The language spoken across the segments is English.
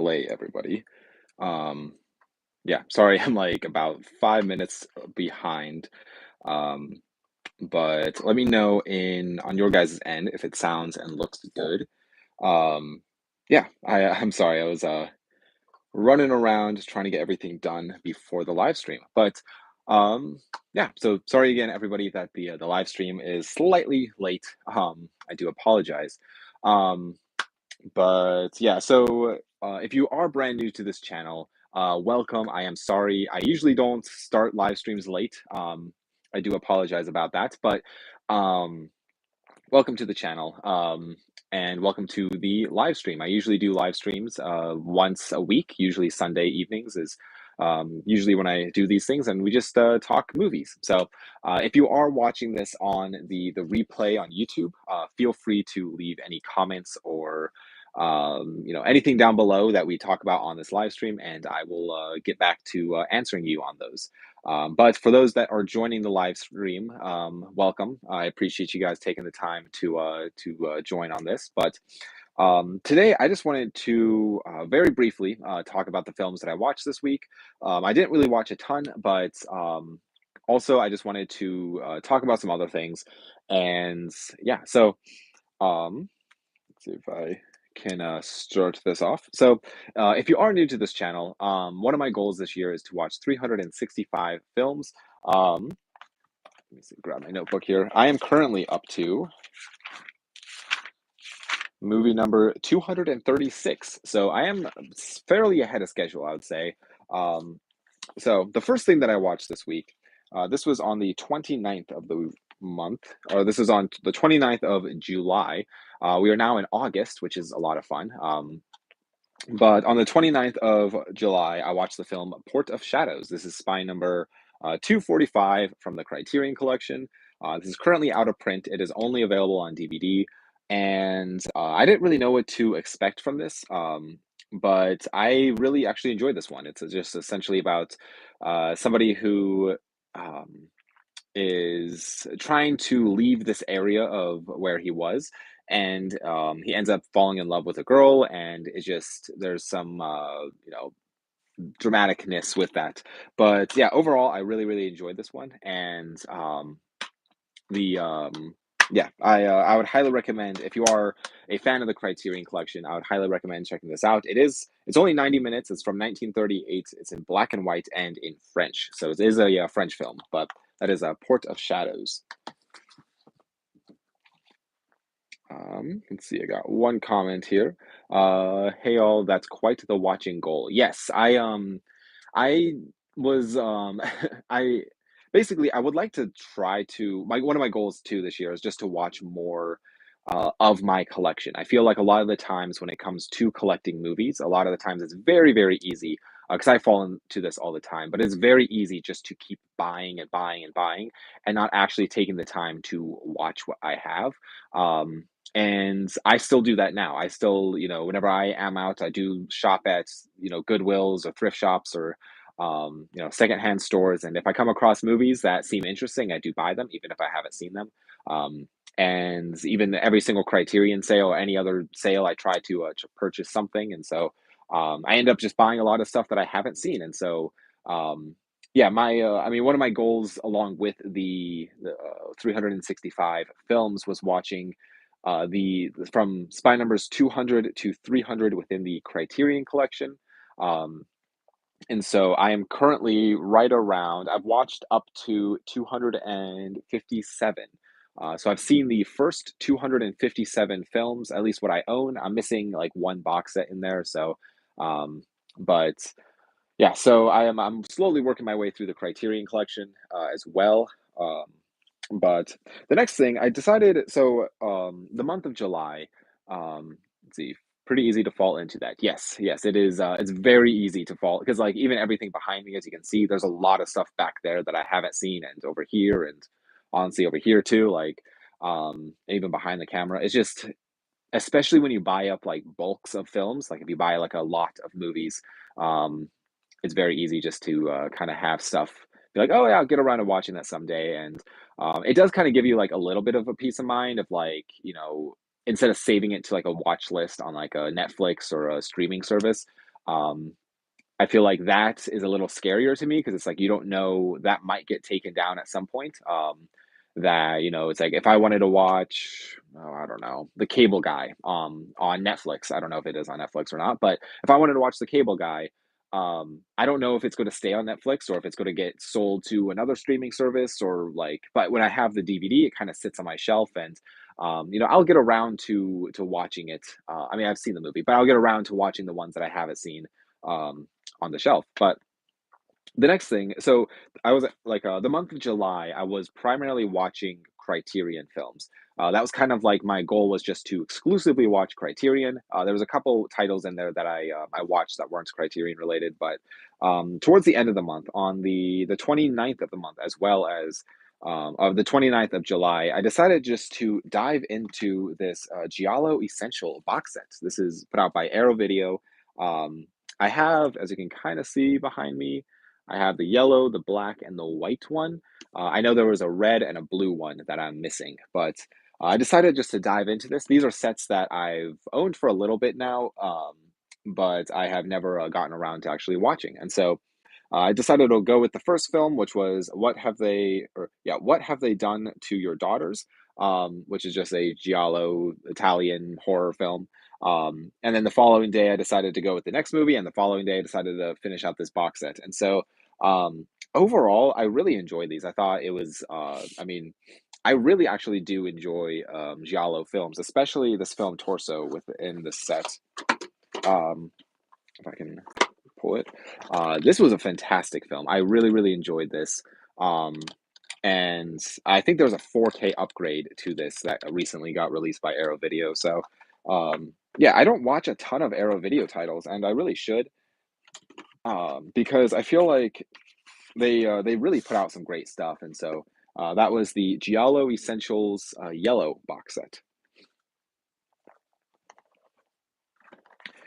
Delay, everybody. Um, yeah, sorry, I'm like about 5 minutes behind. Um, but let me know in on your guys' end if it sounds and looks good. Um, yeah, I'm sorry, I was running around trying to get everything done before the live stream. But um, yeah, so sorry again, everybody, that the live stream is slightly late. I do apologize. Um, but yeah, so if you are brand new to this channel, welcome. I am sorry. I usually don't start live streams late. I do apologize about that, but um, welcome to the channel. And welcome to the live stream. I usually do live streams once a week, usually Sunday evenings is usually when I do these things, and we just talk movies. So if you are watching this on the replay on YouTube, feel free to leave any comments or anything down below that we talk about on this live stream, and I will get back to answering you on those. But for those that are joining the live stream, welcome. I appreciate you guys taking the time to join on this. But today, I just wanted to very briefly talk about the films that I watched this week. I didn't really watch a ton, but also I just wanted to talk about some other things. And yeah, so let's see if I can start this off. So, if you are new to this channel, one of my goals this year is to watch 365 films. Let me see, grab my notebook here. I am currently up to movie number 236. So I am fairly ahead of schedule, I would say. Um, so the first thing that I watched this week, this was on the 29th of the month, or this is on the 29th of July. We are now in August, which is a lot of fun. But on the 29th of July, I watched the film Port of Shadows. This is spy number 245 from the Criterion Collection. This is currently out of print. It is only available on DVD. And I didn't really know what to expect from this, but I really actually enjoyed this one. It's just essentially about somebody who um, is trying to leave this area of where he was, and he ends up falling in love with a girl, and it just there's some dramaticness with that. But yeah, overall I really enjoyed this one, and the yeah, I would highly recommend, if you are a fan of the Criterion Collection, I would highly recommend checking this out. It's only 90 minutes. It's from 1938. It's in black and white and in French. So it is a French film, but that is a Port of Shadows. Let's see, I got one comment here. Hey all, that's quite the watching goal. Yes, I was I basically I would like to try to my one of my goals too this year is just to watch more of my collection. I feel like a lot of the times when it comes to collecting movies, a lot of the times it's very easy, because I fall into this all the time, but it's very easy just to keep buying and buying and buying and not actually taking the time to watch what I have. And I still do that now. I still, whenever I am out, I do shop at, Goodwills or thrift shops or, secondhand stores. And if I come across movies that seem interesting, I do buy them, even if I haven't seen them. Um, and even every single Criterion sale or any other sale, I try to purchase something. And so I end up just buying a lot of stuff that I haven't seen. And so, yeah, one of my goals along with the 365 films was watching the from spy numbers 200 to 300 within the Criterion Collection. Um, and so I am currently right around, I've watched up to 257. So I've seen the first 257 films, at least what I own. I'm missing like one box set in there. So, um, but yeah, so I'm slowly working my way through the Criterion Collection as well. Um, but the next thing I decided, so the month of July, let's see, pretty easy to fall into that. Yes, it is. It's very easy to fall because like even everything behind me, as you can see, there's a lot of stuff back there that I haven't seen, and over here, and honestly over here too. Like even behind the camera, it's just, especially when you buy up like bulks of films, like if you buy like a lot of movies, um, it's very easy just to kind of have stuff be like, oh yeah, I'll get around to watching that someday. And it does kind of give you like a little bit of a peace of mind of like, instead of saving it to like a watch list on like a Netflix or a streaming service, Um, I feel like that is a little scarier to me because it's like you don't know that might get taken down at some point. That it's like if I wanted to watch, oh, I don't know, The Cable Guy on Netflix. I don't know if it is on Netflix or not, but if I wanted to watch The Cable Guy, I don't know if it's going to stay on Netflix or if it's going to get sold to another streaming service or like. But when I have the DVD, it kind of sits on my shelf and. I'll get around to watching it. I mean, I've seen the movie, but I'll get around to watching the ones that I haven't seen. On the shelf. But the next thing, so I was like the month of July, I was primarily watching Criterion films. That was kind of like my goal was just to exclusively watch Criterion. There was a couple titles in there that I watched that weren't Criterion related, but towards the end of the month, on the 29th of the month, as well as of the 29th of July, I decided just to dive into this Giallo Essential box set. This is put out by Arrow Video. Um, I have, as you can kind of see behind me, I have the yellow, the black, and the white one. I know there was a red and a blue one that I'm missing, but I decided just to dive into this. These are sets that I've owned for a little bit now, but I have never gotten around to actually watching. And so I decided to go with the first film, which was What Have They Done to Your Daughters? Which is just a giallo Italian horror film. And then the following day, I decided to go with the next movie, and the following day, I decided to finish out this box set. And so, overall, I really enjoyed these. I thought it was, I mean, I really actually do enjoy giallo films, especially this film Torso within the set. Um, if I can pull it. This was a fantastic film. I really, really enjoyed this. Um, and I think there was a 4K upgrade to this that recently got released by Arrow Video. So, yeah, I don't watch a ton of Arrow Video titles, and I really should, because I feel like they really put out some great stuff. And so that was the Giallo Essentials Yellow box set.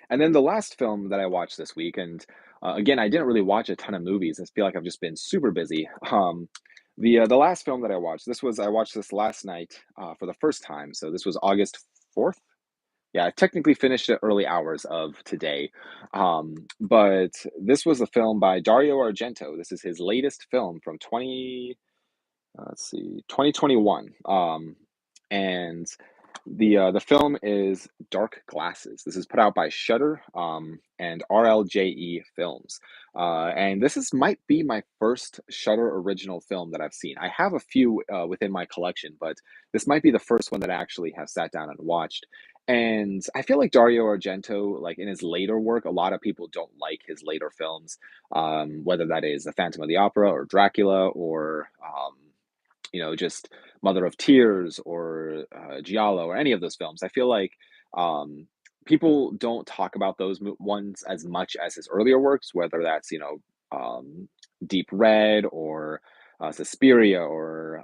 And then the last film that I watched this week, and again, I didn't really watch a ton of movies. I feel like I've just been super busy. The last film that I watched this last night for the first time. So this was August 4th. Yeah, I technically finished it early hours of today. But this was a film by Dario Argento. This is his latest film from 2021. And the film is Dark Glasses. This is put out by Shudder and RLJE Films. And this is might be my first Shudder original film that I've seen. I have a few within my collection, but this might be the first one that I actually have sat down and watched. And I feel like Dario Argento, like in his later work, a lot of people don't like his later films, whether that is The Phantom of the Opera or Dracula or just Mother of Tears or Giallo or any of those films. I feel like um, people don't talk about those ones as much as his earlier works, whether that's Deep Red or Suspiria or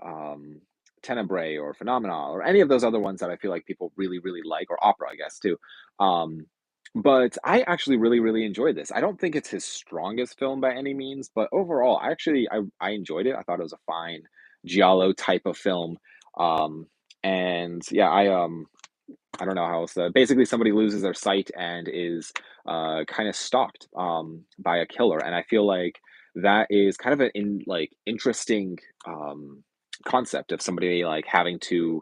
Tenebrae or Phenomena or any of those other ones that I feel like people really really like, or Opera, I guess too. Um, but I actually really really enjoyed this. I don't think it's his strongest film by any means, but overall, I enjoyed it. I thought it was a fine giallo type of film. Um, and yeah, I don't know how else. Basically, somebody loses their sight and is kind of stalked by a killer, and I feel like that is kind of an interesting concept of somebody like having to,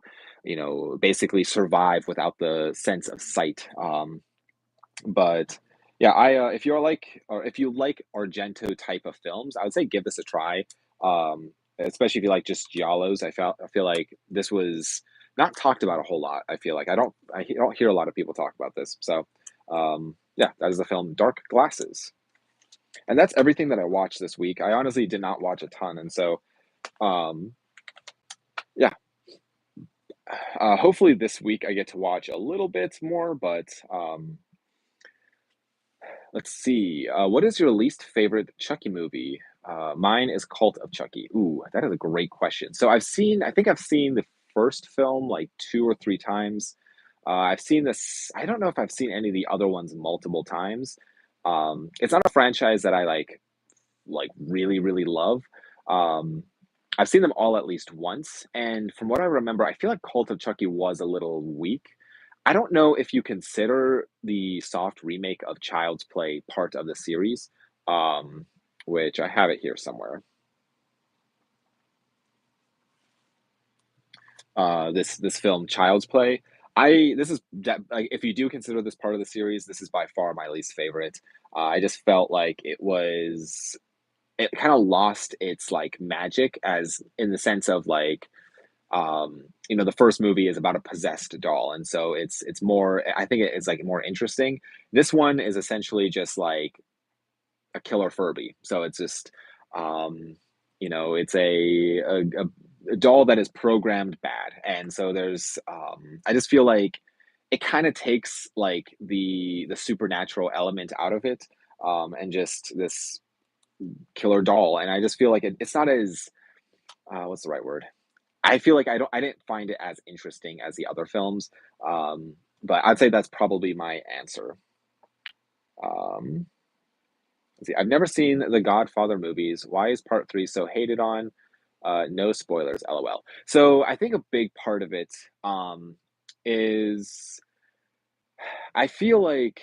basically survive without the sense of sight. But yeah, if you're like, or if you like Argento type of films, I would say give this a try. Especially if you like just giallos. I feel like this was not talked about a whole lot. I don't hear a lot of people talk about this. So yeah, that is the film Dark Glasses. And that's everything that I watched this week. I honestly did not watch a ton, and so um, yeah, hopefully this week I get to watch a little bit more. But let's see. What is your least favorite Chucky movie? Mine is Cult of Chucky. Ooh, that is a great question. So I think I've seen the first film like two or three times. I've seen this, I don't know if I've seen any of the other ones multiple times. It's not a franchise that I like really, really love. Um, I've seen them all at least once. And from what I remember, I feel like Cult of Chucky was a little weak. I don't know if you consider the soft remake of Child's Play part of the series, um, which I have it here somewhere. This film Child's Play. I this is like, if you do consider this part of the series, this is by far my least favorite. I just felt like it kind of lost its like magic, as in the sense of like, the first movie is about a possessed doll, and so it's more, I think it's like more interesting. This one is essentially just like a killer Furby. So it's just, it's a doll that is programmed bad, and so there's, I just feel like it kind of takes like the supernatural element out of it, and just this killer doll, and I just feel like it's not as, what's the right word? I feel like I didn't find it as interesting as the other films, but I'd say that's probably my answer. Um, let's see, I've never seen the Godfather movies. Why is part three so hated on? No spoilers, lol. So I think a big part of it, is I feel like,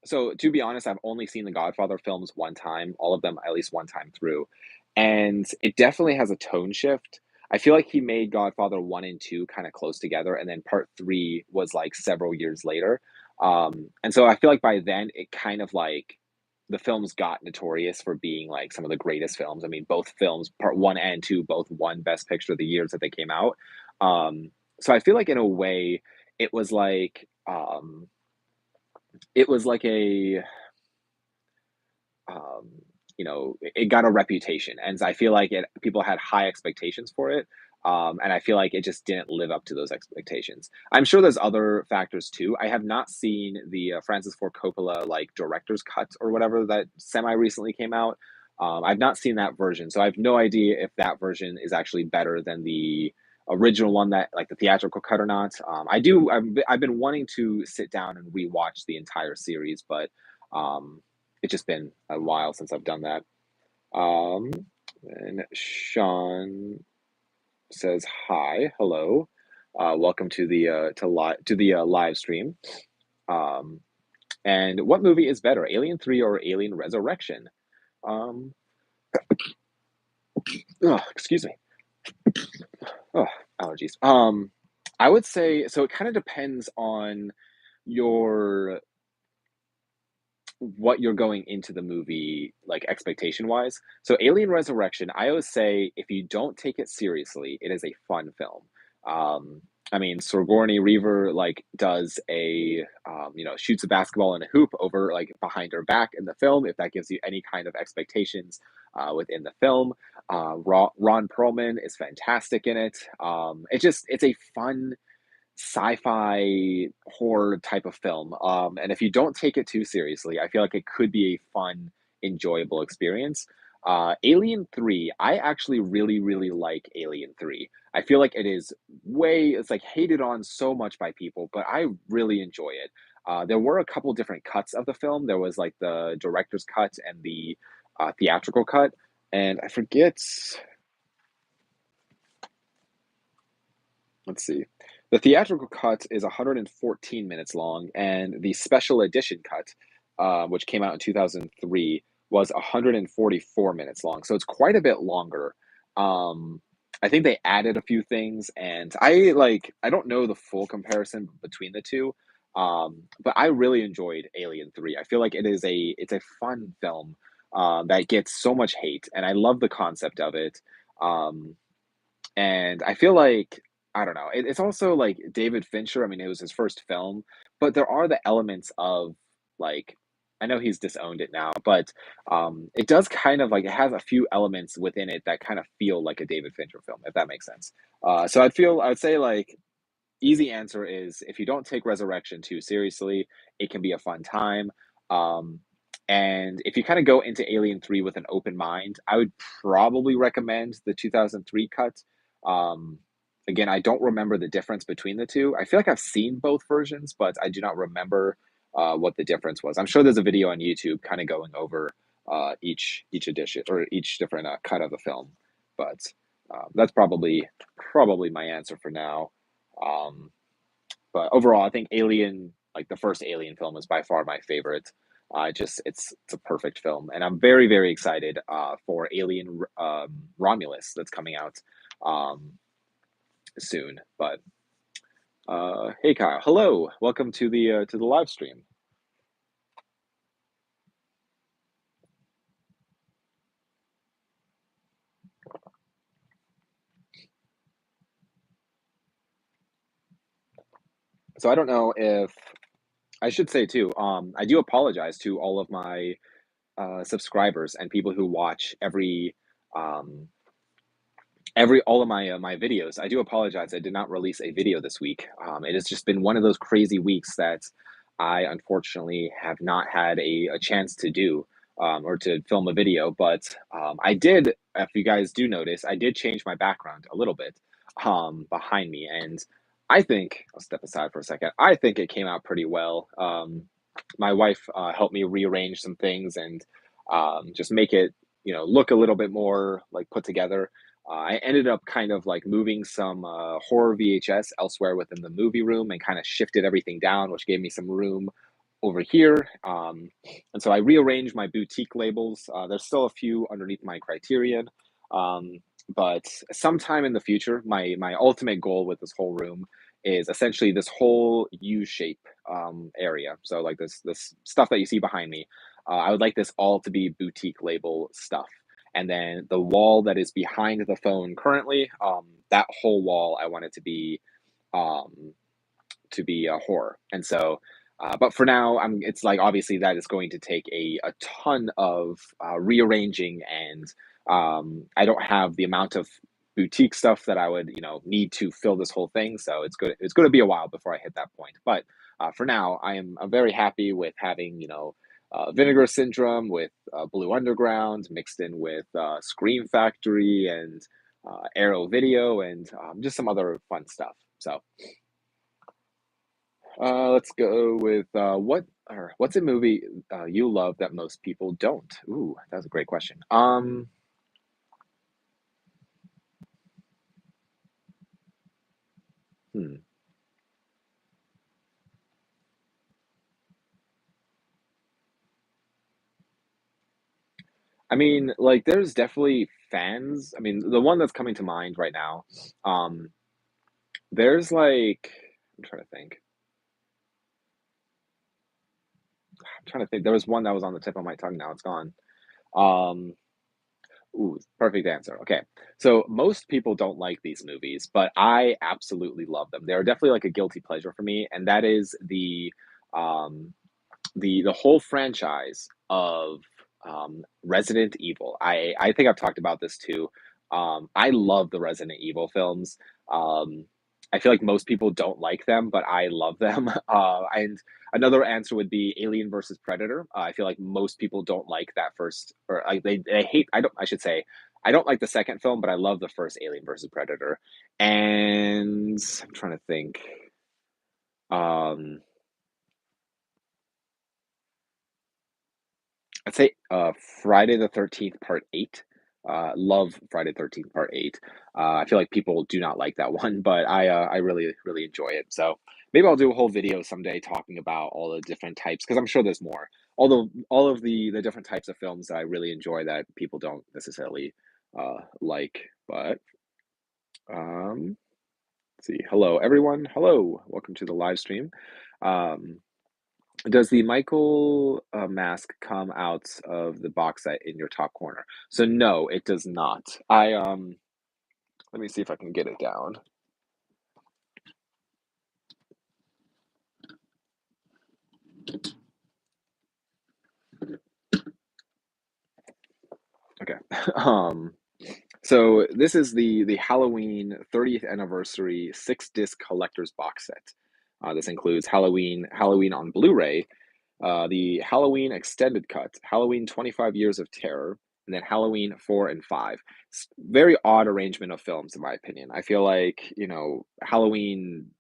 so to be honest, I've only seen the Godfather films one time, all of them at least one time through, and it definitely has a tone shift. I feel like he made Godfather 1 and 2 kind of close together, and then part 3 was like several years later. And so I feel like by then it kind of like, the films got notorious for being like some of the greatest films. I mean, both films, part 1 and 2, both won Best Picture the years that they came out. So I feel like in a way it was like, it was like a, um, it got a reputation, and I feel like it people had high expectations for it, and I feel like it just didn't live up to those expectations. I'm sure there's other factors too. I have not seen the Francis Ford Coppola like director's cut or whatever that semi recently came out. I've not seen that version, so I have no idea if that version is actually better than the original one, that like the theatrical cut or not. I've been wanting to sit down and rewatch the entire series, but um, it's just been a while since I've done that. Um, and Sean says hi, hello, welcome to the live stream. Um, and what movie is better, Alien Three or Alien Resurrection? Um, excuse me. Oh, allergies. I would say so. It kind of depends on your what you're going into the movie like expectation wise. So Alien Resurrection, I always say if you don't take it seriously, it is a fun film. I mean, Sigourney Weaver like does a, shoots a basketball in a hoop over like behind her back in the film. If that gives you any kind of expectations within the film, Ron Perlman is fantastic in it. It's a fun sci-fi horror type of film. And if you don't take it too seriously, I feel like it could be a fun, enjoyable experience. Alien 3, I actually really, really like Alien 3. I feel like it's like hated on so much by people, but I really enjoy it. There were a couple different cuts of the film. There was like the director's cut and the theatrical cut. And I forget, let's see. The theatrical cut is 114 minutes long, and the special edition cut, which came out in 2003, was 144 minutes long. So it's quite a bit longer. Um, I think they added a few things, and I don't know the full comparison between the two, but I really enjoyed Alien 3. I feel like it's a fun film that gets so much hate, and I love the concept of it. Um, and I feel like, I don't know, it's also like David Fincher. I mean, it was his first film, but there are the elements of like, I know he's disowned it now, but it does kind of like, it has a few elements within it that kind of feel like a David Fincher film, if that makes sense. So I would say like, easy answer is if you don't take Resurrection too seriously, it can be a fun time. Um, and if you kind of go into Alien 3 with an open mind, I would probably recommend the 2003 cut. Um, Again, I don't remember the difference between the two. I feel like I've seen both versions, but I do not remember what the difference was. I'm sure there's a video on YouTube kind of going over each edition or each different cut of the film, but that's probably my answer for now. Um, But overall, I think Alien, like the first Alien film, is by far my favorite. Just it's a perfect film, and I'm very very excited for Alien Romulus that's coming out um, soon. But hey Kyle, hello, welcome to the live stream. So I don't know if I should say too. I do apologize to all of my subscribers and people who watch um, every all of my videos. I do apologize. I did not release a video this week. It has just been one of those crazy weeks that I unfortunately have not had a chance to do or to film a video. But I did. If you guys do notice, I did change my background a little bit behind me, and I think I'll step aside for a second. I think it came out pretty well. My wife helped me rearrange some things and just make it look a little bit more like put together. I ended up kind of like moving some horror VHS elsewhere within the movie room and kind of shifted everything down, which gave me some room over here. And so I rearranged my boutique labels. There's still a few underneath my Criterion, um, but sometime in the future, my ultimate goal with this whole room is essentially this whole U shape area. So like this stuff that you see behind me, I would like this all to be boutique label stuff. And then the wall that is behind the phone currently, that whole wall, I want it um, to be a horror. And so, but for now, it's like obviously that is going to take a ton of rearranging, and I don't have the amount of boutique stuff that I would need to fill this whole thing. So it's going to be a while before I hit that point. But for now, I'm very happy with having Vinegar Syndrome with Blue Underground mixed in with Scream Factory and Arrow Video and just some other fun stuff. So let's go with what's a movie you love that most people don't? Ooh, that's a great question. Hmm. I mean, like, there's definitely fans. I mean, the one that's coming to mind right now, um, there's like, I'm trying to think. I'm trying to think. There was one that was on the tip of my tongue. Now it's gone. Um, Ooh, perfect answer. Okay. So most people don't like these movies, but I absolutely love them. They're definitely like a guilty pleasure for me, and that is um the whole franchise of Resident Evil. I think I've talked about this too. I love the Resident Evil films. Um, I feel like most people don't like them, but I love them. And another answer would be Alien versus Predator. I feel like most people don't like that first, or they hate. I don't. I should say I don't like the second film, but I love the first Alien versus Predator. And I'm trying to think. Um, I'd say Friday the 13th Part 8. Love Friday the 13th Part 8. I feel like people do not like that one, but I really really enjoy it. So maybe I'll do a whole video someday talking about all the different types because I'm sure there's more. Although all of the different types of films that I really enjoy that people don't necessarily like. But um, let's see. Hello everyone. Hello. Welcome to the live stream. Um, does the Michael mask come out of the box set in your top corner? So no, it does not. I let me see if I can get it down. Okay. Um so this is the Halloween 30th anniversary 6 disc collector's box set. This includes Halloween on Blu-ray, the Halloween extended cut, Halloween 25 Years of Terror, and then Halloween 4 and 5. Very odd arrangement of films, in my opinion. I feel like, Halloween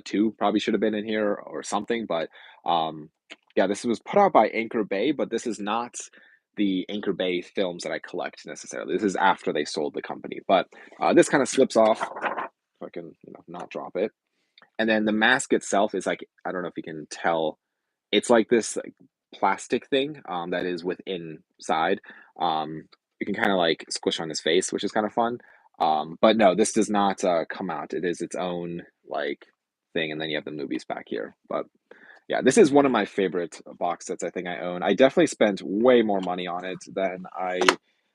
2 probably should have been in here or something, but yeah, this was put out by Anchor Bay, but this is not the Anchor Bay films that I collect necessarily. This is after they sold the company, but this kind of slips off. If I can, not drop it. And then the mask itself is like, I don't know if you can tell, it's like this like plastic thing that is within inside. You can kind of like squish on his face, which is kind of fun. But no, this does not come out. It is its own like thing, and then you have the movies back here. But yeah, this is one of my favorite box sets I think I own. I definitely spent way more money on it than I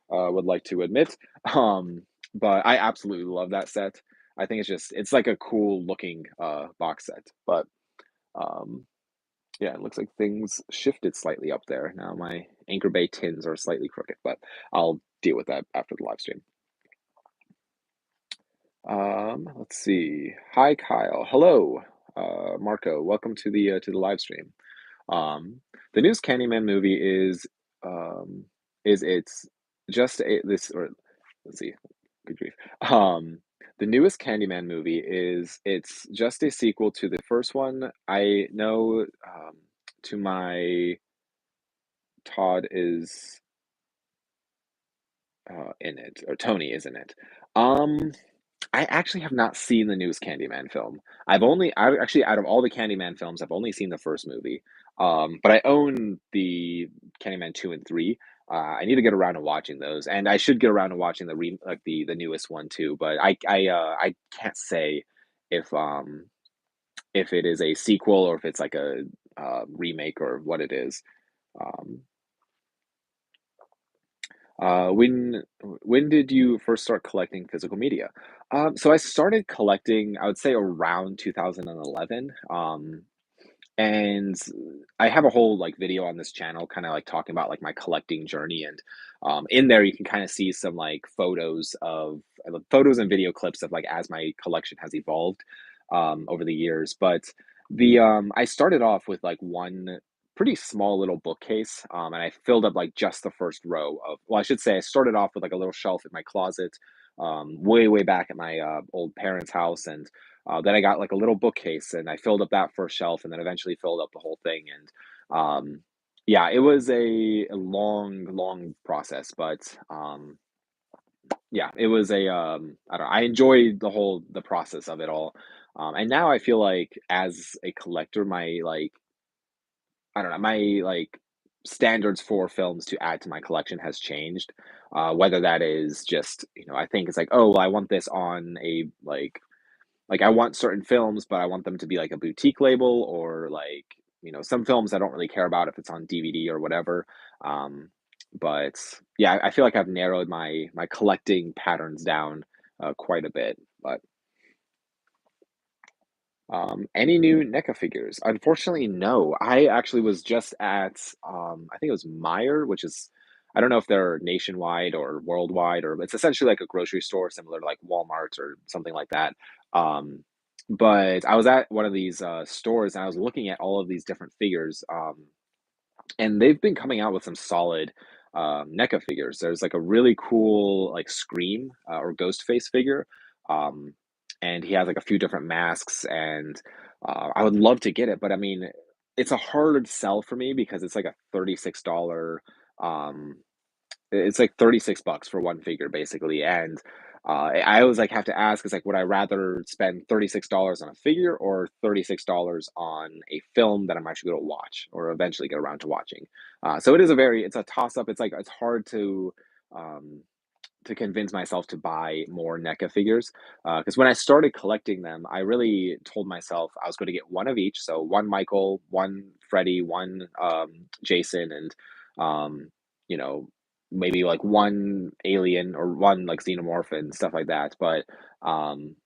would like to admit. Um, but I absolutely love that set. I think it's like a cool looking box set. But um, yeah, it looks like things shifted slightly up there. Now my Anchor Bay tins are slightly crooked, but I'll deal with that after the live stream. Let's see. Hi, Kyle. Hello, Marco. Welcome to the live stream. Um, the newest Candyman movie um is it's just a this or let's see, good grief. The newest Candyman movie is it's just a sequel to the first one. I know to my Todd is in it, or Tony is in it. Um, I actually have not seen the newest Candyman film. I actually out of all the Candyman films, I've only seen the first movie. But I own the Candyman 2 and 3. I need to get around to watching those, and I should get around to watching the newest one too. But I can't say if if it is a sequel or if it's like a remake or what it is. Um, when did you first start collecting physical media? So I started collecting, I would say around 2011. And I have a whole like video on this channel, kind of like talking about like my collecting journey. And in there, you can kind of see some like photos and video clips of like as my collection has evolved over the years. But the I started off with like one pretty small little bookcase, and I filled up like just the first row of. Well, I should say I started off with like a little shelf in my closet, way back at my old parents' house, and then I got like a little bookcase and I filled up that first shelf and then eventually filled up the whole thing. And yeah, it was a long process, but yeah, it was I don't know, I enjoyed the process of it all. And now I feel like as a collector, my like I don't know, my like standards for films to add to my collection has changed. Whether that is just, I think it's like, oh, well, I want this on a like I want certain films, but I want them to be like a boutique label or like, some films I don't really care about if it's on DVD or whatever. Um, but yeah, I feel like I've narrowed my collecting patterns down quite a bit. But any new NECA figures? Unfortunately, no. I actually was just at I think it was Meijer, which is I don't know if they're nationwide or worldwide, or it's essentially like a grocery store similar to like Walmart or something like that. Um, but I was at one of these stores and I was looking at all of these different figures. And they've been coming out with some solid NECA figures. There's like a really cool like Scream or Ghostface figure, um, and he has like a few different masks. And I would love to get it, but I mean, it's a hard sell for me because it's like a $36 um, it's like 36 bucks for one figure basically, and, I always, like, have to ask, is like, would I rather spend $36 on a figure or $36 on a film that I'm actually gonna watch or eventually get around to watching? So it's a toss-up, it's like it's hard um, to convince myself to buy more NECA figures, because when I started collecting them, I really told myself I was gonna get one of each, so one Michael, one Freddy, one, Jason, and, um, you know, maybe, like, one alien or one, like, xenomorph and stuff like that, but, um,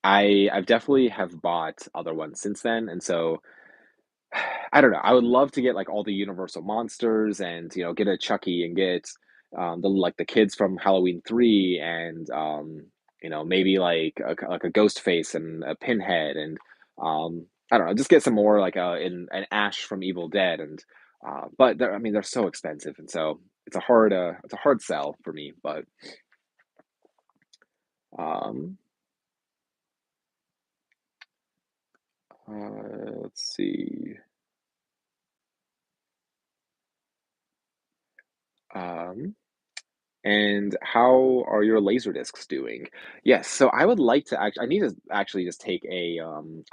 I've definitely have bought other ones since then, and so I don't know. I would love to get like all the Universal monsters and get a Chucky and get the kids from Halloween 3 and maybe like a ghost face and a pinhead and I don't know, just get some more like in an Ash from Evil Dead and but I mean they're so expensive and so it's a hard sell for me, but um let's see. Um And how are your laser discs doing? Yes, so I would like to I need to actually just take a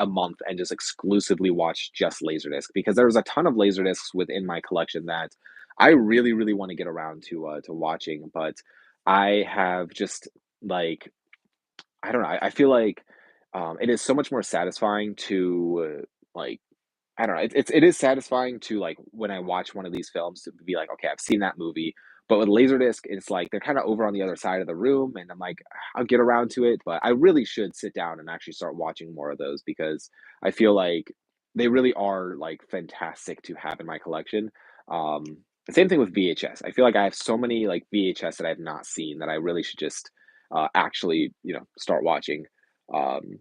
month and just exclusively watch just Laserdisc because there's a ton of Laserdiscs within my collection that I really, really want to get around to watching, but I have just like I don't know, I feel like it is so much more satisfying to like I don't know. It is satisfying to like when I watch one of these films to be like, okay, I've seen that movie. But with Laserdisc, it's like they're kind of over on the other side of the room, and I'm like, I'll get around to it. But I really should sit down and actually start watching more of those because I feel like they really are like fantastic to have in my collection. Um, Same thing with VHS. I feel like I have so many like VHS that I have not seen that I really should just actually, start watching. Um,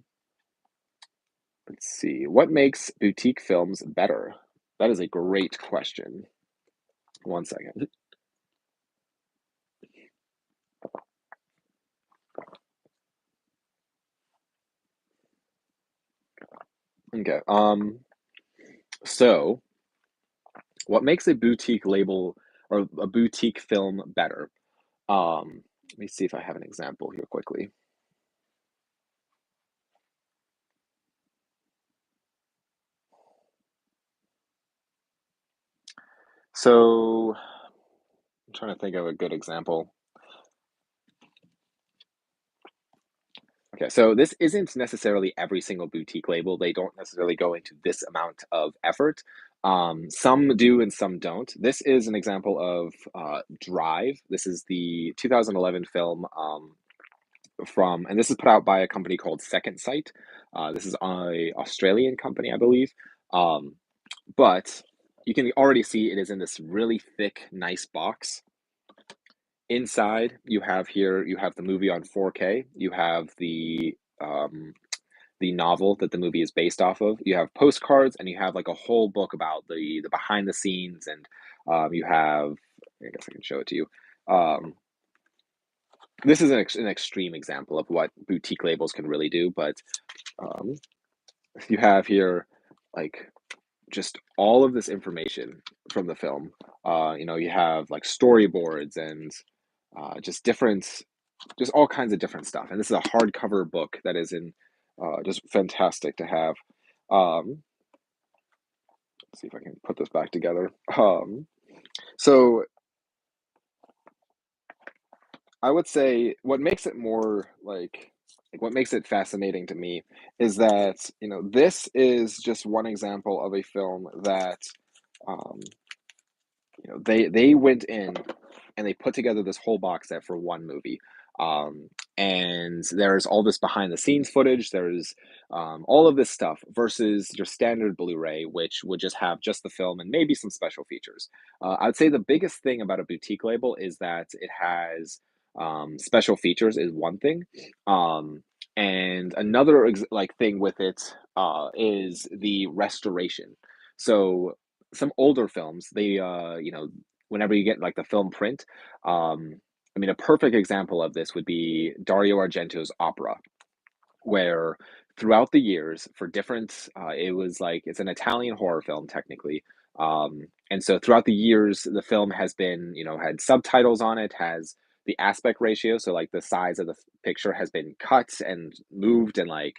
Let's see. What makes boutique films better? That is a great question. One second. Okay. So what makes a boutique label or a boutique film better? Let me see if I have an example here quickly. So I'm trying to think of a good example. Okay, so this isn't necessarily every single boutique label. They don't necessarily go into this amount of effort. Some do and some don't. This is an example of Drive. This is the 2011 film and this is put out by a company called Second Sight. This is a Australian company, I believe. Um, but you can already see it is in this really thick, nice box. Inside, you have the movie on 4K. You have the novel that the movie is based off of. You have postcards, and you have like a whole book about the behind the scenes, and you have. I guess I can show it to you. Um, this is an extreme example of what boutique labels can really do, but um, you have here like just all of this information from the film. You have like storyboards and just just all kinds of different stuff. And this is a hardcover book that is in just fantastic to have. Um, let's see if I can put this back together. So I would say what makes it more like what makes it fascinating to me is that, this is just one example of a film that um, they went in and they put together this whole box set for one movie. And there's all this behind the scenes footage. There's all of this stuff versus your standard Blu-ray, which would just have just the film and maybe some special features. I'd say the biggest thing about a boutique label is that it has special features is one thing. Um, and another like thing with it is the restoration. So some older films, whenever you get like the film print, I mean, a perfect example of this would be Dario Argento's Opera, where throughout the years for different it was like it's an Italian horror film technically. And so throughout the years the film has been, had subtitles on it, has the aspect ratio, so like the size of the picture has been cut and moved, and like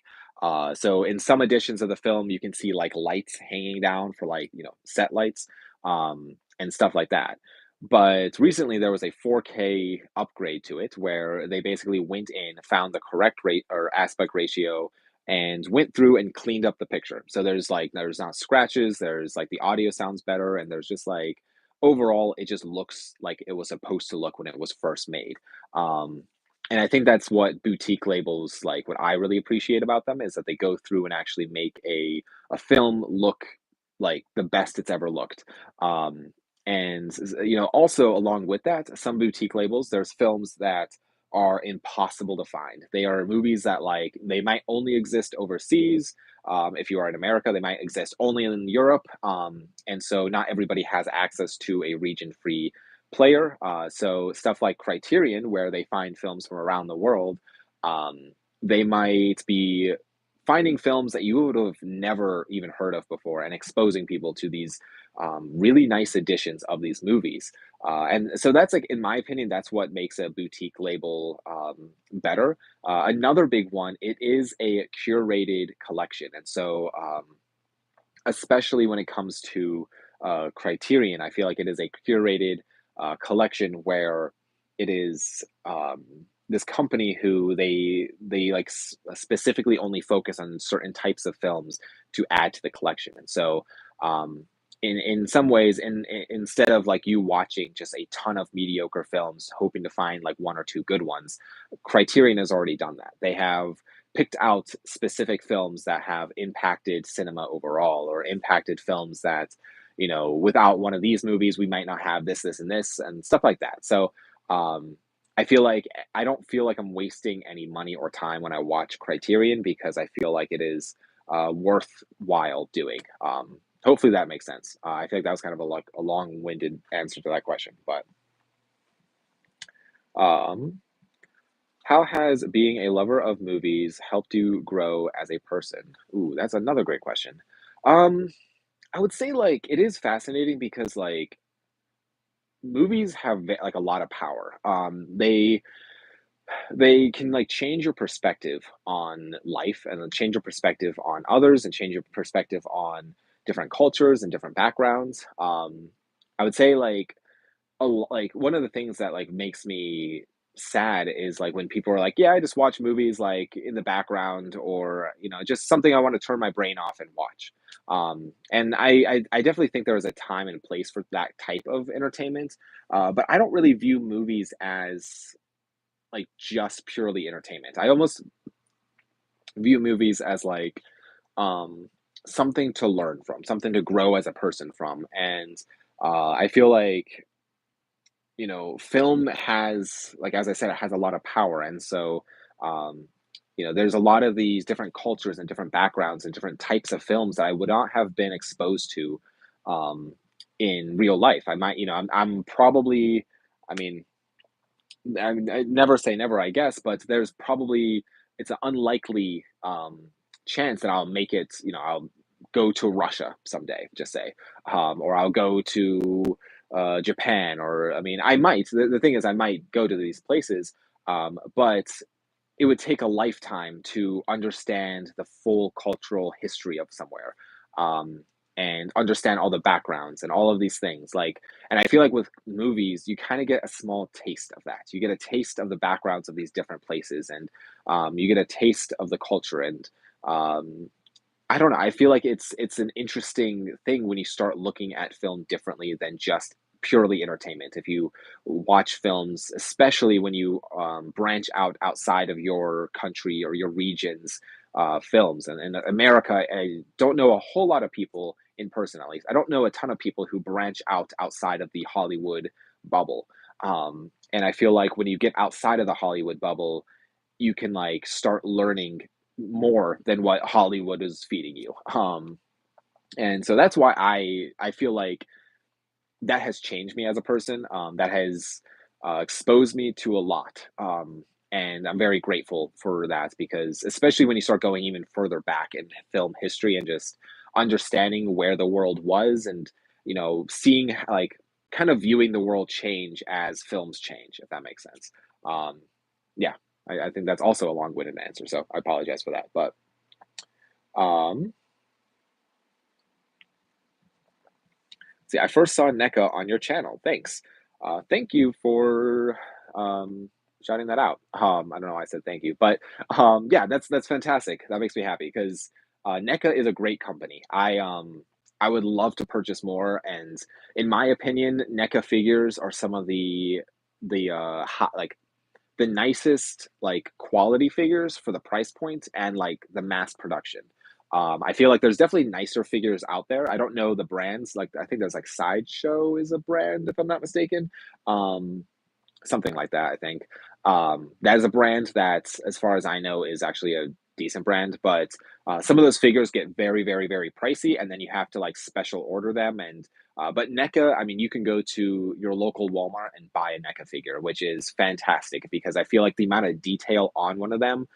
so in some editions of the film you can see like lights hanging down for like, set lights, and stuff like that. But recently there was a 4K upgrade to it where they basically went in, found the correct rate or aspect ratio, and went through and cleaned up the picture. So there's not scratches, there's like the audio sounds better, and there's just like overall it just looks like it was supposed to look when it was first made. Um, and I think that's what boutique labels like. What I really appreciate about them is that they go through and actually make a film look like the best it's ever looked. And also along with that, some boutique labels, there's films that are impossible to find. They are movies that like they might only exist overseas. If you are in America, they might exist only in Europe, and so not everybody has access to a region-free player. So stuff like Criterion, where they find films from around the world, they might be finding films that you would have never even heard of before and exposing people to these really nice editions of these movies. And so that's like, in my opinion, that's what makes a boutique label better. Another big one, it is a curated collection. And so, especially when it comes to Criterion, I feel like it is a curated collection where it is this company who they like specifically only focus on certain types of films to add to the collection. And so, in some ways, instead of like you watching just a ton of mediocre films, hoping to find like one or two good ones, Criterion has already done that. They have picked out specific films that have impacted cinema overall, or impacted films that, without one of these movies, we might not have this, this, and this, and stuff like that. So, um, I feel like I don't feel like I'm wasting any money or time when I watch Criterion, because I feel like it is worthwhile doing. Hopefully that makes sense. I feel like that was kind of a long-winded answer to that question, but um, how has being a lover of movies helped you grow as a person? Ooh, that's another great question. Um, I would say like it is fascinating because like movies have like a lot of power. They can like change your perspective on life, and then change your perspective on others, and change your perspective on different cultures and different backgrounds. I would say like like one of the things that like makes me sad is like when people are like, yeah, I just watch movies like in the background, or just something I want to turn my brain off and watch. And I definitely think there is a time and place for that type of entertainment, but I don't really view movies as like just purely entertainment. I almost view movies as like um something to learn from, something to grow as a person from. And I feel like film has, like, as I said, it has a lot of power. And so, um, there's a lot of these different cultures and different backgrounds and different types of films that I would not have been exposed to um, in real life. I might, I'm probably, I mean, I never say never, I guess, but there's probably, it's an unlikely chance that I'll make it, I'll go to Russia someday, just say, or I'll go to Japan, or I mean, I might. The thing is, I might go to these places, but it would take a lifetime to understand the full cultural history of somewhere, um, and understand all the backgrounds and all of these things. Like, and I feel like with movies, you kind of get a small taste of that. You get a taste of the backgrounds of these different places, and you get a taste of the culture. And um, I don't know. I feel like it's an interesting thing when you start looking at film differently than just purely entertainment. If you watch films, especially when you branch out outside of your country or your region's films, and in America, I don't know a whole lot of people in person. At least I don't know a ton of people who branch out outside of the Hollywood bubble. And I feel like when you get outside of the Hollywood bubble, you can like start learning more than what Hollywood is feeding you. And so that's why I feel like that has changed me as a person. That has exposed me to a lot. And I'm very grateful for that, because especially when you start going even further back in film history and just understanding where the world was, and seeing like kind of viewing the world change as films change, if that makes sense. Um, yeah, I think that's also a long-winded answer, so I apologize for that. But um, see, I first saw NECA on your channel. Thanks. Thank you for shouting that out. I don't know why I said thank you, but yeah, that's fantastic. That makes me happy, because NECA is a great company. I would love to purchase more, and in my opinion, NECA figures are some of the hot, like the nicest like quality figures for the price point and like the mass production. I feel like there's definitely nicer figures out there. I don't know the brands. Like I think there's like Sideshow is a brand, if I'm not mistaken. Um, Something like that, I think. That is a brand that, as far as I know, is actually a decent brand, but some of those figures get very, very, very pricey, and then you have to like special order them. And but NECA, I mean, you can go to your local Walmart and buy a NECA figure, which is fantastic, because I feel like the amount of detail on one of them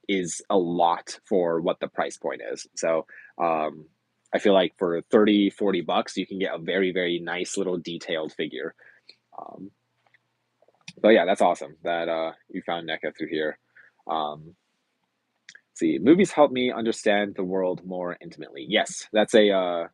is a lot for what the price point is. So um, I feel like for 30, $40, you can get a very, very nice little detailed figure. Um, but yeah, that's awesome that you found NECA through here. Um, see, movies help me understand the world more intimately. Yes, that's a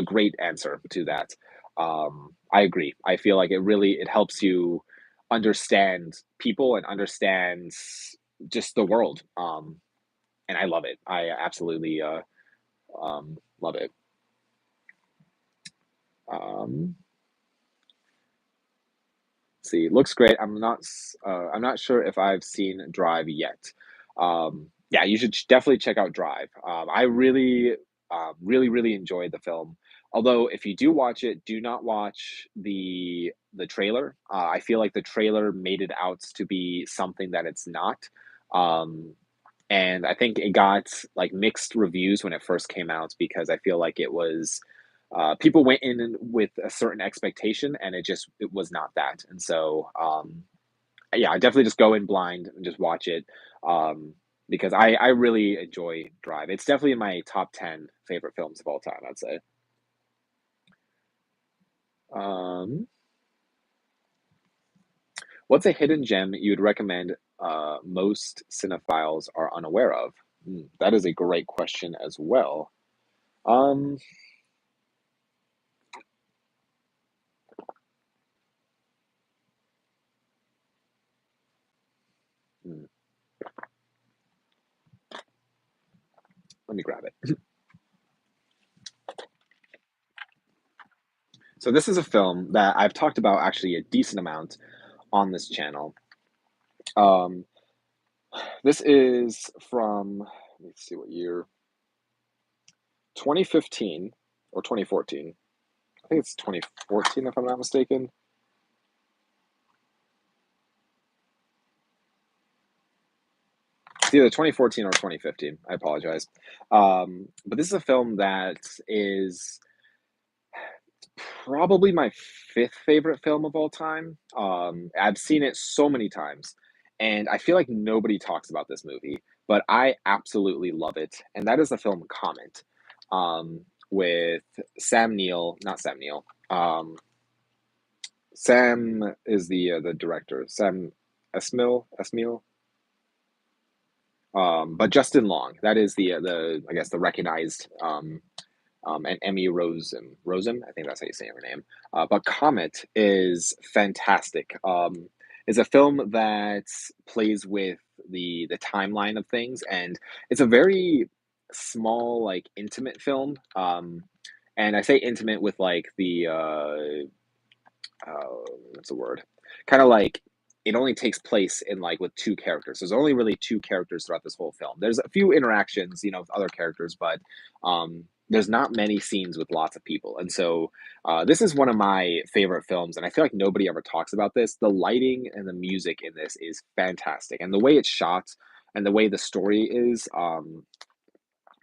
great answer to that. I agree. I feel like it helps you understand people and understands just the world. And I love it. I absolutely love it. Um, see, looks great. I'm not sure if I've seen Drive yet. Yeah, you should definitely check out Drive. I really, really enjoyed the film. Although, if you do watch it, do not watch the trailer. I feel like the trailer made it out to be something that it's not. Um, and I think it got like mixed reviews when it first came out because I feel like it was people went in with a certain expectation and it was not that. And so yeah, I definitely just go in blind and just watch it um, because I really enjoy Drive. It's definitely in my top 10 favorite films of all time, I'd say. Um, what's a hidden gem you'd recommend most cinephiles are unaware of? That is a great question as well. Um, hmm, let me grab it. So this is a film that I've talked about actually a decent amount on this channel. Um, this is from, let me see what year, 2015 or 2014. I think it's 2014 if I'm not mistaken. It's either 2014 or 2015. I apologize. But this is a film that is probably my fifth favorite film of all time. I've seen it so many times, and I feel like nobody talks about this movie, but I absolutely love it. And that is the film Comet, with Sam Neill, not Sam Neill. Sam is the director. Sam Esmail. But Justin Long, that is the I guess the recognized and Emmy Rosen. I think that's how you say her name. But Comet is fantastic. It's a film that plays with the timeline of things, and it's a very small, like intimate film. And I say intimate with like what's the word? Kind of like it only takes place in like with two characters. There's only really two characters throughout this whole film. There's a few interactions, with other characters, but there's not many scenes with lots of people. And so this is one of my favorite films, and I feel like nobody ever talks about this. The lighting and the music in this is fantastic, and the way it's shot and the way the story is.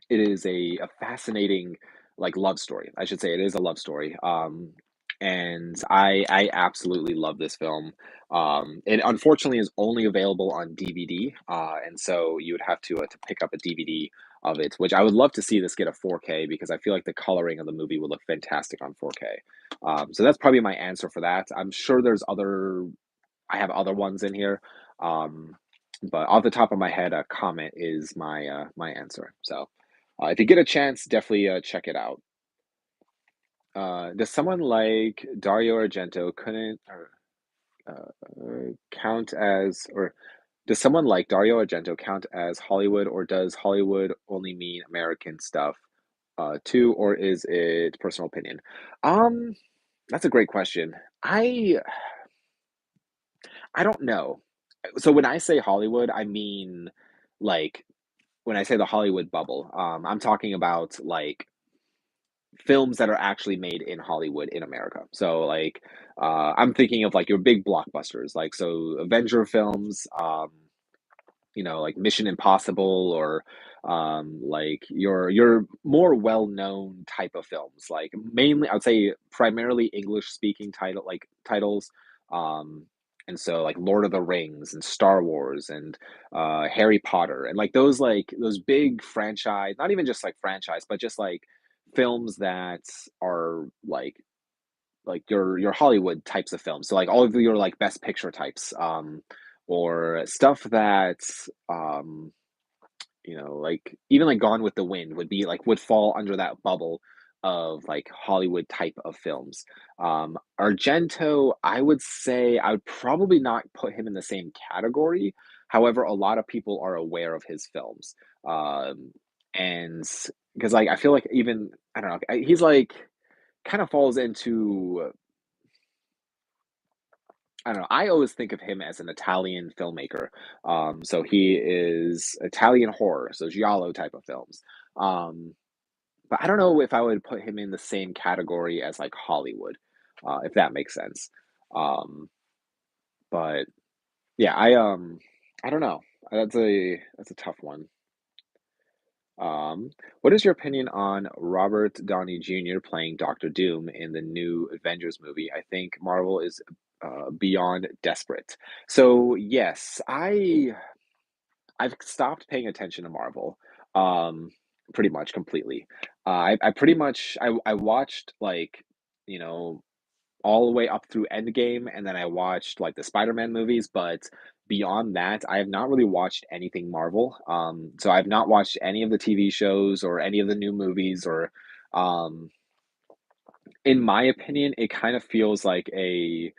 It is a fascinating like love story. I should say it is a love story. And I absolutely love this film. It unfortunately is only available on DVD, and so you would have to pick up a DVD of it, which I would love to see this get a 4K because I feel like the coloring of the movie would look fantastic on 4K. So that's probably my answer for that. I'm sure there's other. I have other ones in here, um, but off the top of my head, a Comet is my answer. So. If you get a chance, definitely check it out. Does someone like Dario Argento couldn't or count as, or does someone like Dario Argento count as Hollywood, or does Hollywood only mean American stuff too, or is it personal opinion? Um, that's a great question. I don't know. So when I say Hollywood, I mean like when I say the Hollywood bubble. I'm talking about like films that are actually made in Hollywood in America. So like I'm thinking of like your big blockbusters, like so Avenger films, like Mission Impossible or like your more well-known type of films, like mainly I would say primarily English speaking titles. Um And so like Lord of the Rings and Star Wars and Harry Potter and like those big franchise, not even just like franchise, but just like films that are like your Hollywood types of films. So like all of your like best picture types, or stuff that um like even like Gone with the Wind would be like would fall under that bubble of like Hollywood type of films. Argento, I would say I would probably not put him in the same category. However, a lot of people are aware of his films. And because like I feel like even I don't know, he's like kind of falls into I don't know. I always think of him as an Italian filmmaker. So he is Italian horror, so giallo type of films. Um, but I don't know if I would put him in the same category as like Hollywood, if that makes sense. Um, but yeah, I don't know. That's a tough one. What is your opinion on Robert Downey Jr. playing Doctor Doom in the new Avengers movie? I think Marvel is beyond desperate. So yes, I've stopped paying attention to Marvel, um, pretty much completely. I pretty much I watched like you know all the way up through Endgame, and then I watched like the Spider-Man movies, but beyond that, I have not really watched anything Marvel. So I've not watched any of the TV shows or any of the new movies or um in my opinion, it kind of feels like a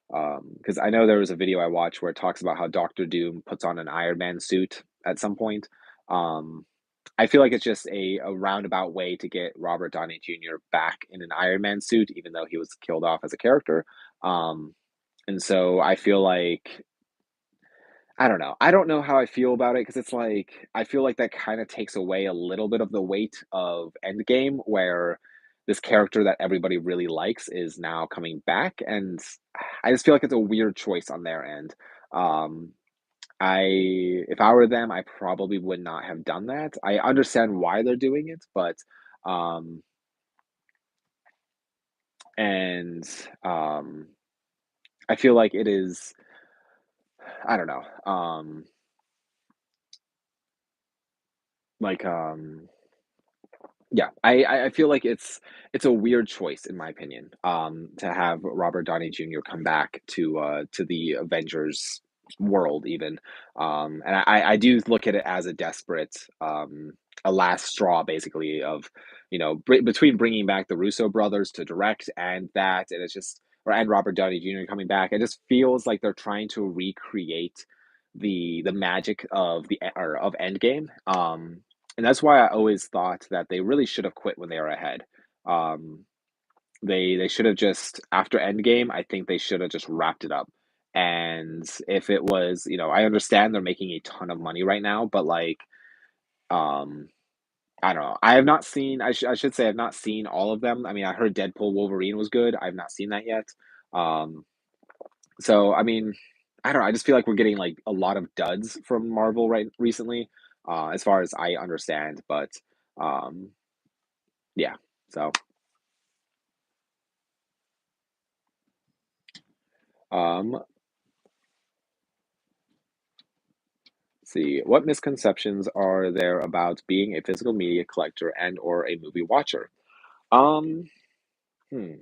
because I know there was a video I watched where it talks about how Doctor Doom puts on an Iron Man suit at some point. Um, I feel like it's just a roundabout way to get Robert Downey Jr. back in an Iron Man suit, even though he was killed off as a character. Um, and so I feel like I don't know. I don't know how I feel about it because it's like I feel like that kind of takes away a little bit of the weight of Endgame, where this character that everybody really likes is now coming back, and I just feel like it's a weird choice on their end. Um, I if I were them, I probably would not have done that. I understand why they're doing it, but um, and I feel like it is. I don't know. Like Yeah, I feel like it's a weird choice in my opinion, to have Robert Downey Jr. come back to the Avengers world even, and I do look at it as a desperate, a last straw basically of, between bringing back the Russo brothers to direct and that, and it's just and Robert Downey Jr. coming back, it just feels like they're trying to recreate the magic of or of Endgame, and that's why I always thought that they really should have quit when they were ahead. Um, they should have just after Endgame, I think they should have just wrapped it up. And if it was, I understand they're making a ton of money right now, but like, um, I don't know. I have not seen. I should say I've not seen all of them. I mean, I heard Deadpool Wolverine was good. I've not seen that yet. Um, so I mean, I don't know. I just feel like we're getting like a lot of duds from Marvel right recently, as far as I understand. But um, yeah. So, let's see. What misconceptions are there about being a physical media collector and or a movie watcher? Um, hmm.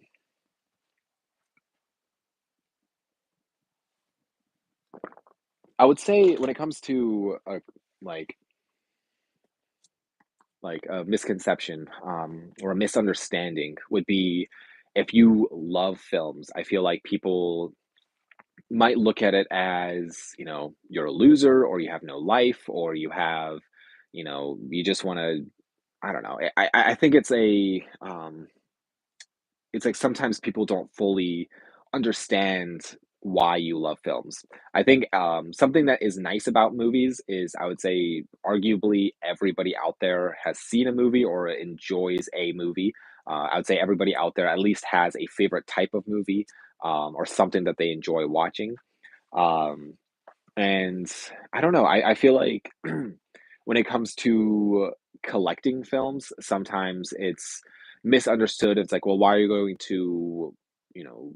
I would say when it comes to like like a misconception, or a misunderstanding would be if you love films. I feel like people might look at it as, you're a loser or you have no life or you have, you just want to, I don't know. I think it's like sometimes people don't fully understand why you love films. I think something that is nice about movies is I would say arguably everybody out there has seen a movie or enjoys a movie. I would say everybody out there at least has a favorite type of movie, or something that they enjoy watching. Um, and I don't know, I feel like when it comes to collecting films, sometimes it's misunderstood. It's like, well, why are you going to, you know,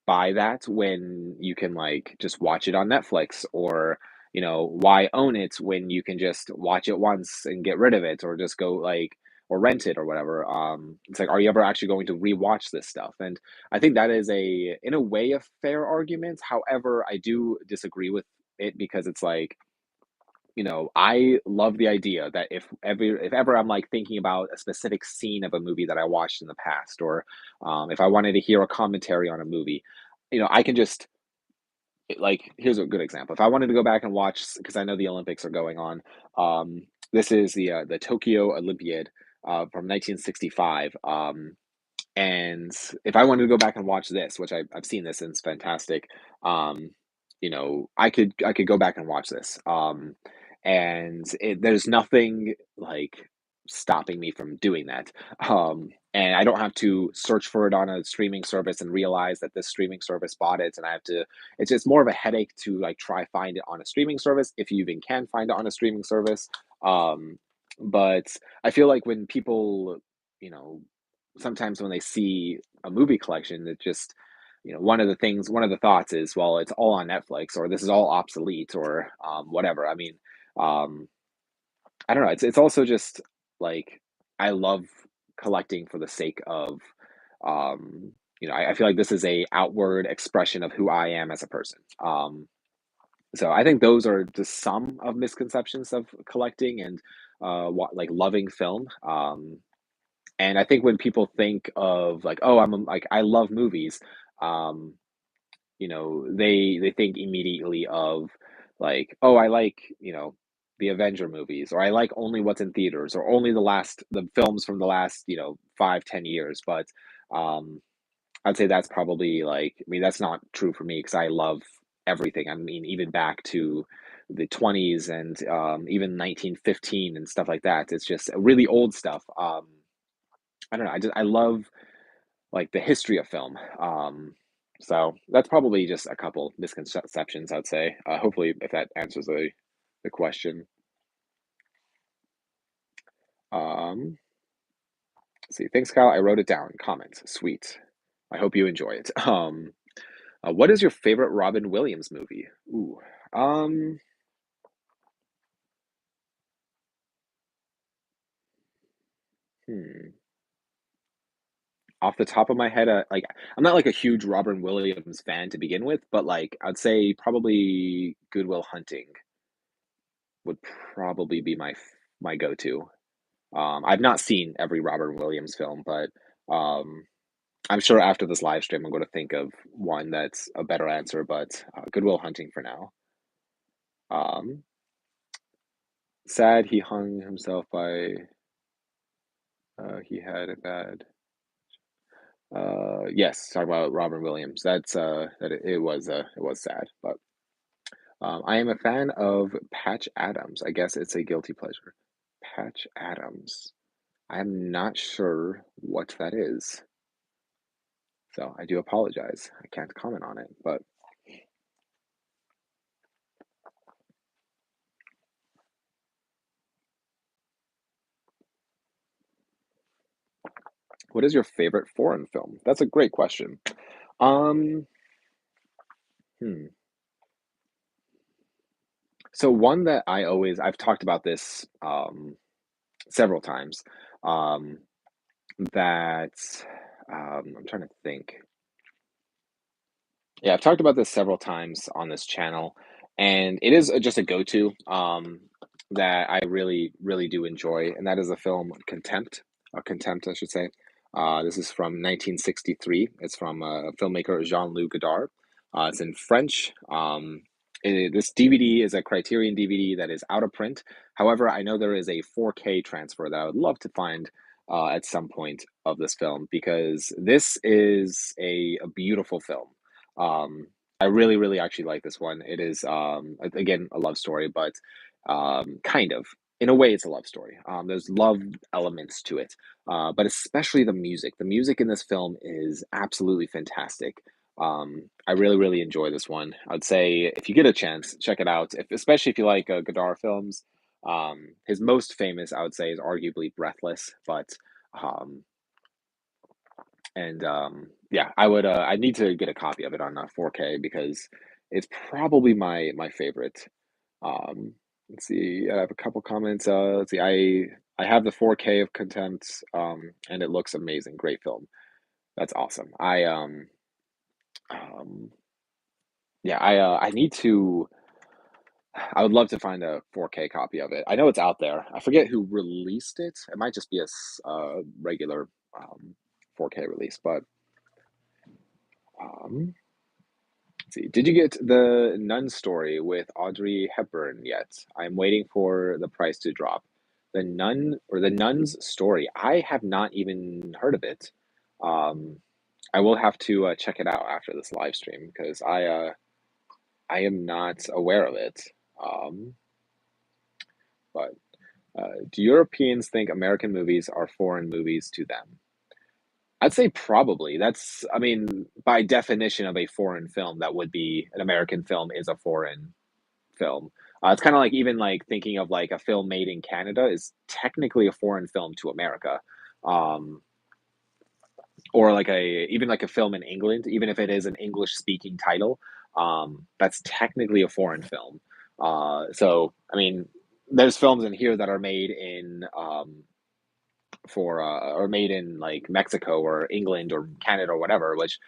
buy that when you can like just watch it on Netflix, or why own it when you can just watch it once and get rid of it, or just go like or rent it or whatever. It's like, are you ever actually going to rewatch this stuff? And I think that is in a way, a fair argument. However, I do disagree with it because it's like, I love the idea that if ever I'm like thinking about a specific scene of a movie that I watched in the past, or if I wanted to hear a commentary on a movie, I can just like, here's a good example. If I wanted to go back and watch, because I know the Olympics are going on, this is the Tokyo Olympiad from 1965. And if I wanted to go back and watch this, which I've seen this and it's fantastic, um, I could go back and watch this. And there's nothing like stopping me from doing that. And I don't have to search for it on a streaming service and realize that this streaming service bought it, and I have to. It's just more of a headache to like try find it on a streaming service if you even can find it on a streaming service. Um, but I feel like when people, you know, sometimes when they see a movie collection, it just, one of the thoughts is, well, it's all on Netflix, or this is all obsolete, or whatever. I mean, um, I don't know. It's also just like, I love collecting for the sake of, I feel like this is a outward expression of who I am as a person. So I think those are just some of misconceptions of collecting and what like loving film. And I think when people think of like, oh, like I love movies, um, they think immediately of like, oh, I like, the Avenger movies, or I like only what's in theaters, or only the films from the last, 5, 10 years. But um, I'd say that's probably like, I mean, that's not true for me because I love everything. I mean, even back to the 20s, and even 1915 and stuff like that. It's just really old stuff. I don't know. I love like the history of film. So that's probably just a couple misconceptions, I'd say. Hopefully, if that answers the question. Um, let's see. Thanks, Kyle. I wrote it down. Comments. Sweet. I hope you enjoy it. What is your favorite Robin Williams movie? Ooh. Um, hmm. Off the top of my head, like I'm not like a huge Robin Williams fan to begin with, but like I'd say probably Good Will Hunting would probably be my go-to. I've not seen every Robert Williams film, but um, I'm sure after this live stream, I'm going to think of one that's a better answer. But Good Will Hunting for now. Um, Sad he hung himself by he had a bad. Yes, talk about Robert Williams. It was sad, but I am a fan of Patch Adams. I guess it's a guilty pleasure. Patch Adams. I'm not sure what that is. So I do apologize. I can't comment on it. But what is your favorite foreign film? That's a great question. Um, hmm. So one that I've talked about this several times. Um, that I'm trying to think. Yeah, I've talked about this several times on this channel, and it is just a go-to that I really, really do enjoy, and that is the film Contempt, Contempt, I should say. This is from 1963. It's from filmmaker Jean-Luc Godard. It's in French. This DVD is a Criterion DVD that is out of print. However, I know there is a 4K transfer that I would love to find at some point of this film, because this is a beautiful film. um, I really, really actually like this one. It is, again, a love story, but kind of. In a way, it's a love story. There's love elements to it, but especially the music. The music in this film is absolutely fantastic. I really, really enjoy this one. I'd say if you get a chance, check it out. Especially if you like Godard films. His most famous, I would say, is arguably Breathless, but um, and Yeah, I need to get a copy of it on 4K because it's probably my favorite. Um, let's see. I have a couple comments. Let's see. I have the 4K of Contempt, and it looks amazing. Great film. That's awesome. Um, yeah, I need to. I would love to find a 4K copy of it. I know it's out there. I forget who released it. It might just be a regular 4K release, but um, let's see. Did you get the Nun story with Audrey Hepburn yet? I'm waiting for the price to drop. The Nun or the Nun's story. I have not even heard of it. Um, I will have to check it out after this live stream because I am not aware of it. Um, but do Europeans think American movies are foreign movies to them? I'd say probably. I mean, by definition of a foreign film, that would be an American film is a foreign film. It's kind of like even like thinking of like a film made in Canada is technically a foreign film to America. Um, or like a even like a film in England, even if it is an English speaking title, that's technically a foreign film. So I mean, there's films in here that are made in for or made in like Mexico or England or Canada or whatever, which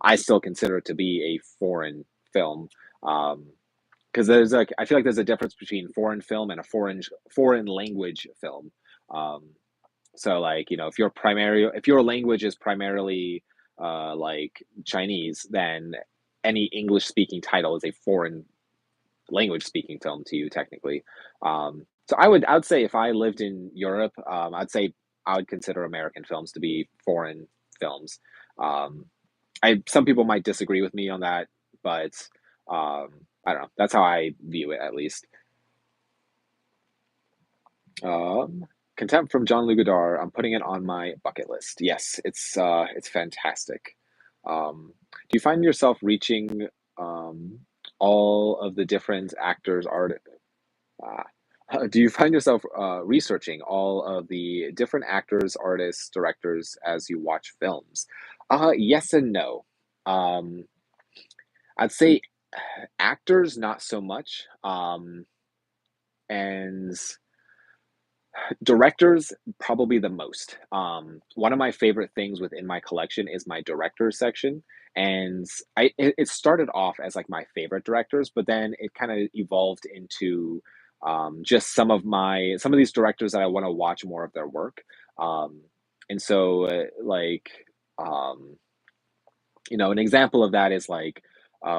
I still consider to be a foreign film. Because there's like I feel like there's a difference between foreign film and a foreign language film. Um, so like if your language is primarily like Chinese, then any English speaking title is a foreign language speaking film to you technically. So I would say if I lived in Europe, I'd say I would consider American films to be foreign films. Um, I some people might disagree with me on that, but I don't know. That's how I view it at least. Um, Contempt from John Lugadar. I'm putting it on my bucket list. Yes, it's fantastic. Do you find yourself reaching um, all of the different actors, art? Do you find yourself researching all of the different actors, artists, directors as you watch films? Yes and no. Um, I'd say actors, not so much. And directors, probably the most. One of my favorite things within my collection is my directors section, and it started off as like my favorite directors, but then it kind of evolved into just some of these directors that I want to watch more of their work. Um, and so like um, an example of that is like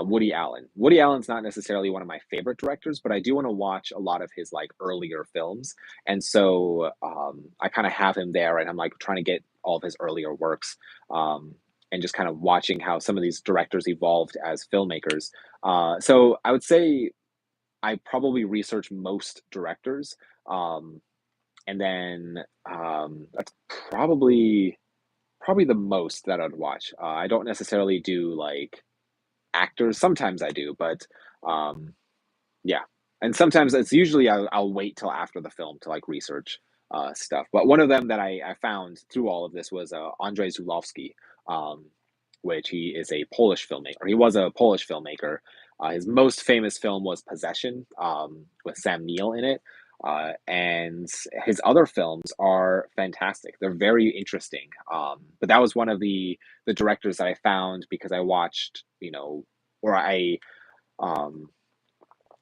Woody Allen. Woody Allen's not necessarily one of my favorite directors, but I do want to watch a lot of his like earlier films, and so I kind of have him there, and I'm like trying to get all of his earlier works, and just kind of watching how some of these directors evolved as filmmakers. So I would say I probably research most directors, um, and then that's probably the most that I'd watch. I don't necessarily do like actors. Sometimes I do, but um, yeah. And sometimes it's usually I'll wait till after the film to like research stuff. But one of them that I found through all of this was Andrzej Zulawski, um, which he is a Polish filmmaker. He was a Polish filmmaker. His most famous film was Possession, with Sam Neill in it. And his other films are fantastic. They're very interesting. But that was one of the directors that I found because I watched, or um,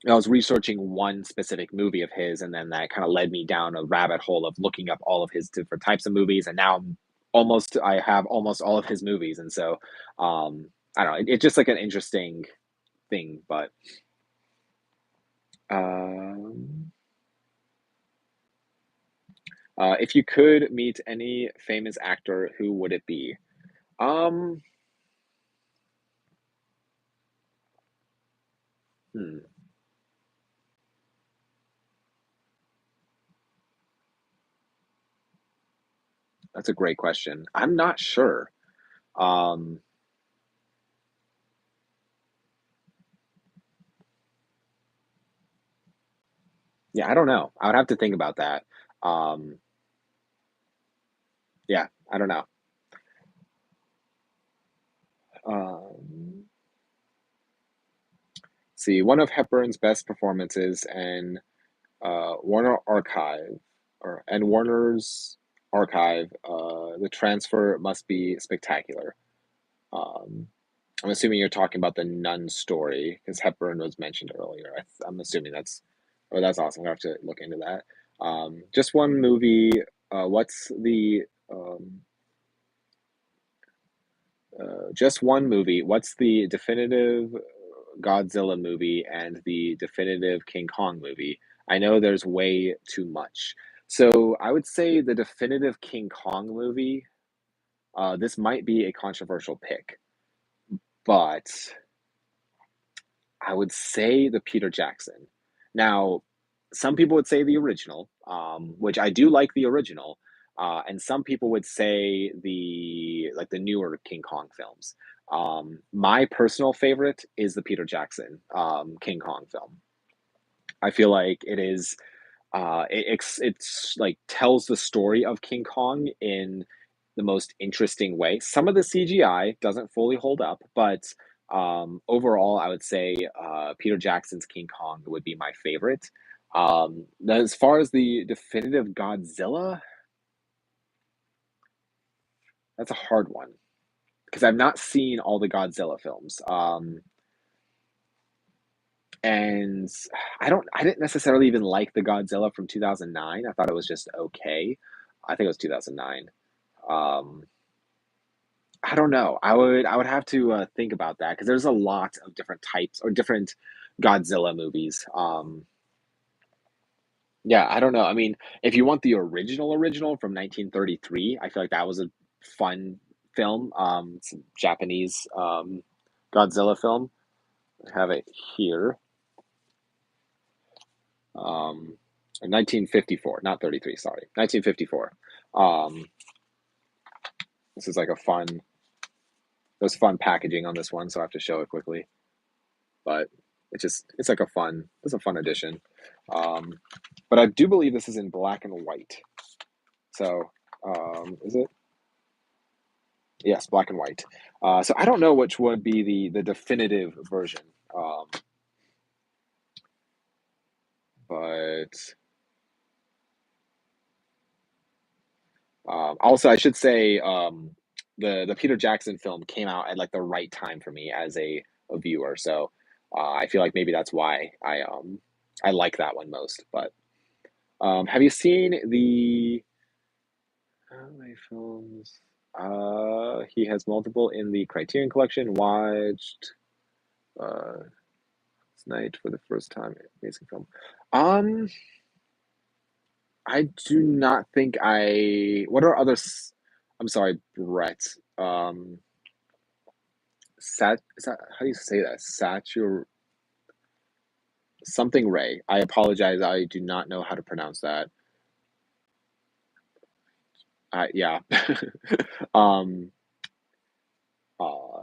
I was researching one specific movie of his, and then that kind of led me down a rabbit hole of looking up all of his different types of movies, and now I have almost all of his movies, and so I don't know, it's just like an interesting thing. But um, if you could meet any famous actor, who would it be? Um, hmm, that's a great question. I'm not sure. Um, yeah, I don't know. I would have to think about that. Um, yeah, I don't know. see, one of Hepburn's best performances, and Warner Archive and Warner's Archive. The transfer must be spectacular. Um, I'm assuming you're talking about the Nun story because Hepburn was mentioned earlier. I'm assuming that's awesome. I'm gonna have to look into that. Just one movie. What's the just one movie? What's the definitive Godzilla movie and the definitive King Kong movie? I know there's way too much. So I would say the definitive King Kong movie. This might be a controversial pick, but I would say the Peter Jackson. Now, some people would say the original, which I do like the original, and some people would say the newer King Kong films. My personal favorite is the Peter Jackson King Kong film. I feel like it is it's like tells the story of King Kong in the most interesting way. Some of the CGI doesn't fully hold up, but overall, I would say Peter Jackson's King Kong would be my favorite. As far as the definitive Godzilla, that's a hard one because I've not seen all the Godzilla films. And I didn't necessarily even like the Godzilla from 2009. I thought it was just okay. I think it was 2009. Um, I don't know. I would have to think about that because there's a lot of different types or different Godzilla movies. Yeah, I don't know. I mean, if you want the original from 1933, I feel like that was a fun film. It's a Japanese Godzilla film. I have it here. Um, 1954, not 33. Sorry, 1954. Um, this is like a fun. There's fun packaging on this one, so I have to show it quickly. But it's like it's a fun addition. Um, but I do believe this is in black and white. So is it? Yes, black and white. So I don't know which would be the definitive version. Um, but also, I should say the Peter Jackson film came out at like the right time for me as a viewer. So I feel like maybe that's why I like that one most. But have you seen the how many films? He has multiple in the Criterion Collection. Watched uh, Night for the first time. Amazing film. Um, I do not think I. What are other? I'm sorry, Brett. Sat. Is that how do you say that? Satur something Ray. I apologize. I do not know how to pronounce that. Yeah. um.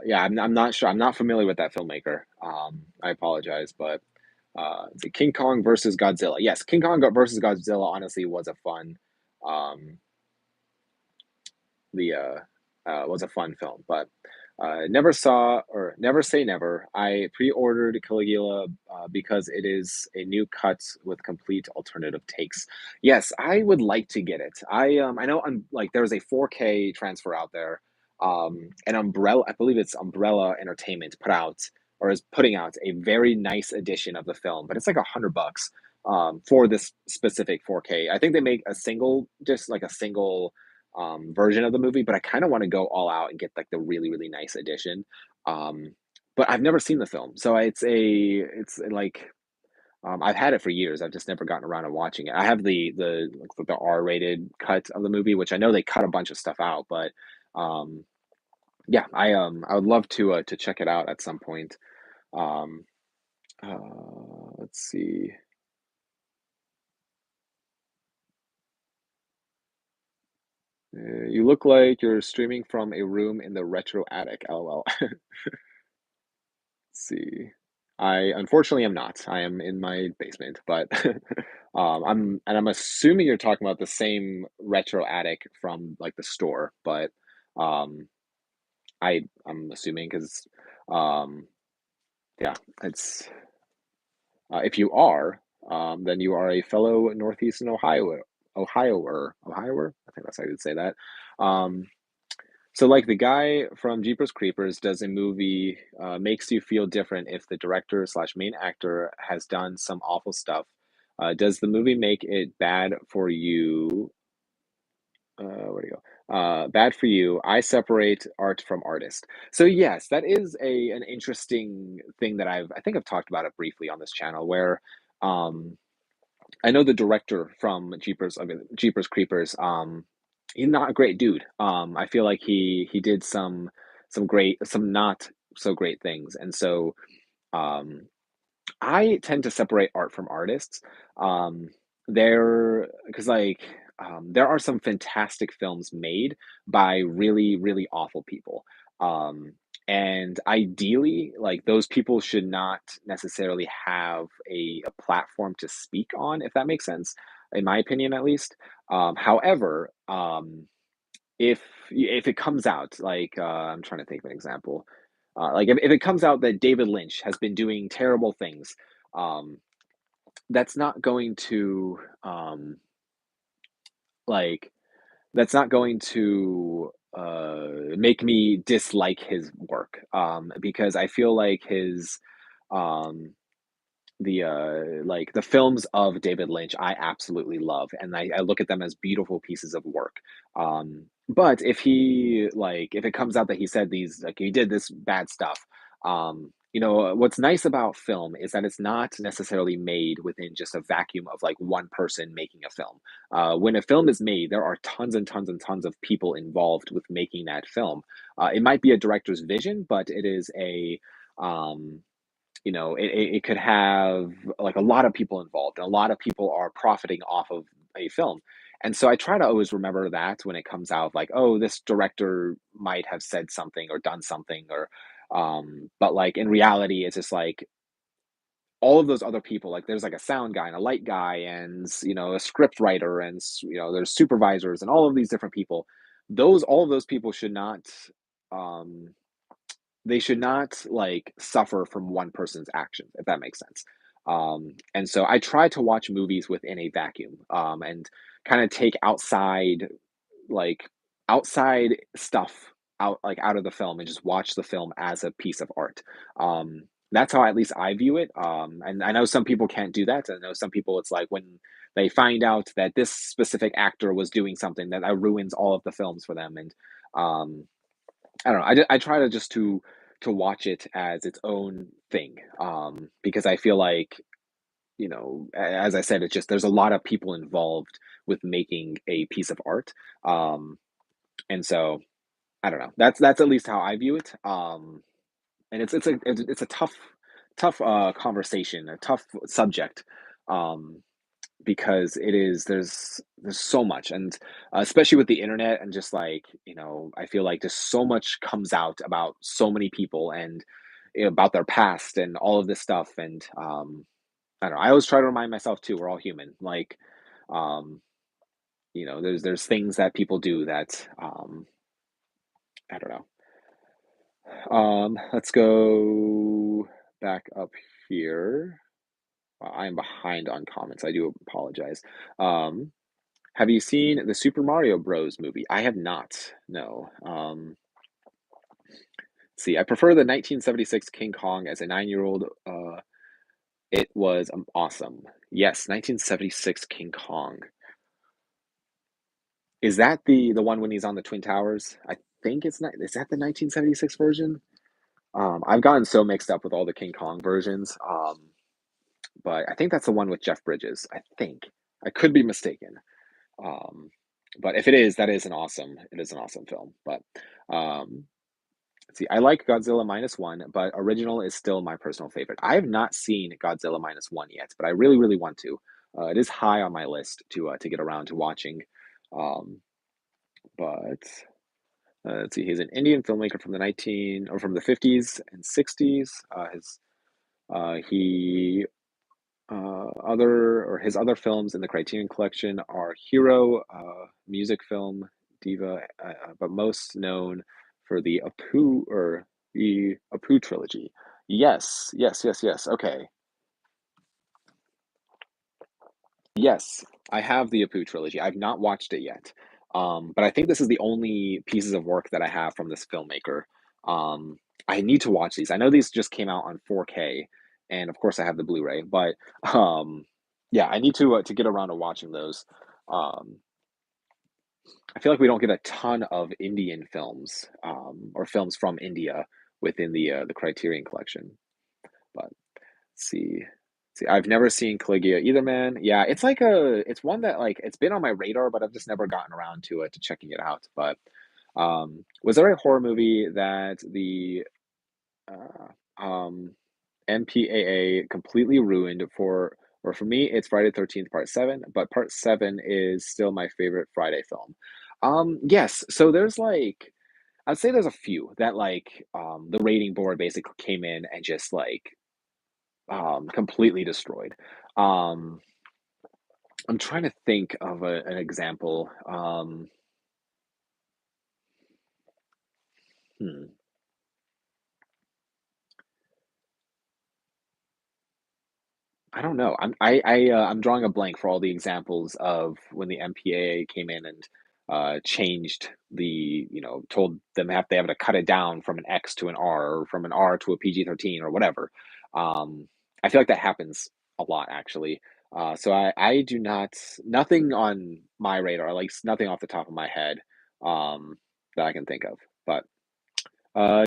Yeah. I'm not sure. I'm not familiar with that filmmaker. I apologize, but the King Kong versus Godzilla. Yes, King Kong versus Godzilla. Honestly, was a fun. Um. The Was a fun film, but never saw or never say never. I pre-ordered Caligula because it is a new cut with complete alternative takes. Yes, I would like to get it. I know like there's a 4K transfer out there. And Umbrella, I believe it's Umbrella Entertainment put out or is putting out a very nice edition of the film, but it's like $100 for this specific 4K. I think they make a single, just like a single version of the movie, but I kind of want to go all out and get like the really really nice edition. Um, but I've never seen the film, so it's like I've had it for years. I've just never gotten around to watching it. I have the R-rated cut of the movie, which I know they cut a bunch of stuff out, but um, yeah, I would love to check it out at some point. Um, let's see. You look like you're streaming from a room in the retro attic. LOL. See. I unfortunately am not. I am in my basement, but I'm assuming you're talking about the same retro attic from like the store, but um I'm assuming because um yeah, it's If you are, then you are a fellow Northeastern Ohioer. I think that's how you would say that. Um, so, like the guy from Jeepers Creepers does a movie, makes you feel different if the director slash main actor has done some awful stuff. Does the movie make it bad for you? Where do you go? Bad for you. I separate art from artist. So yes, that is a an interesting thing that I think I've talked about it briefly on this channel where um I know the director from Jeepers Creepers. He's not a great dude. I feel like he did some not so great things, and so um, I tend to separate art from artists. Um, there, because there are some fantastic films made by really, really awful people. Um, and ideally, like those people should not necessarily have a platform to speak on, if that makes sense, in my opinion, at least. However, if if it comes out like I'm trying to think of an example, like if it comes out that David Lynch has been doing terrible things, um, that's not going to like that's not going to make me dislike his work because I feel like his um, the films of David Lynch I absolutely love, and I look at them as beautiful pieces of work. But if it comes out that he said these like he did this bad stuff, what's nice about film is that it's not necessarily made within just a vacuum of like one person making a film. When a film is made, there are tons and tons and tons of people involved with making that film. It might be a director's vision, but it is a um, it could have like a lot of people involved, and a lot of people are profiting off of a film. And so I try to always remember that when it comes out, like, oh, this director might have said something or done something, or, but like in reality, it's just like all of those other people, like there's like a sound guy and a light guy and, a script writer and, there's supervisors and all of these different people. All of those people um, should not like suffer from one person's actions, if that makes sense. And so I try to watch movies within a vacuum, and kind of take like outside stuff out of the film and just watch the film as a piece of art. That's how at least I view it. And I know some people can't do that. I know some people it's like when they find out that this specific actor was doing something that ruins all of the films for them. And um, I don't know. I try to just to watch it as its own thing, because I feel like as I said, it's just there's a lot of people involved with making a piece of art, and so I don't know. That's at least how I view it. And it's a tough conversation, a tough subject, um, because there's so much, and especially with the internet and just like I feel like just so much comes out about so many people and about their past and all of this stuff. And I don't know, I always try to remind myself too, we're all human, like um there's things that people do that I don't know. Let's go back up here. Wow, I am behind on comments, I do apologize. um Have you seen the Super Mario Bros. Movie? I have not. No. See, I prefer the 1976 King Kong as a 9-year-old. It was awesome. Yes, 1976 King Kong. Is that the one when he's on the Twin Towers? I think it's not. Is that the 1976 version? I've gotten so mixed up with all the King Kong versions. But I think that's the one with Jeff Bridges. I think. I could be mistaken. Um, but if it is, it is an awesome film. But um, let's see, I like Godzilla minus one, but original is still my personal favorite. I have not seen Godzilla minus one yet, but I really, really want to. It is high on my list to get around to watching. Um, but let's see, he's an Indian filmmaker from from the 50s and 60s. He other or his other films in the Criterion Collection are Hero, music film, Diva, but most known for the Apu trilogy. Yes, yes, yes, yes. Okay. Yes, I have the Apu trilogy. I've not watched it yet. But I think this is the only pieces of work that I have from this filmmaker. Um, I need to watch these. I know these just came out on 4K, and of course I have the Blu-ray, but um, yeah, I need to get around to watching those. Um, I feel like we don't get a ton of Indian films, or films from India within the Criterion Collection. But see. See, I've never seen Caligula either, man. Yeah, it's one that like it's been on my radar, but I've just never gotten around to checking it out. But was there a horror movie that the um MPAA completely ruined for, or for me, it's Friday 13th Part 7, but Part 7 is still my favorite Friday film. Yes, so there's like I'd say there's a few that like the rating board basically came in and just like completely destroyed. Um, I'm trying to think of an example. Hmm. I don't know. I'm drawing a blank for all the examples of when the MPAA came in and changed told them they have to cut it down from an X to an R, or from an R to a PG-13 or whatever. Um, I feel like that happens a lot actually. So I do not, nothing on my radar, like nothing off the top of my head, that I can think of. But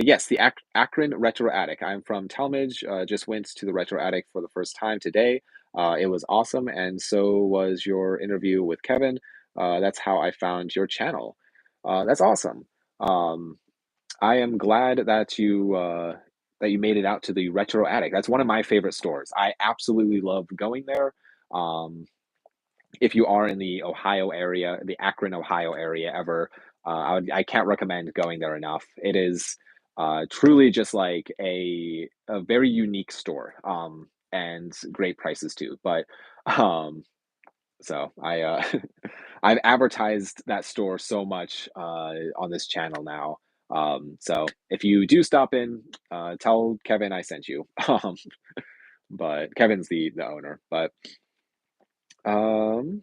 yes, the Akron Retro Attic. I'm from Talmadge. Just went to the Retro Attic for the first time today. It was awesome, and so was your interview with Kevin. That's how I found your channel. That's awesome. Um, I am glad that you made it out to the Retro Attic. That's one of my favorite stores. I absolutely love going there. Um, if you are in the Ohio area, the Akron, Ohio area ever, I can't recommend going there enough. It is truly just like a very unique store, and great prices too. But um, so I've advertised that store so much on this channel now. So if you do stop in, tell Kevin I sent you. But Kevin's the owner. But um,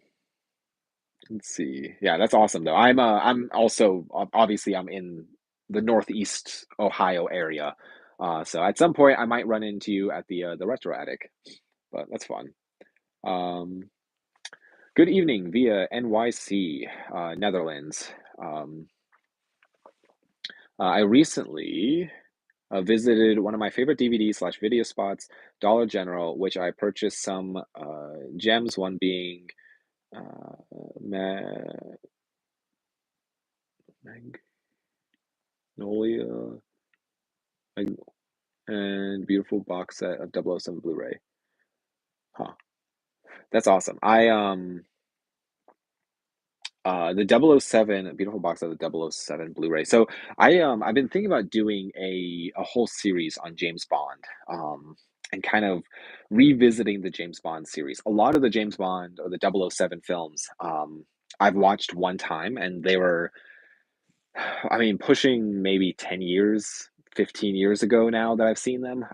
let's see. Yeah, that's awesome though. I'm also obviously I'm in the Northeast Ohio area. So at some point I might run into you at the Retro Attic, but that's fun. Um, good evening via NYC, Netherlands. Um, I recently visited one of my favorite DVD slash video spots, Dollar General, which I purchased some gems. One being uh, Ma- Magnolia, and beautiful box set of 007 Blu-ray. Huh. That's awesome. The 007 beautiful box set of the 007 Blu-ray. So I've been thinking about doing a whole series on James Bond. And kind of revisiting the James Bond series. A lot of the James Bond or the 007 films I've watched one time, and they were, I mean, pushing maybe 10 years, 15 years ago now that I've seen them.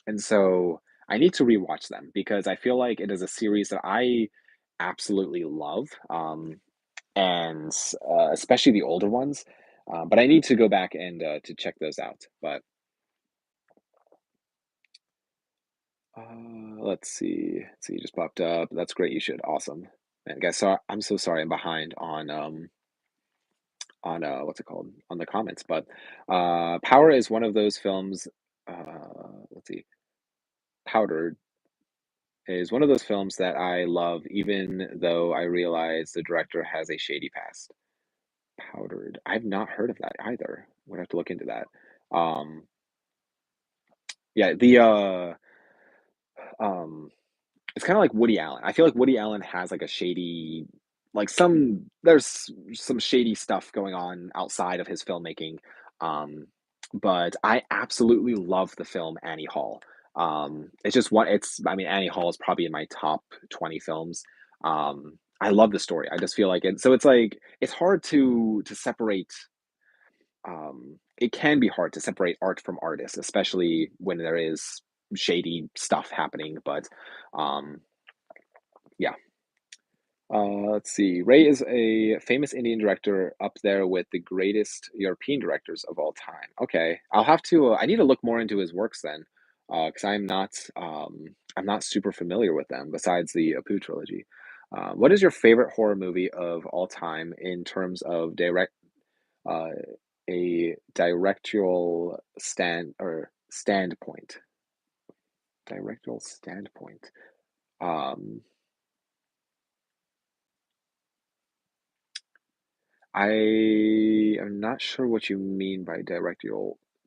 And so I need to rewatch them because I feel like it is a series that I absolutely love, and especially the older ones. But I need to go back and to check those out. But let's see. Let's see, you just popped up. That's great. You should. Awesome. And guys, so I'm so sorry I'm behind on what's it called, on the comments. But Power is one of those films. Let's see. Powder is one of those films that I love, even though I realize the director has a shady past. Powdered. I've not heard of that either. We'd have to look into that. Um, yeah, it's kind of like Woody Allen. I feel like Woody Allen has like a shady, like there's some shady stuff going on outside of his filmmaking. Um, but I absolutely love the film Annie Hall. It's just one, I mean, Annie Hall is probably in my top 20 films. I love the story. I just feel like it. So it's like, it's hard to separate, it can be hard to separate art from artist, especially when there is shady stuff happening. But um, Yeah. Let's see. Ray is a famous Indian director up there with the greatest European directors of all time. Okay, I'll have to. I need to look more into his works then, because I'm not super familiar with them. Besides the Apu trilogy, what is your favorite horror movie of all time in terms of uh, a directorial standpoint? Directorial standpoint. Um, I am not sure what you mean by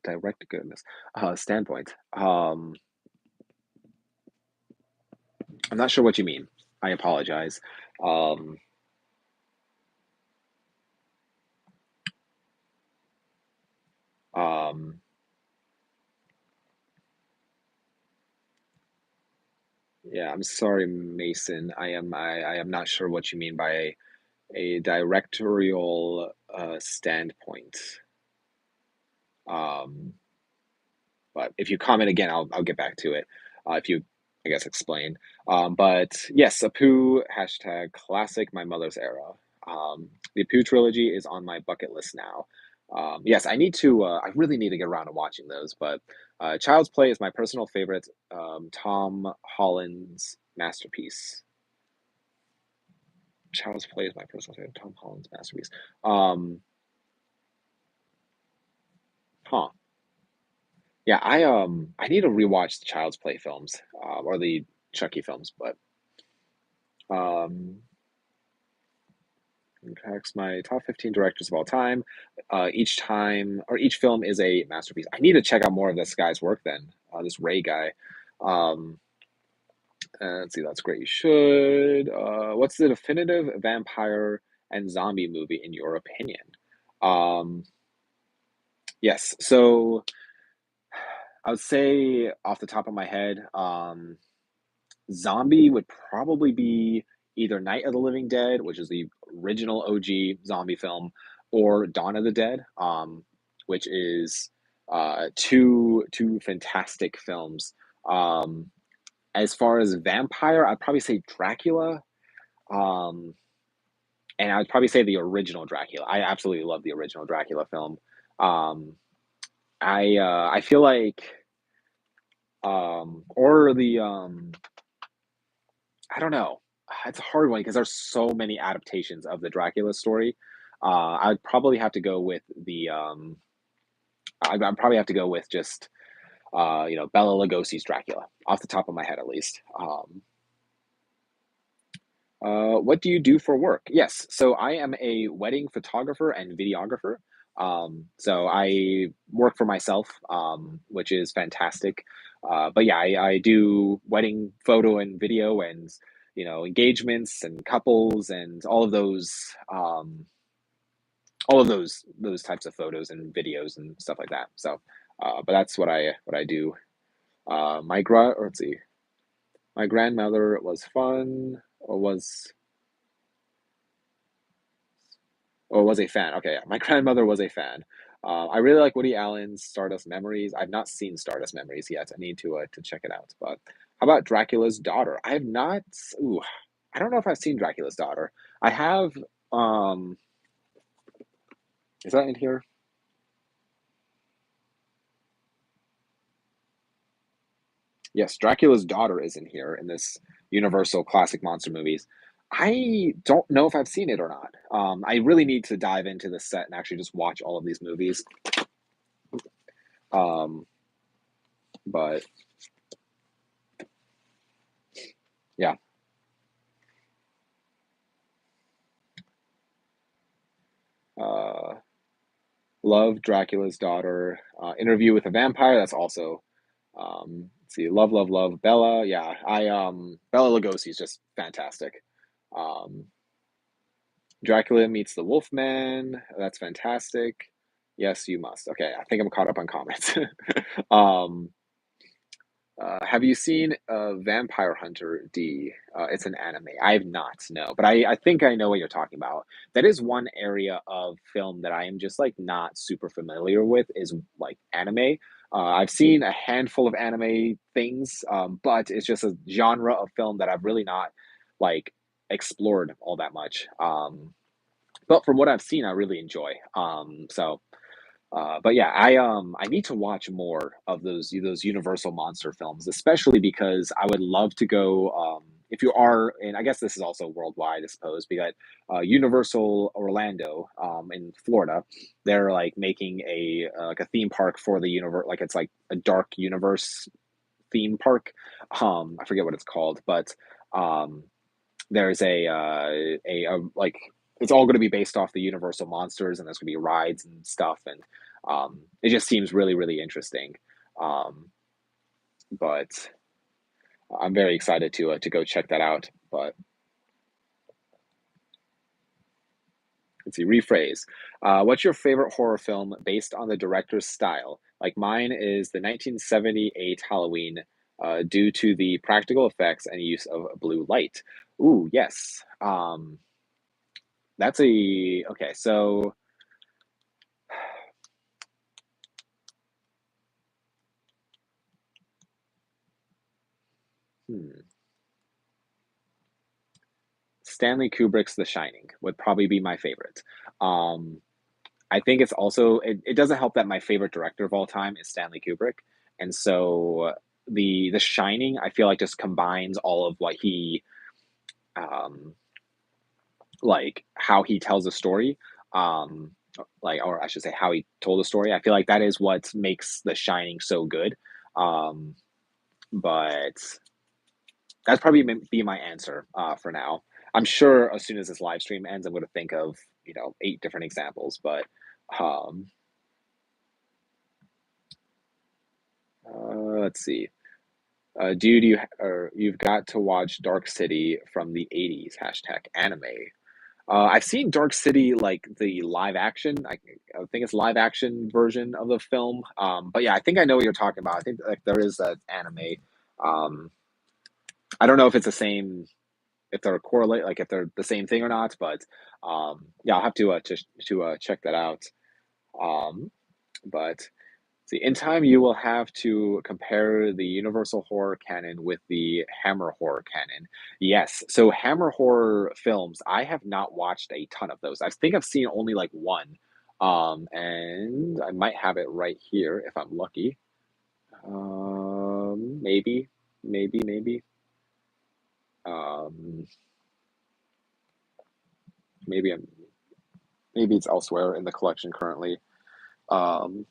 direct goodness standpoint. I'm not sure what you mean. I apologize. Um, um, yeah, I'm sorry, Mason. I am not sure what you mean by a directorial standpoint. Um, But if you comment again, I'll get back to it. If you, I guess, explain. But yes, Apu hashtag classic my mother's era. The Apu trilogy is on my bucket list now. Yes, I need to. I really need to get around to watching those. But Child's Play is my personal favorite. Tom Holland's masterpiece. Child's Play is my personal favorite. Tom Holland's masterpiece. Um, huh. Yeah, I need to rewatch the Child's Play films, or the Chucky films, but um impacts my top 15 directors of all time. Each time or each film is a masterpiece. I need to check out more of this guy's work then. This Ray guy. Um let's see, that's great. You should. What's the definitive vampire and zombie movie in your opinion? Um yes, so I would say off the top of my head, zombie would probably be either Night of the Living Dead, which is the original OG zombie film, or Dawn of the Dead, which is two fantastic films. Um, as far as vampire, I'd probably say Dracula, um, and I'd probably say the original Dracula. I absolutely love the original Dracula film. Um, I feel like or the I don't know. It's a hard one because there's so many adaptations of the Dracula story. I'd probably have to go with I'd probably have to go with just Bela Lugosi's Dracula off the top of my head at least. What do you do for work? Yes, so I am a wedding photographer and videographer. So I work for myself, which is fantastic. But yeah, I do wedding photo and video and engagements and couples and all of those types of photos and videos and stuff like that. So, but that's what I do. Or let's see, my grandmother was fun or was a fan. Okay, yeah. My grandmother was a fan. I really like Woody Allen's Stardust Memories. I've not seen Stardust Memories yet. I need to check it out. But how about Dracula's Daughter? I have not. Ooh, I don't know if I've seen Dracula's Daughter. I have. Um, is that in here? Yes, Dracula's Daughter is in here in this Universal Classic Monster Movies. I don't know if I've seen it or not. I really need to dive into the set and actually just watch all of these movies. Um, but yeah. Uh, Love Dracula's Daughter. Interview with a Vampire. That's also let's see. Love, love, love. Bella. Yeah, I Bella Lugosi is just fantastic. Um, Dracula meets the Wolfman. That's fantastic. Yes, you must. Okay, I think I'm caught up on comments. um, have you seen Vampire Hunter D? It's an anime. I have not, no, but I think I know what you're talking about. That is one area of film that I am just like not super familiar with is like anime. I've seen a handful of anime things, but it's just a genre of film that I've really not like explored all that much. But from what I've seen, I really enjoy. But yeah, I need to watch more of those Universal monster films, especially because I would love to go. If you are, and I guess this is also worldwide, I suppose. We got Universal Orlando in Florida. They're like making a like a theme park for the universe, like it's like a dark universe theme park. I forget what it's called, but um, there's a like it's all going to be based off the Universal monsters, and there's going to be rides and stuff, and it just seems really really interesting. Um, but I'm very excited to go check that out. But let's see, rephrase. What's your favorite horror film based on the director's style? Like mine is the 1978 Halloween, due to the practical effects and use of blue light. Ooh, yes. That's a okay. So, hmm. Stanley Kubrick's The Shining would probably be my favorite. Um, I think it's also it doesn't help that my favorite director of all time is Stanley Kubrick, and so the Shining I feel like just combines all of what he um, like how he tells a story, um, like or I should say how he told a story. I feel like that is what makes The Shining so good. Um, but that's probably be my answer for now. I'm sure as soon as this live stream ends, I'm going to think of 8 different examples. But um, let's see. Dude, you've got to watch Dark City from the '80s. Hashtag anime. I've seen Dark City like the live action. I think it's live action version of the film. But yeah, I think I know what you're talking about. I think like there is an anime. Um, I don't know if it's the same if they're correlate like if they're the same thing or not. But yeah, I'll have to check that out. Um, but see, in time you will have to compare the Universal horror canon with the Hammer horror canon. Yes, so Hammer horror films, I have not watched a ton of those. I think I've seen only like one. And I might have it right here if I'm lucky. Maybe, maybe. Um, maybe I'm maybe it's elsewhere in the collection currently. Um,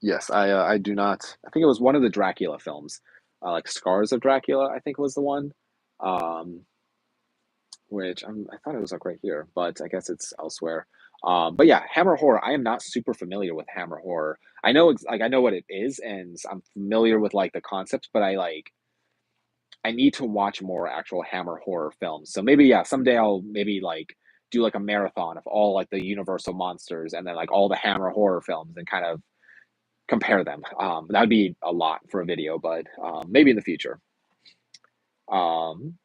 yes, I do not. I think it was one of the Dracula films, like Scars of Dracula. I think was the one, um, which I thought it was like right here, but I guess it's elsewhere. But yeah, Hammer horror. I am not super familiar with Hammer horror. I know like I know what it is, and I'm familiar with like the concepts, but I need to watch more actual Hammer horror films. So maybe yeah, someday I'll maybe like do like a marathon of all like the Universal monsters and then like all the Hammer horror films and kind of compare them. That would be a lot for a video, but maybe in the future. Um,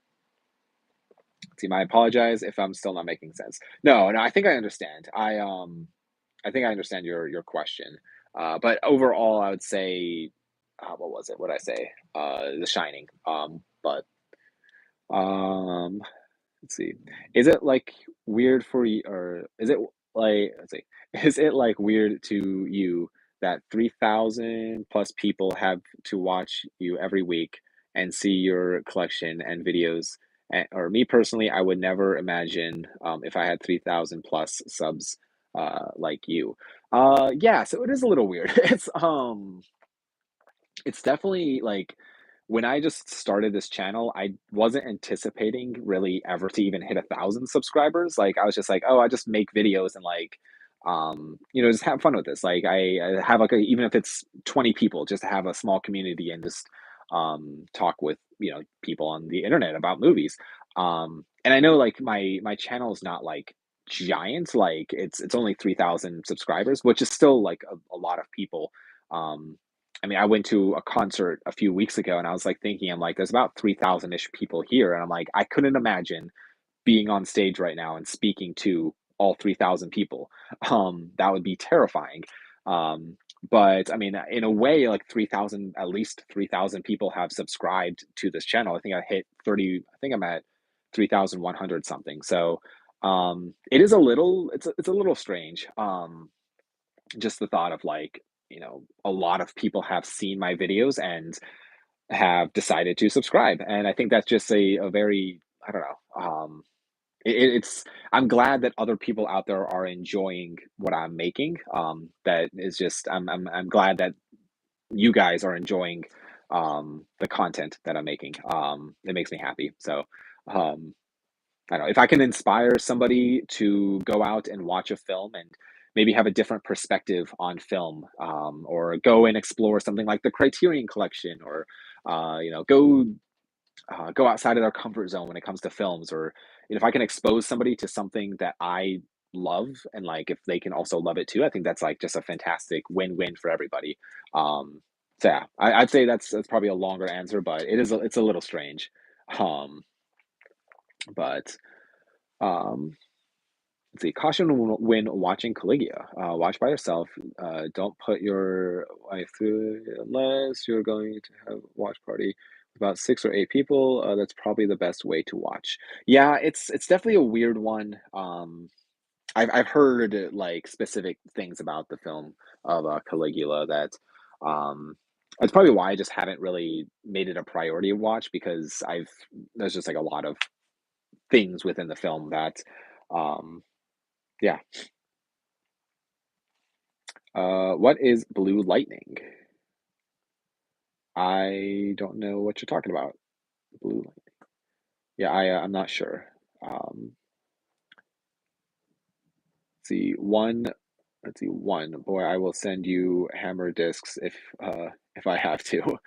see, I apologize if I'm still not making sense. No, no, I think I understand. I think I understand your question. But overall, I would say, what was it? What did I say? The Shining. But um, let's see. Is it like weird for you, or is it like, let's see, is it like weird to you that 3,000 plus people have to watch you every week and see your collection and videos? Or me personally, I would never imagine if I had 3,000 plus subs like you. Yeah, so it is a little weird. It's definitely like when I just started this channel, I wasn't anticipating really ever to even hit 1,000 subscribers. Like I was just like, oh, I just make videos and like, just have fun with this. Like I have like even if it's 20 people, just to have a small community and just talk with people on the internet about movies. And I know like my channel is not like giant, like it's only 3,000 subscribers, which is still like a lot of people. Um, I mean, I went to a concert a few weeks ago and I was like thinking, I'm like, there's about 3,000 ish people here. And I'm like, I couldn't imagine being on stage right now and speaking to all 3,000 people. That would be terrifying. But I mean, in a way, like 3,000, at least 3,000 people have subscribed to this channel. I think I hit 30, I think I'm at 3,100 something. So it is a little, it's a little strange. Just the thought of like, a lot of people have seen my videos and have decided to subscribe. And I think that's just a very, I don't know. It's I'm glad that other people out there are enjoying what I'm making. That is just I'm glad that you guys are enjoying the content that I'm making. It makes me happy. So um, I don't know if I can inspire somebody to go out and watch a film and maybe have a different perspective on film, or go and explore something like the Criterion Collection, or go outside of their comfort zone when it comes to films, or if I can expose somebody to something that I love, and like if they can also love it too, I think that's like just a fantastic win-win for everybody. So yeah, I'd say that's probably a longer answer, but it's a little strange. Um, but um, let's see. Caution when watching Caligula. Watch by yourself. Don't put your wife through it unless you're going to have a watch party with about 6 or 8 people. That's probably the best way to watch. Yeah, it's definitely a weird one. I've heard like specific things about the film of Caligula that that's probably why I just haven't really made it a priority to watch, because I've there's just like a lot of things within the film that um yeah. What is blue lightning? I don't know what you're talking about. Blue lightning. Yeah, I'm not sure. Let's see, one. Let's see, one. Boy, I will send you hammer discs if I have to.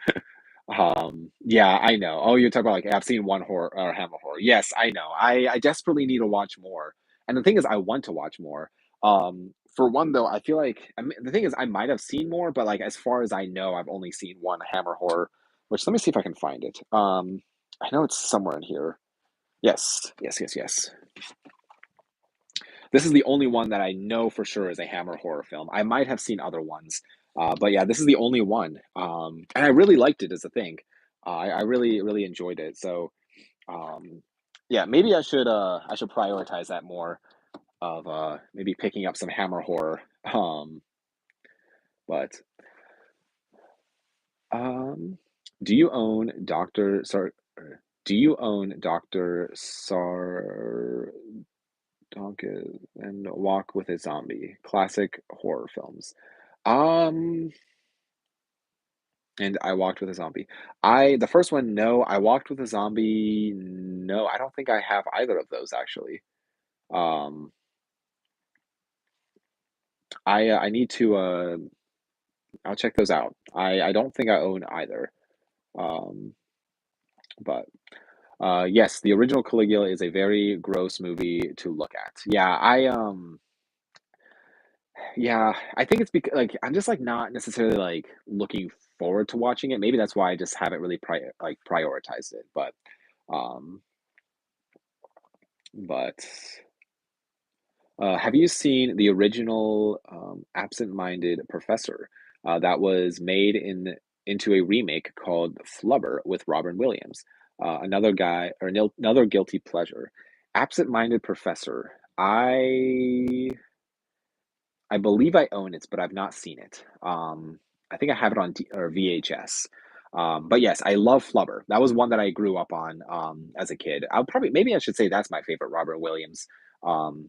Yeah, I know. Oh, you're talking about like I've seen one horror or Hammer horror. Yes, I know. I desperately need to watch more. And the thing is, I want to watch more. For one though, I feel like the thing is, I might have seen more, but like as far as I know, I've only seen one Hammer horror. Which let me see if I can find it. I know it's somewhere in here. Yes, yes, yes, yes. This is the only one that I know for sure is a Hammer horror film. I might have seen other ones, but yeah, this is the only one. And I really liked it as a thing. I really really enjoyed it. So um, yeah, maybe I should prioritize that more of maybe picking up some Hammer horror. But um, do you own Doctor Sar? Do you own Doctor Sar? Donkey and Walk with a Zombie, classic horror films. Um, and I Walked with a Zombie. The first one, no. I Walked with a Zombie, no. I don't think I have either of those actually. Um, I need to I'll check those out. I don't think I own either. Um, but yes, the original Caligula is a very gross movie to look at. Yeah, I think it's because like I'm just like not necessarily like looking forward to watching it. Maybe that's why I just haven't really prioritized it. Um, but have you seen the original Absent-Minded Professor that was made into a remake called Flubber with Robin Williams? Another guy or another guilty pleasure. Absent-Minded Professor. I believe I own it, but I've not seen it. I think I have it on or VHS. But yes, I love Flubber. That was one that I grew up on as a kid. I'll probably maybe I should say that's my favorite Robert Williams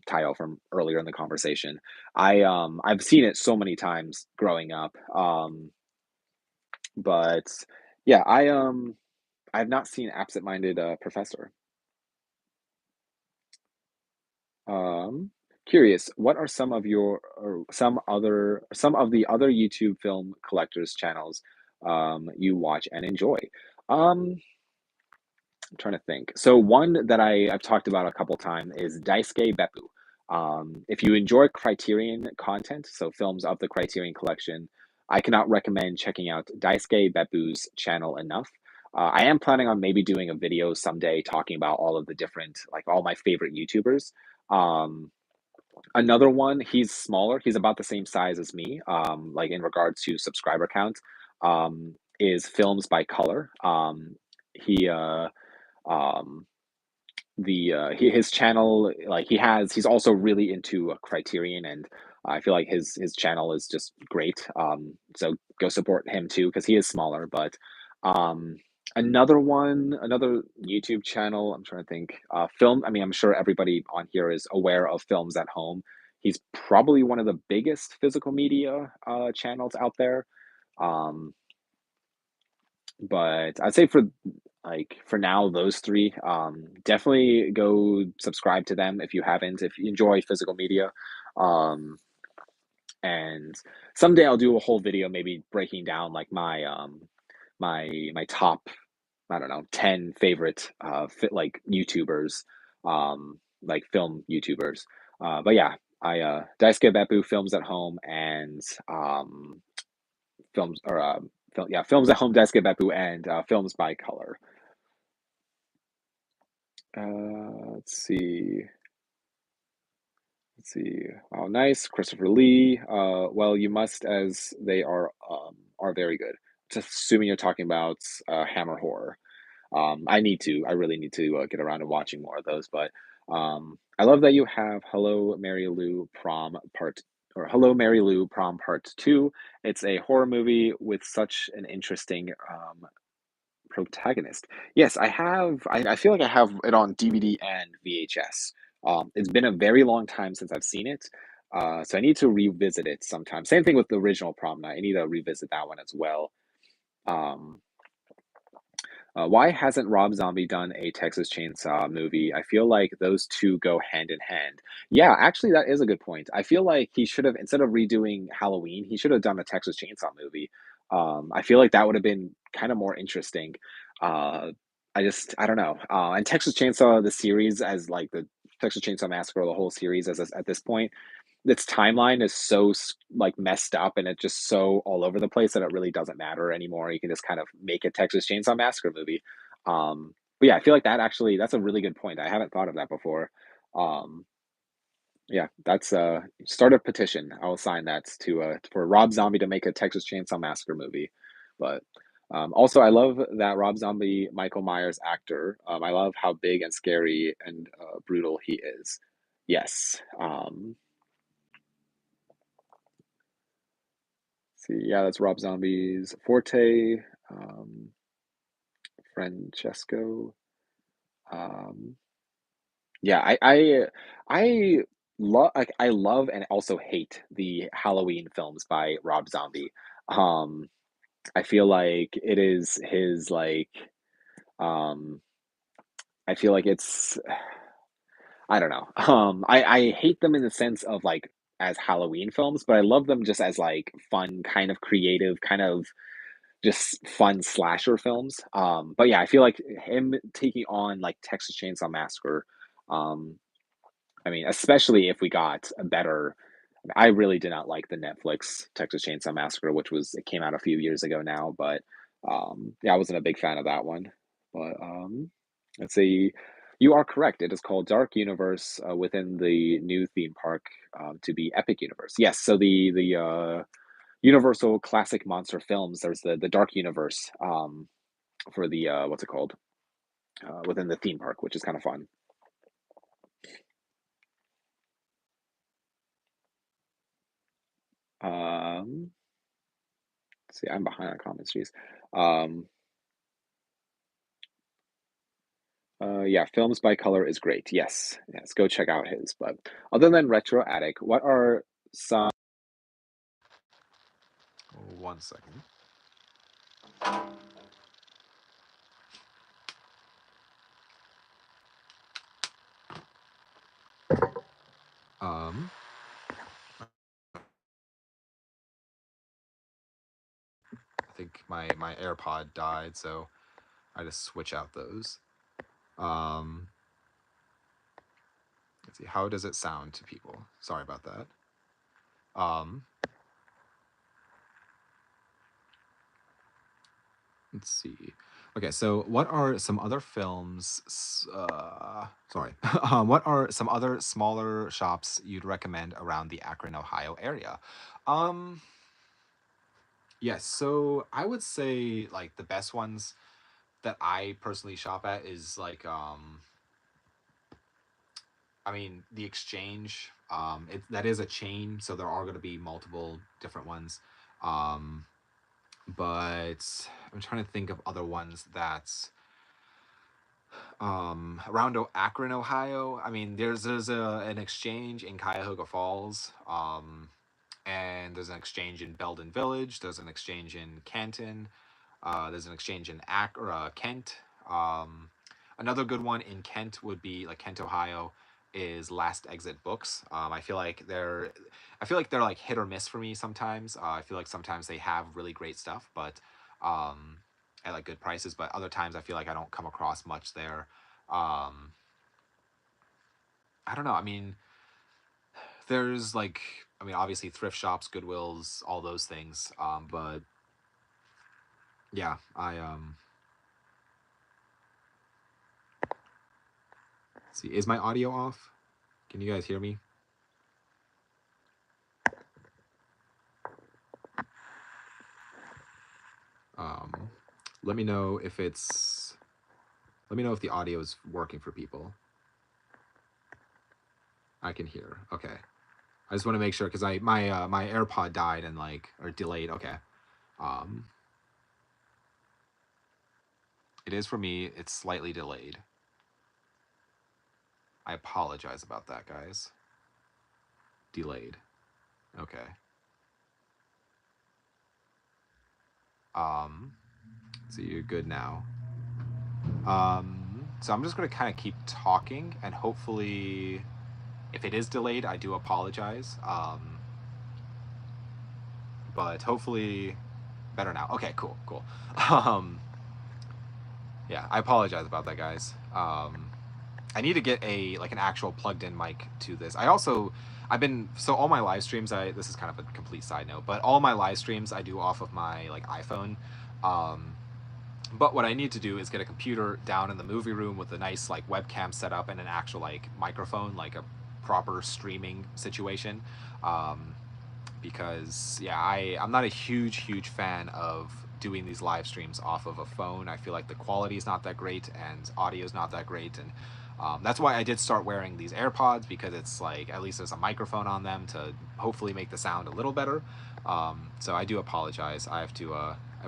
title from earlier in the conversation. I've seen it so many times growing up. But yeah, I've not seen Absent Minded Professor. Um, Curious, what are some of your or some of the other YouTube film collectors channels you watch and enjoy? Um, I'm trying to think. So one that I've talked about a couple times is Daisuke Beppu. If you enjoy Criterion content, so films of the Criterion Collection, I cannot recommend checking out Daisuke Beppu's channel enough. I am planning on maybe doing a video someday talking about all of the different, like all my favorite YouTubers. Um, Another one, he's smaller. He's about the same size as me, like in regards to subscriber count. Is Films by Color. He um, his channel, like he's also really into Criterion, and I feel like his channel is just great. So go support him too because he is smaller. But um, another YouTube channel. I'm trying to think. Film. I mean, I'm sure everybody on here is aware of Films at Home. He's probably one of the biggest physical media channels out there. Um, but I'd say for now, those three, definitely go subscribe to them if you haven't, if you enjoy physical media. Um, and someday I'll do a whole video maybe breaking down like my top, I don't know, 10 favorite like YouTubers, like film YouTubers. But yeah, I Daisuke Beppu Films at Home and films or yeah, Films at Home Daisuke Beppu and Films by Color. Let's see. Let's see. Oh, nice, Christopher Lee. Well, you must, as they are very good. Just assuming you're talking about Hammer Horror. I really need to get around to watching more of those. But I love that you have Hello Mary Lou Prom Part Two. It's a horror movie with such an interesting protagonist. Yes, I have. I feel like I have it on DVD and VHS. It's been a very long time since I've seen it, so I need to revisit it sometime. Same thing with the original Prom Night. I need to revisit that one as well. Um, why hasn't Rob Zombie done a Texas Chainsaw movie? I feel like those two go hand in hand. Yeah, actually, that is a good point. I feel like he should have, instead of redoing Halloween, he should have done a Texas Chainsaw movie. I feel like that would have been kind of more interesting. Uh, I don't know. And Texas Chainsaw, the series, as like the Texas Chainsaw Massacre, the whole series, at this point, its timeline is so like messed up and it's just so all over the place that it really doesn't matter anymore. You can just kind of make a Texas Chainsaw Massacre movie. But yeah, I feel like that's a really good point. I haven't thought of that before. Um, yeah, that's start a petition. I will sign that to for Rob Zombie to make a Texas Chainsaw Massacre movie. But also, I love that Rob Zombie, Michael Myers actor. I love how big and scary and brutal he is. Yes. See, yeah, that's Rob Zombie's forte. Um, Francesco. Um, yeah, I love like I love and also hate the Halloween films by Rob Zombie. Um, I feel like it is his like um, I feel like it's I don't know. I hate them in the sense of like as Halloween films, but I love them just as like fun, kind of creative, kind of just fun slasher films. But yeah, I feel like him taking on like Texas Chainsaw Massacre. Um, I mean, especially if we got a better. I really did not like the Netflix Texas Chainsaw Massacre, which was it came out a few years ago now, but yeah, I wasn't a big fan of that one. But let's see. You are correct. It is called Dark Universe within the new theme park to be Epic Universe. Yes, so the Universal Classic Monster Films. There's the Dark Universe for the what's it called within the theme park, which is kind of fun. Um, see, I'm behind on comments. Jeez. Um, yeah, Films by Color is great. Yes, yes, go check out his. But other than Retro Attic, what are some? One second. Um, I think my AirPod died, so I just switch out those. Um, let's see. How does it sound to people? Sorry about that. Um, let's see. Okay, so what are some other films? Sorry. What are some other smaller shops you'd recommend around the Akron, Ohio area? Um, yes, so I would say like the best ones that I personally shop at is like I mean the Exchange. That is a chain, so there are going to be multiple different ones. Um, but I'm trying to think of other ones that around Akron, Ohio. I mean, an exchange in Cuyahoga Falls, and there's an exchange in Belden Village. There's an exchange in Canton. There's an exchange in Kent. Um, Another good one in Kent would be like Kent, Ohio, is Last Exit Books. I feel like they're like hit or miss for me sometimes. I feel like sometimes they have really great stuff, but um, at like good prices. But other times I feel like I don't come across much there. Um, I don't know. I mean, there's like, I mean, obviously thrift shops, Goodwills, all those things. But yeah, see, is my audio off? Can you guys hear me? Um, let me know if it's. Let me know if the audio is working for people. I can hear. Okay. I just want to make sure because my AirPod died and like or delayed. Okay. Um, it is for me. It's slightly delayed. I apologize about that, guys. Delayed. Okay. Um, so you're good now. So I'm just gonna kind of keep talking, and hopefully, if it is delayed, I do apologize. But hopefully, better now. Okay, cool, cool. Um, yeah, I apologize about that, guys. I need to get a like an actual plugged-in mic to this. I've been so all my live streams. I This is kind of a complete side note, but all my live streams I do off of my like iPhone. Um, But what I need to do is get a computer down in the movie room with a nice like webcam setup and an actual like microphone, like a proper streaming situation. Um, because yeah, I'm not a huge fan of doing these live streams off of a phone. I feel like the quality is not that great and audio is not that great, and that's why I did start wearing these AirPods because it's like at least there's a microphone on them to hopefully make the sound a little better. So I do apologize. I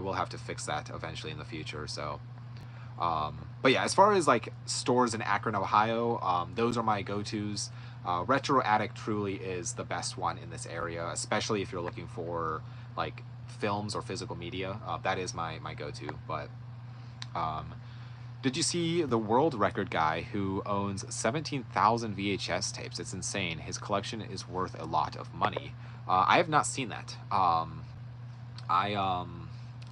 will have to fix that eventually in the future. But yeah, as far as like stores in Akron, Ohio, those are my go-tos. Retro Attic truly is the best one in this area, especially if you're looking for like films or physical media. That is my go-to. But um, did you see the world record guy who owns 17,000 VHS tapes? It's insane. His collection is worth a lot of money. I have not seen that. I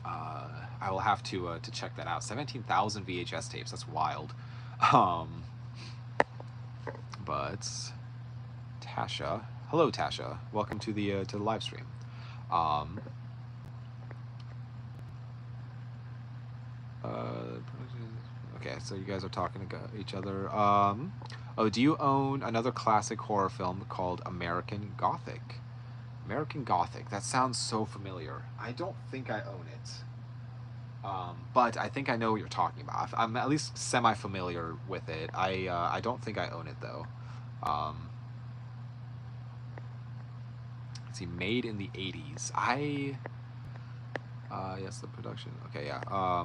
uh, I will have to check that out. 17,000 VHS tapes. That's wild. Um, but Tasha, hello Tasha. Welcome to the live stream. Um, uh, okay, so you guys are talking to each other. Oh, do you own another classic horror film called American Gothic? American Gothic. That sounds so familiar. I don't think I own it. But I think I know what you're talking about. I'm at least semi familiar with it. I don't think I own it though. Um, let's see, made in the '80s. Yes, the production. Okay, yeah.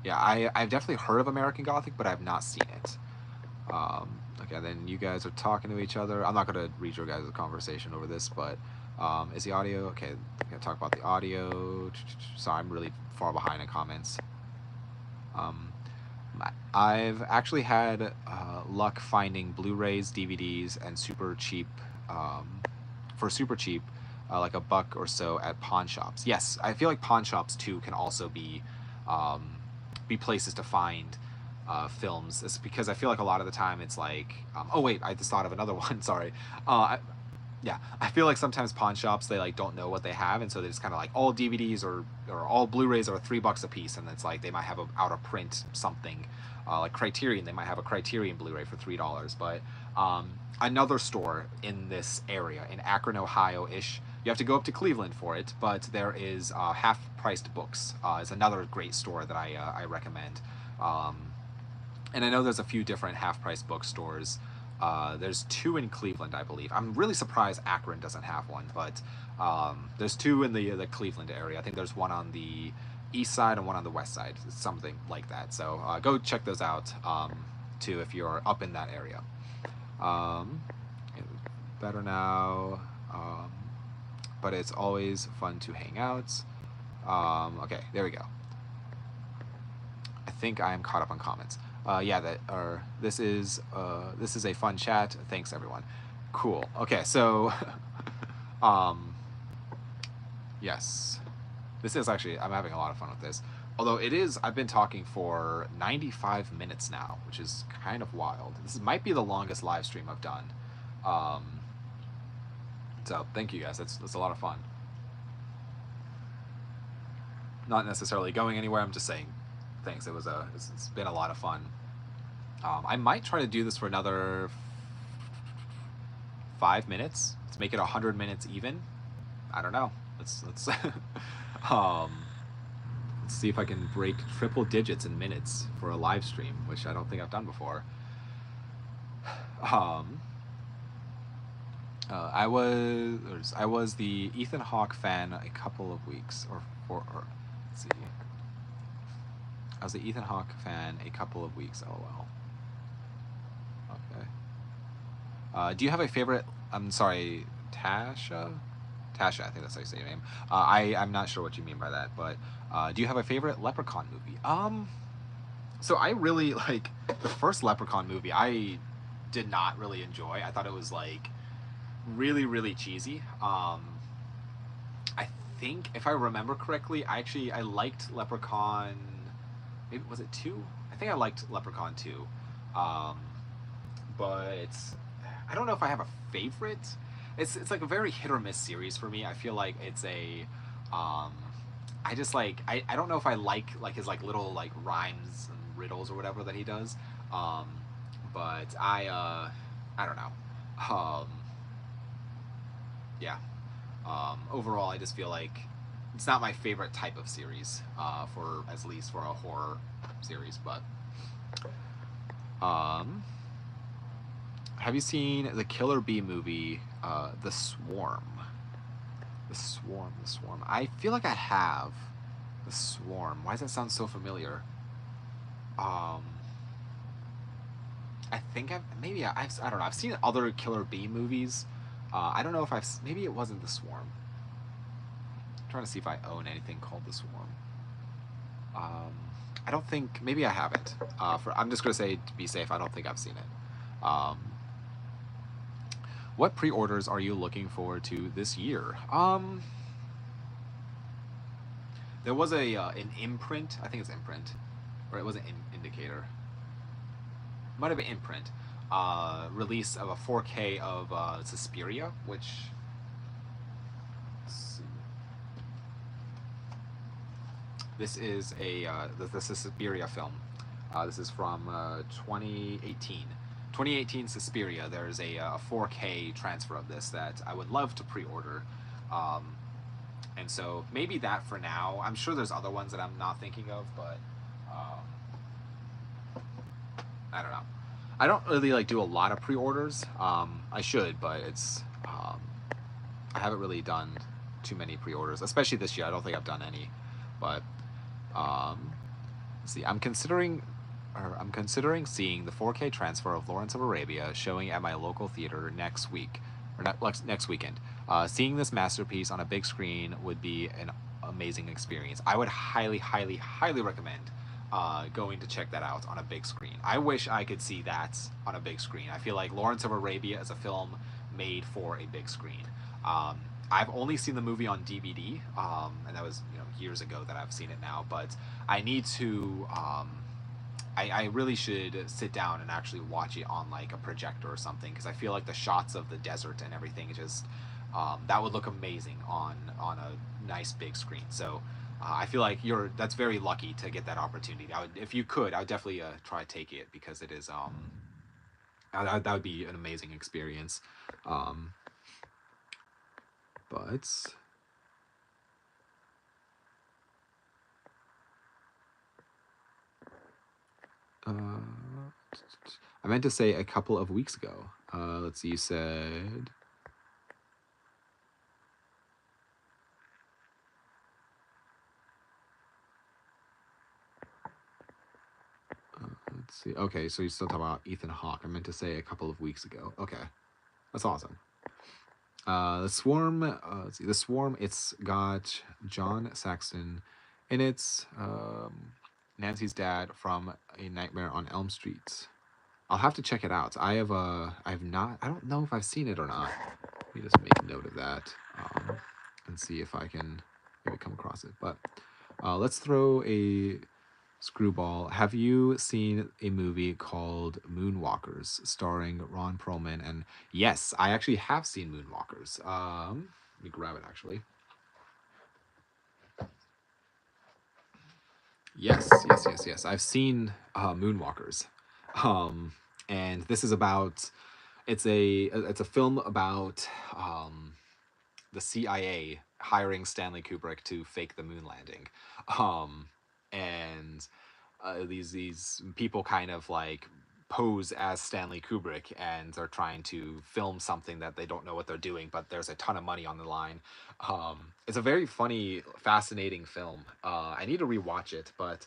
Yeah, I've definitely heard of American Gothic, but I've not seen it. Okay, then you guys are talking to each other. I'm not gonna read your guys' conversation over this, but is the audio okay? I'm gonna talk about the audio. Sorry, I'm really far behind in comments. Um, I've actually had luck finding Blu-rays, DVDs, and super cheap, um, for super cheap, like a buck or so at pawn shops. Yes, I feel like pawn shops too can also um, be places to find films. It's because I feel like a lot of the time it's like, oh wait, I just thought of another one. Sorry. Yeah, I feel like sometimes pawn shops they like don't know what they have, and so they just kind of like all DVDs or all Blu-rays are $3 a piece, and it's like they might have a out of print something, like Criterion. They might have a Criterion Blu-ray for $3, but another store in this area in Akron, Ohio ish. You have to go up to Cleveland for it, but there is half-priced books. Is another great store that I recommend. Um, and I know there's a few different half-price bookstores. There's two in Cleveland, I believe. I'm really surprised Akron doesn't have one, but there's two in the Cleveland area. I think there's one on the east side and one on the west side, something like that. So go check those out too if you're up in that area. Um, better now, but it's always fun to hang out. Okay, there we go. I think I am caught up on comments. Yeah, that or this is a fun chat. Thanks everyone. Cool. Okay, so um, yes, this is actually I'm having a lot of fun with this. Although it is, I've been talking for 95 minutes now, which is kind of wild. This might be the longest live stream I've done. Um, so thank you guys. That's a lot of fun. Not necessarily going anywhere. I'm just saying thanks. It's been a lot of fun. I might try to do this for another 5 minutes. Let's make it 100 minutes even. I don't know. Um, let's see if I can break triple digits in minutes for a live stream, which I don't think I've done before. Um, I was the Ethan Hawke fan a couple of weeks or let's see. I was the Ethan Hawke fan a couple of weeks. Oh well. Okay. Do you have a favorite? I'm sorry, Tasha. Tasha, I think that's how you say your name. I'm not sure what you mean by that, but do you have a favorite Leprechaun movie? So I really like the first Leprechaun movie. I did not really enjoy. I thought it was like really really cheesy. I think if I remember correctly, I liked Leprechaun. Maybe was it two? I think I liked Leprechaun two. Um, but I don't know if I have a favorite. It's like a very hit or miss series for me. I feel like it's a um, I just like I don't know if I like his like little like rhymes and riddles or whatever that he does. Um, but I don't know. Um, yeah. Overall, I just feel like it's not my favorite type of series for at least for a horror series. But um, have you seen the Killer Bee movie, The Swarm? The Swarm, The Swarm. I feel like I have. The Swarm. Why does that sound so familiar? Um, I think I don't know. I've seen other Killer Bee movies. I don't know if maybe it wasn't The Swarm. I'm trying to see if I own anything called The Swarm. Um, I don't think. Maybe I haven't. I'm just gonna say to be safe. I don't think I've seen it. What pre-orders are you looking forward to this year? There was an imprint. I think it's imprint, or it was an indicator. Might have been imprint. Release of a 4K of Suspiria, which. Let's see. This is the Suspiria film. This is from 2018. 2018 Suspiria. There's a 4K transfer of this that I would love to pre-order. Um, and so maybe that for now. I'm sure there's other ones that I'm not thinking of, but I don't know. I don't really like do a lot of pre-orders. I should, but I haven't really done too many pre-orders, especially this year. I don't think I've done any, but let's see. I'm considering seeing the 4K transfer of Lawrence of Arabia showing at my local theater next week, or next weekend. Seeing this masterpiece on a big screen would be an amazing experience. I would highly, highly, highly recommend going to check that out on a big screen. I wish I could see that on a big screen. I feel like Lawrence of Arabia is a film made for a big screen. Um, I've only seen the movie on DVD, and that was years ago that I've seen it now. But I need to I really should sit down and actually watch it on like a projector or something, because I feel like the shots of the desert and everything just that would look amazing on a nice big screen. So I feel like that's very lucky to get that opportunity. I would, if you could, I would definitely try to take it, because it is that would be an amazing experience. Um, but uh, I meant to say a couple of weeks ago. Let's see, you said. Let's see. Okay, so you still talking about Ethan Hawke. I meant to say a couple of weeks ago. Okay, that's awesome. The Swarm. Let's see. The Swarm. It's got John Saxon in it. Nancy's dad from A Nightmare on Elm Street. I'll have to check it out. I've not. I don't know if I've seen it or not. Let me just make a note of that, and see if I can maybe come across it. But let's throw a screwball. Have you seen a movie called Moonwalkers, starring Ron Perlman? And yes, I actually have seen Moonwalkers. Let me grab it actually. Yes. I've seen Moonwalkers, um, and this is about. It's a film about the CIA hiring Stanley Kubrick to fake the moon landing, and these people kind of like pose as Stanley Kubrick, and they're trying to film something that they don't know what they're doing, but there's a ton of money on the line. It's a very funny, fascinating film. I need to rewatch it, but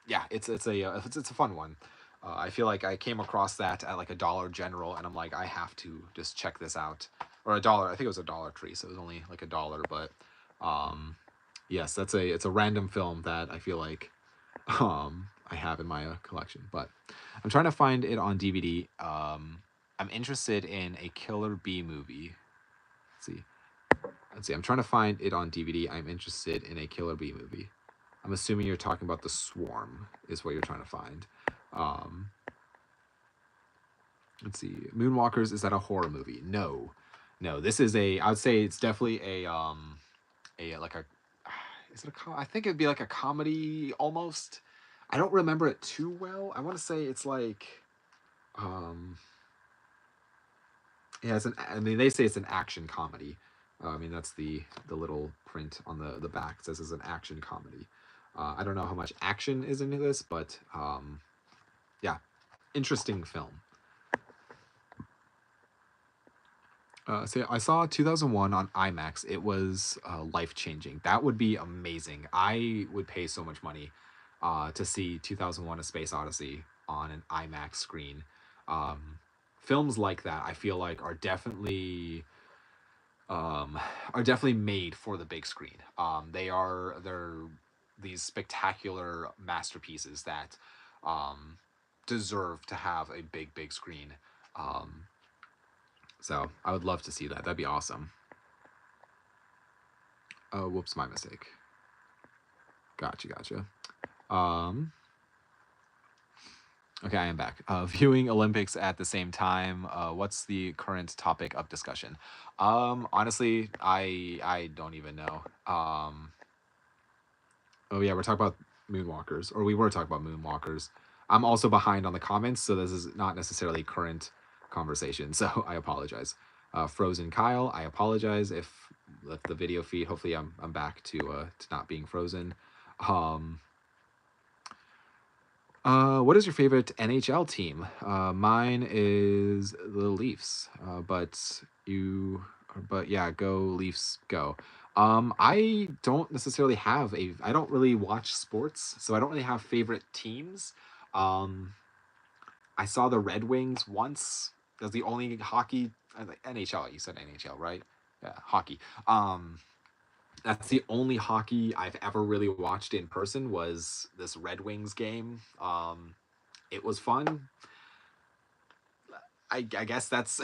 yeah, it's a fun one. I feel like I came across that at like a Dollar General, and I'm like, I have to just check this out. Or a dollar. I think it was a Dollar Tree, so it was only like $1. But um, yes, it's a random film that I feel like I have in my collection. But I'm trying to find it on DVD. I'm interested in a Killer Bee movie. Let's see. Let's see. I'm trying to find it on DVD. I'm interested in a Killer Bee movie. I'm assuming you're talking about The Swarm, is what you're trying to find. Um, let's see. Moonwalkers, is that a horror movie? No, no. This is a. I would say it's definitely a like a. Is it a? I think it'd be like a comedy almost. I don't remember it too well. I want to say it's like. Um, yeah, it's an. I mean, they say it's an action comedy. I mean, that's the little print on the back. It says it's an action comedy. I don't know how much action is into this, but yeah, interesting film. So I saw 2001 on IMAX. It was life changing. That would be amazing. I would pay so much money to see 2001: A Space Odyssey on an IMAX screen. Um, Films like that, I feel like, are definitely made for the big screen. They're these spectacular masterpieces that um, deserve to have a big screen. Um, so I would love to see that. That'd be awesome. Oh, whoops, my mistake. Gotcha. Um, okay, I am back. Viewing Olympics at the same time. What's the current topic of discussion? Honestly, I don't even know. Oh yeah, we're talking about Moonwalkers, or we were talking about Moonwalkers. I'm also behind on the comments, so this is not necessarily current conversation. So I apologize. Frozen Kyle, I apologize if the video feed. Hopefully, I'm back to not being frozen. Um, what is your favorite NHL team? Mine is the Leafs. But yeah, go Leafs, go. I don't necessarily have a. I don't really watch sports, so I don't really have favorite teams. Um, I saw the Red Wings once. That's the only hockey. NHL. You said NHL, right? Yeah, hockey. That's the only hockey I've ever really watched in person, was this Red Wings game. It was fun. I guess that's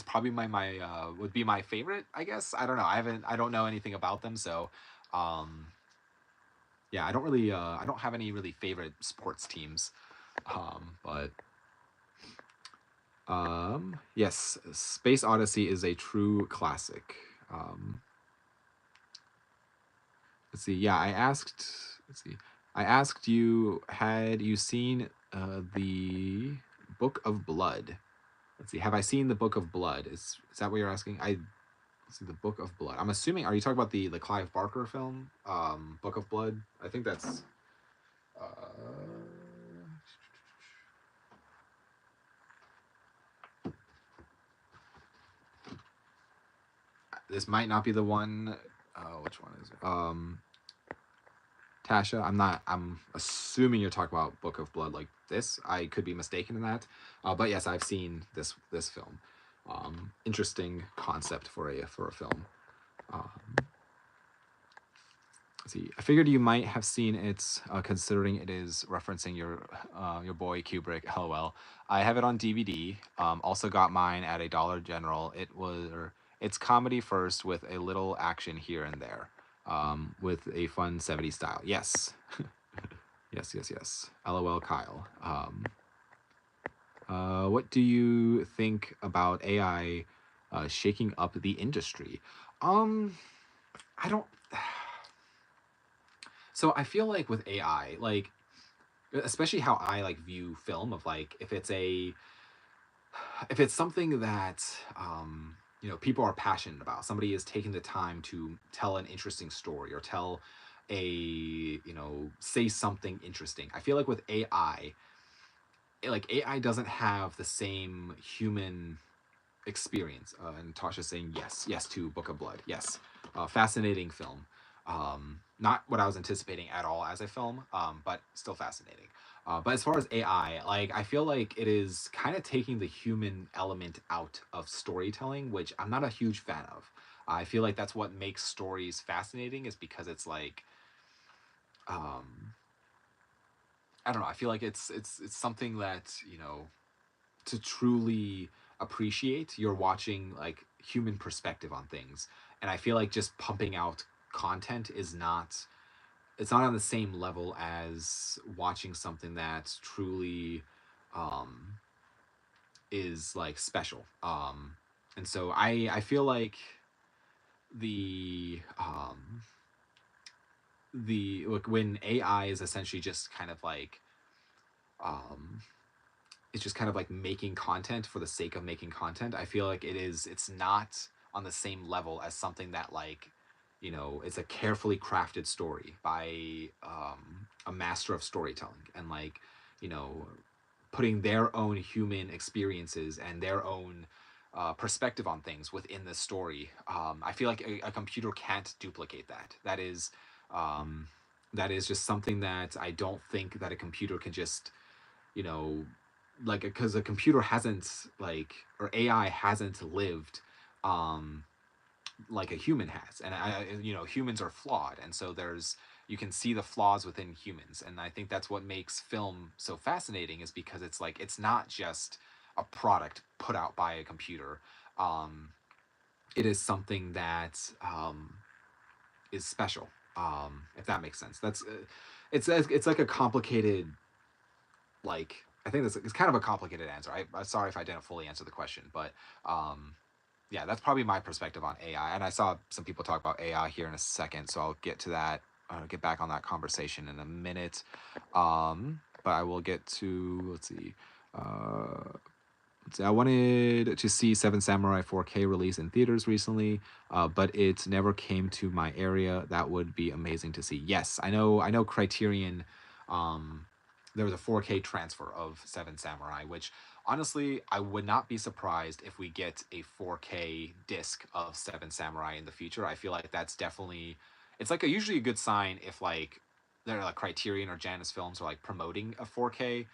probably my would be my favorite. I guess I don't know. I don't know anything about them, so um, yeah, I don't have any really favorite sports teams. But yes, Space Odyssey is a true classic. Um, let's see. Yeah, I asked. Let's see. I asked you, had you seen the Book of Blood? Let's see. Have I seen the Book of Blood? Is that what you're asking? Let's see, the Book of Blood. I'm assuming. Are you talking about the Clive Barker film, Book of Blood? I think that's. Uh, this might not be the one. Which one is it? Tasha, I'm assuming you're talking about Book of Blood like this. I could be mistaken in that, but yes, I've seen this film. Interesting concept for a film. Um, let's see, I figured you might have seen it, considering it is referencing your boy Kubrick. LOL. I have it on DVD. Also got mine at a Dollar General. It's comedy first with a little action here and there, with a fun 70s style. Yes. Yes, yes, yes. LOL, Kyle. What do you think about AI shaking up the industry? Um, I don't. So I feel like with AI, like especially how I like view film, of like if it's something that people are passionate about, somebody is taking the time to tell an interesting story or tell a say something interesting. I feel like with AI, like AI doesn't have the same human experience. And Tasha's saying yes, yes to Book of Blood. Yes, fascinating film. Not what I was anticipating at all as a film, but still fascinating. But as far as AI, like I feel like it is kind of taking the human element out of storytelling, which I'm not a huge fan of. I feel like that's what makes stories fascinating, is because it's like, um, I don't know. I feel like it's something that to truly appreciate, you're watching like human perspective on things. And I feel like just pumping out content is not, it's not on the same level as watching something that truly um is like special. And so I feel like the like when AI is essentially just kind of like um it's just kind of like making content for the sake of making content. I feel like it's not on the same level as something that, like, it's a carefully crafted story by a master of storytelling, and like, you know, putting their own human experiences and their own perspective on things within the story. I feel like a computer can't duplicate that. Um, that is just something that I don't think that a computer can just, you know, like, because a computer hasn't, like, or AI hasn't lived um like a human has. And humans are flawed, and so you can see the flaws within humans. And I think that's what makes film so fascinating, is because it's like, it's not just a product put out by a computer. um it is something that is special, if that makes sense. That's it's like a complicated, like, I think it's kind of a complicated answer. I'm sorry if I didn't fully answer the question, but um, yeah, that's probably my perspective on AI. And I saw some people talk about AI here in a second, so I'll get to that. Get back on that conversation in a minute. But I will get to, let's see. I wanted to see Seven Samurai 4K release in theaters recently, but it never came to my area. That would be amazing to see. Yes, I know. I know Criterion. Um, there was a 4K transfer of Seven Samurai, which honestly, I would not be surprised if we get a 4K disc of Seven Samurai in the future. I feel like that's definitely, it's like usually a good sign if, like, they're like Criterion or Janus Films are like promoting a 4K,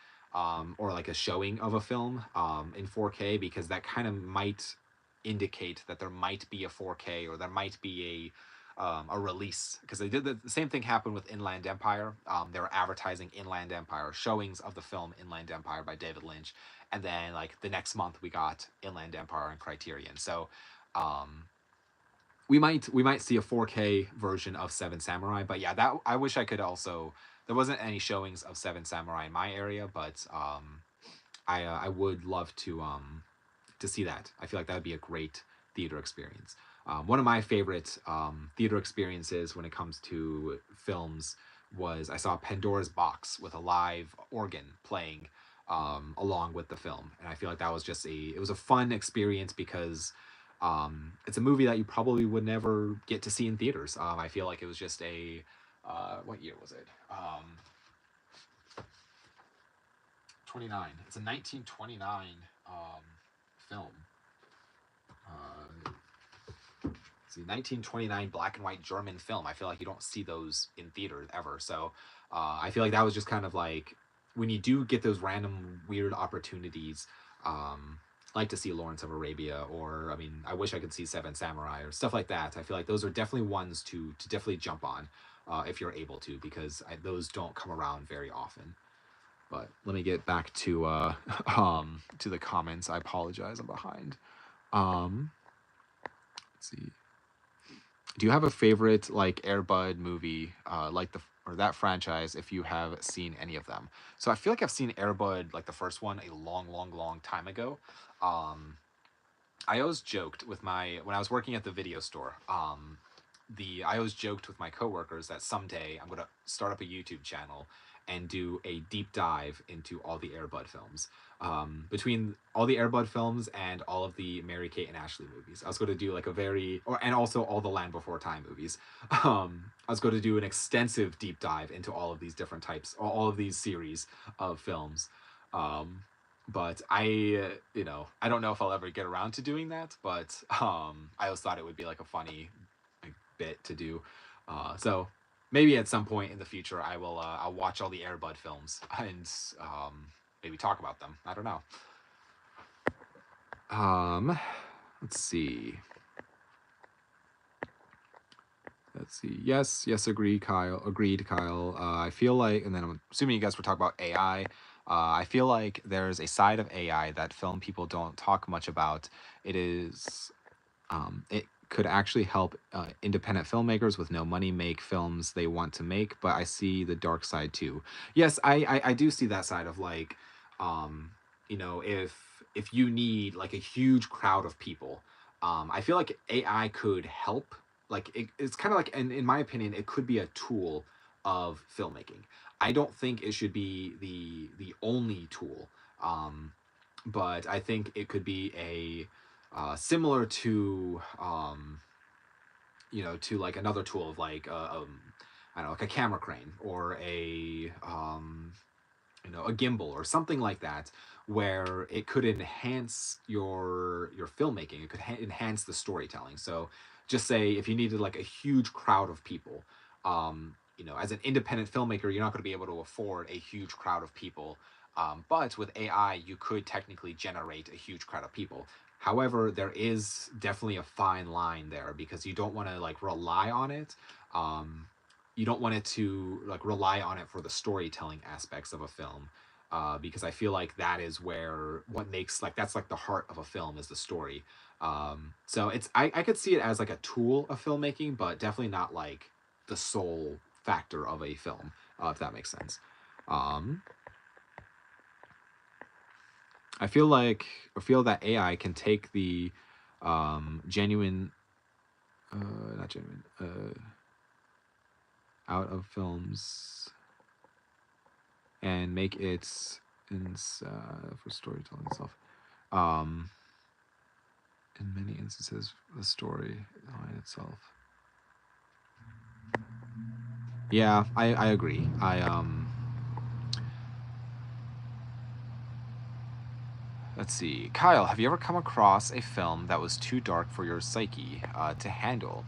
or like a showing of a film in 4K, because that kind of might indicate that there might be a 4K, or there might be a release, because they did the same thing happened with Inland Empire. They were advertising Inland Empire, showings of the film Inland Empire by David Lynch, and then like the next month we got Inland Empire and Criterion. So, um, we might see a 4K version of Seven Samurai, but yeah, that I wish I could also. There wasn't any showings of Seven Samurai in my area, but I would love to see that. I feel like that would be a great theater experience. One of my favorite theater experiences when it comes to films was I saw Pandora's Box with a live organ playing along with the film, and I feel like that was just it was a fun experience because it's a movie that you probably would never get to see in theaters. I feel like it was just a what year was it? 29. It's a 1929 film. See, 1929 black and white German film. I feel like you don't see those in theaters ever. So I feel like that was just kind of like when you do get those random weird opportunities. Like to see Lawrence of Arabia, or I mean, I wish I could see Seven Samurai or stuff like that. I feel like those are definitely ones to definitely jump on if you're able to, because those don't come around very often. But let me get back to the comments. I apologize, I'm behind. Let's see. Do you have a favorite like Airbud movie, like the or that franchise, if you have seen any of them? So I feel like I've seen Airbud, like the first one, a long, long, long time ago. I always joked with my when I was working at the video store. I always joked with my coworkers that someday I'm gonna start up a YouTube channel and do a deep dive into all the Airbud films. Between all the Airbud films and all of the Mary Kate and Ashley movies, I was going to do like a and also all the Land Before Time movies. I was going to do an extensive deep dive into all of these different types, all of these series of films. But I don't know if I'll ever get around to doing that. But I always thought it would be like a funny like, bit to do. So maybe at some point in the future, I'll watch all the Airbud films and maybe talk about them. I don't know. Let's see. Yes, agreed, Kyle. I feel like, and then I'm assuming you guys were talking about AI. I feel like there's a side of AI that film people don't talk much about. It could actually help independent filmmakers with no money make films they want to make, but I see the dark side too. Yes, I do see that side of like, if you need like a huge crowd of people, I feel like AI could help. Like it's kind of like, and in my opinion, it could be a tool of filmmaking. I don't think it should be the only tool, but I think it could be a similar to to like another tool of like I don't know, like a camera crane or a gimbal or something like that, where it could enhance your filmmaking. It could enhance the storytelling. So just say if you needed like a huge crowd of people, as an independent filmmaker, you're not going to be able to afford a huge crowd of people. But with AI, you could technically generate a huge crowd of people. However, there is definitely a fine line there because you don't want to like rely on it. You don't want it to like rely on it for the storytelling aspects of a film, because I feel like that is where what makes like that's like the heart of a film is the story. So I could see it as like a tool of filmmaking, but definitely not like the sole factor of a film, if that makes sense. I feel that AI can take the genuine, not genuine, out of films and make it for storytelling itself. In many instances, the story behind itself. Yeah, I agree. Let's see. Kyle, have you ever come across a film that was too dark for your psyche to handle?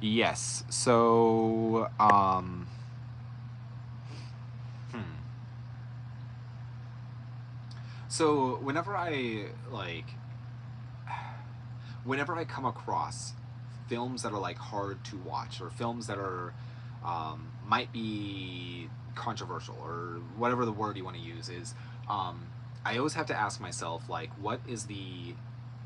Yes. So, So whenever I come across films that are like hard to watch or films that are might be controversial or whatever the word you want to use is, I always have to ask myself like, what is the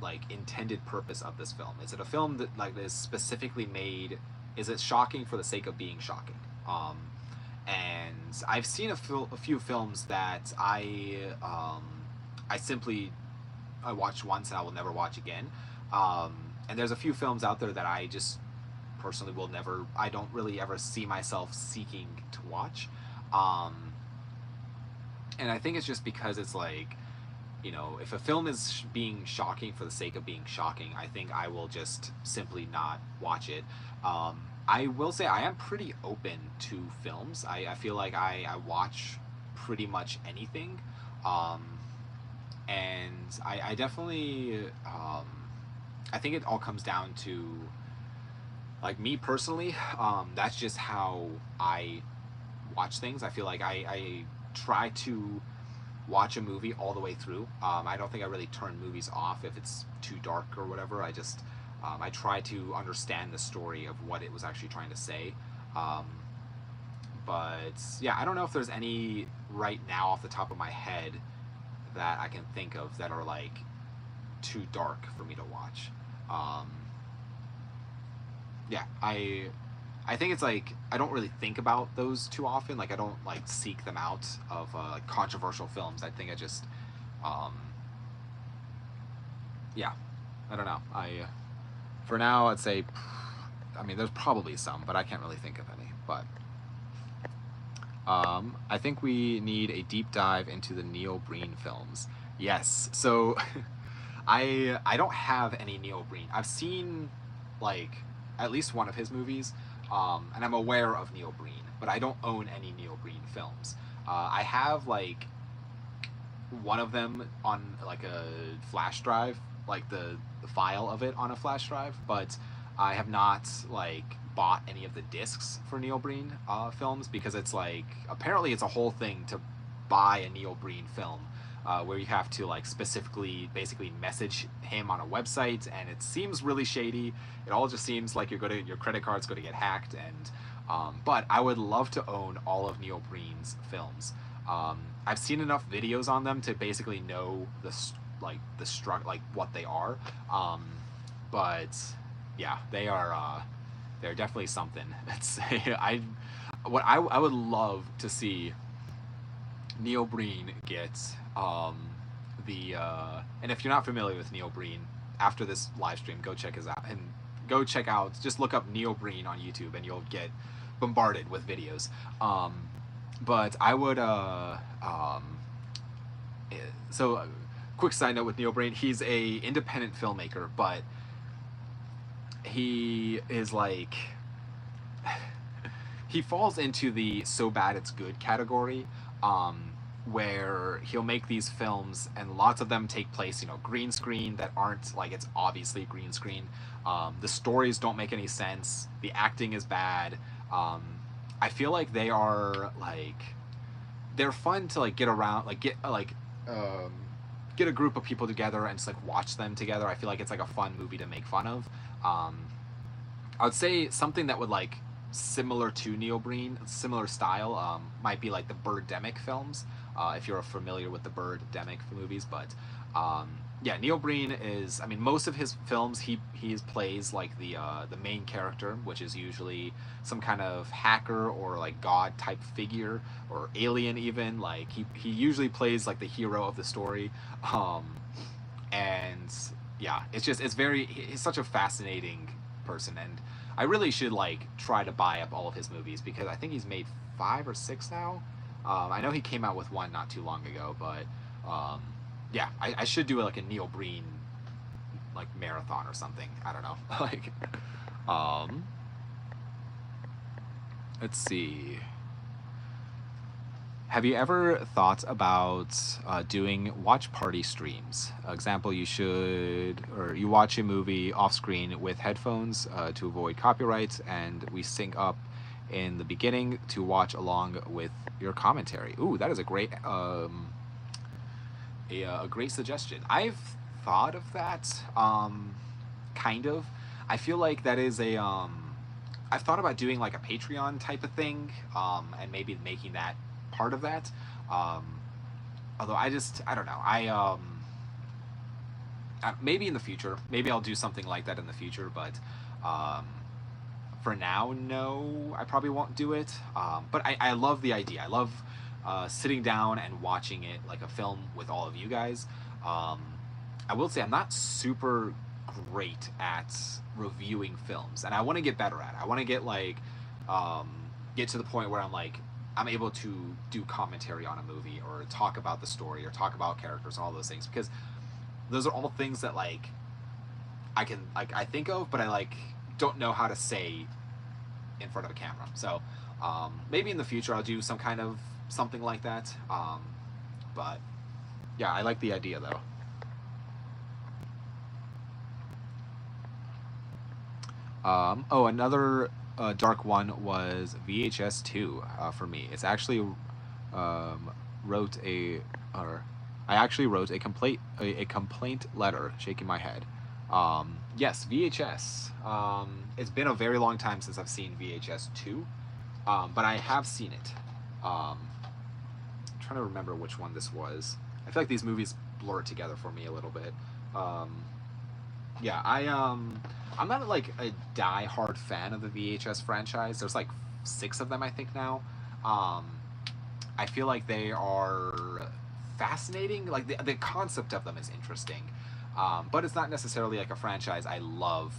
like intended purpose of this film. Is it a film that like is specifically made? Is it shocking for the sake of being shocking? Um, and I've seen a few films that I simply I watched once and I will never watch again. And there's a few films out there that I just personally will never. I don't really ever see myself seeking to watch. Um, and I think it's just because it's like, if a film is being shocking for the sake of being shocking, I think I will just simply not watch it. I will say I am pretty open to films. I feel like I watch pretty much anything. Um, and I definitely, I think it all comes down to, like, me personally, that's just how I watch things. I feel like I try to watch a movie all the way through. I don't think I really turn movies off if it's too dark or whatever. I try to understand the story of what it was actually trying to say. Um, but yeah, I don't know if there's any right now off the top of my head that I can think of that are like too dark for me to watch. Um, yeah, I think it's like I don't really think about those too often. Like I don't like seek them out of like controversial films. I think I just, um, yeah, I don't know. I For now I'd say, I mean, there's probably some, but I can't really think of any. But I think we need a deep dive into the Neil Breen films. Yes, so I don't have any Neil Breen. I've seen like at least one of his movies, and I'm aware of Neil Breen, but I don't own any Neil Breen films. I have like one of them on like a flash drive, like the file of it on a flash drive, but I have not like bought any of the discs for Neil Breen films because it's like apparently it's a whole thing to buy a Neil Breen film. Where you have to like specifically basically message him on a website, and it seems really shady. It all just seems like your credit card's going to get hacked, and but I would love to own all of Neil Breen's films. I've seen enough videos on them to basically know like what they are. Um, but yeah, they're definitely something. It's I would love to see Neil Breen get the and if you're not familiar with Neil Breen, after this live stream, go check his out and go check out. Just look up Neil Breen on YouTube, and you'll get bombarded with videos. But I would so quick side note with Neil Breen, he's a independent filmmaker, but he is like he falls into the so bad it's good category, where he'll make these films and lots of them take place, green screen that aren't like it's obviously green screen. The stories don't make any sense. The acting is bad. I feel like they're fun to like get around, like um, get a group of people together and just like watch them together. I feel like it's like a fun movie to make fun of. I would say something that would like similar to Neil Breen, similar style, might be like the Birdemic films, if you're familiar with the Birdemic movies. But yeah, Neil Breen is. I mean, most of his films he plays like the main character, which is usually some kind of hacker or like god type figure or alien even. Like he usually plays like the hero of the story, and yeah, he's such a fascinating person, and I really should like try to buy up all of his movies because I think he's made 5 or 6 now. I know he came out with one not too long ago, but um, yeah, I should do like a Neil Breen like marathon or something. I don't know. like, um, let's see. Have you ever thought about doing watch party streams? Example, you watch a movie off screen with headphones to avoid copyright, and we sync up in the beginning to watch along with your commentary. Ooh, that is a great suggestion. I've thought of that, kind of. I feel like that is I've thought about doing like a Patreon type of thing, and maybe making that part of that. Um, Although I don't know. maybe in the future. Maybe I'll do something like that in the future, but um, for now, no, I probably won't do it. But I love the idea. I love sitting down and watching it like a film with all of you guys. Um, I will say I'm not super great at reviewing films, and I want to get better at it. I want to um, get to the point where I'm able to do commentary on a movie or talk about the story or talk about characters and all those things, because those are all things that I think of, but I don't know how to say in front of a camera. So maybe in the future I'll do some kind of something like that. But yeah, I like the idea though. Oh, another dark one was VHS 2 for me. It's actually um, wrote a, or I actually wrote a complaint letter, shaking my head. Yes, VHS. It's been a very long time since I've seen VHS 2, but I have seen it. I'm trying to remember which one this was. I feel like these movies blur together for me a little bit. Um, yeah, I'm not a die-hard fan of the VHS franchise. There's like 6 of them, I think now. Um, I feel like they are fascinating. Like the concept of them is interesting, but it's not necessarily like a franchise I love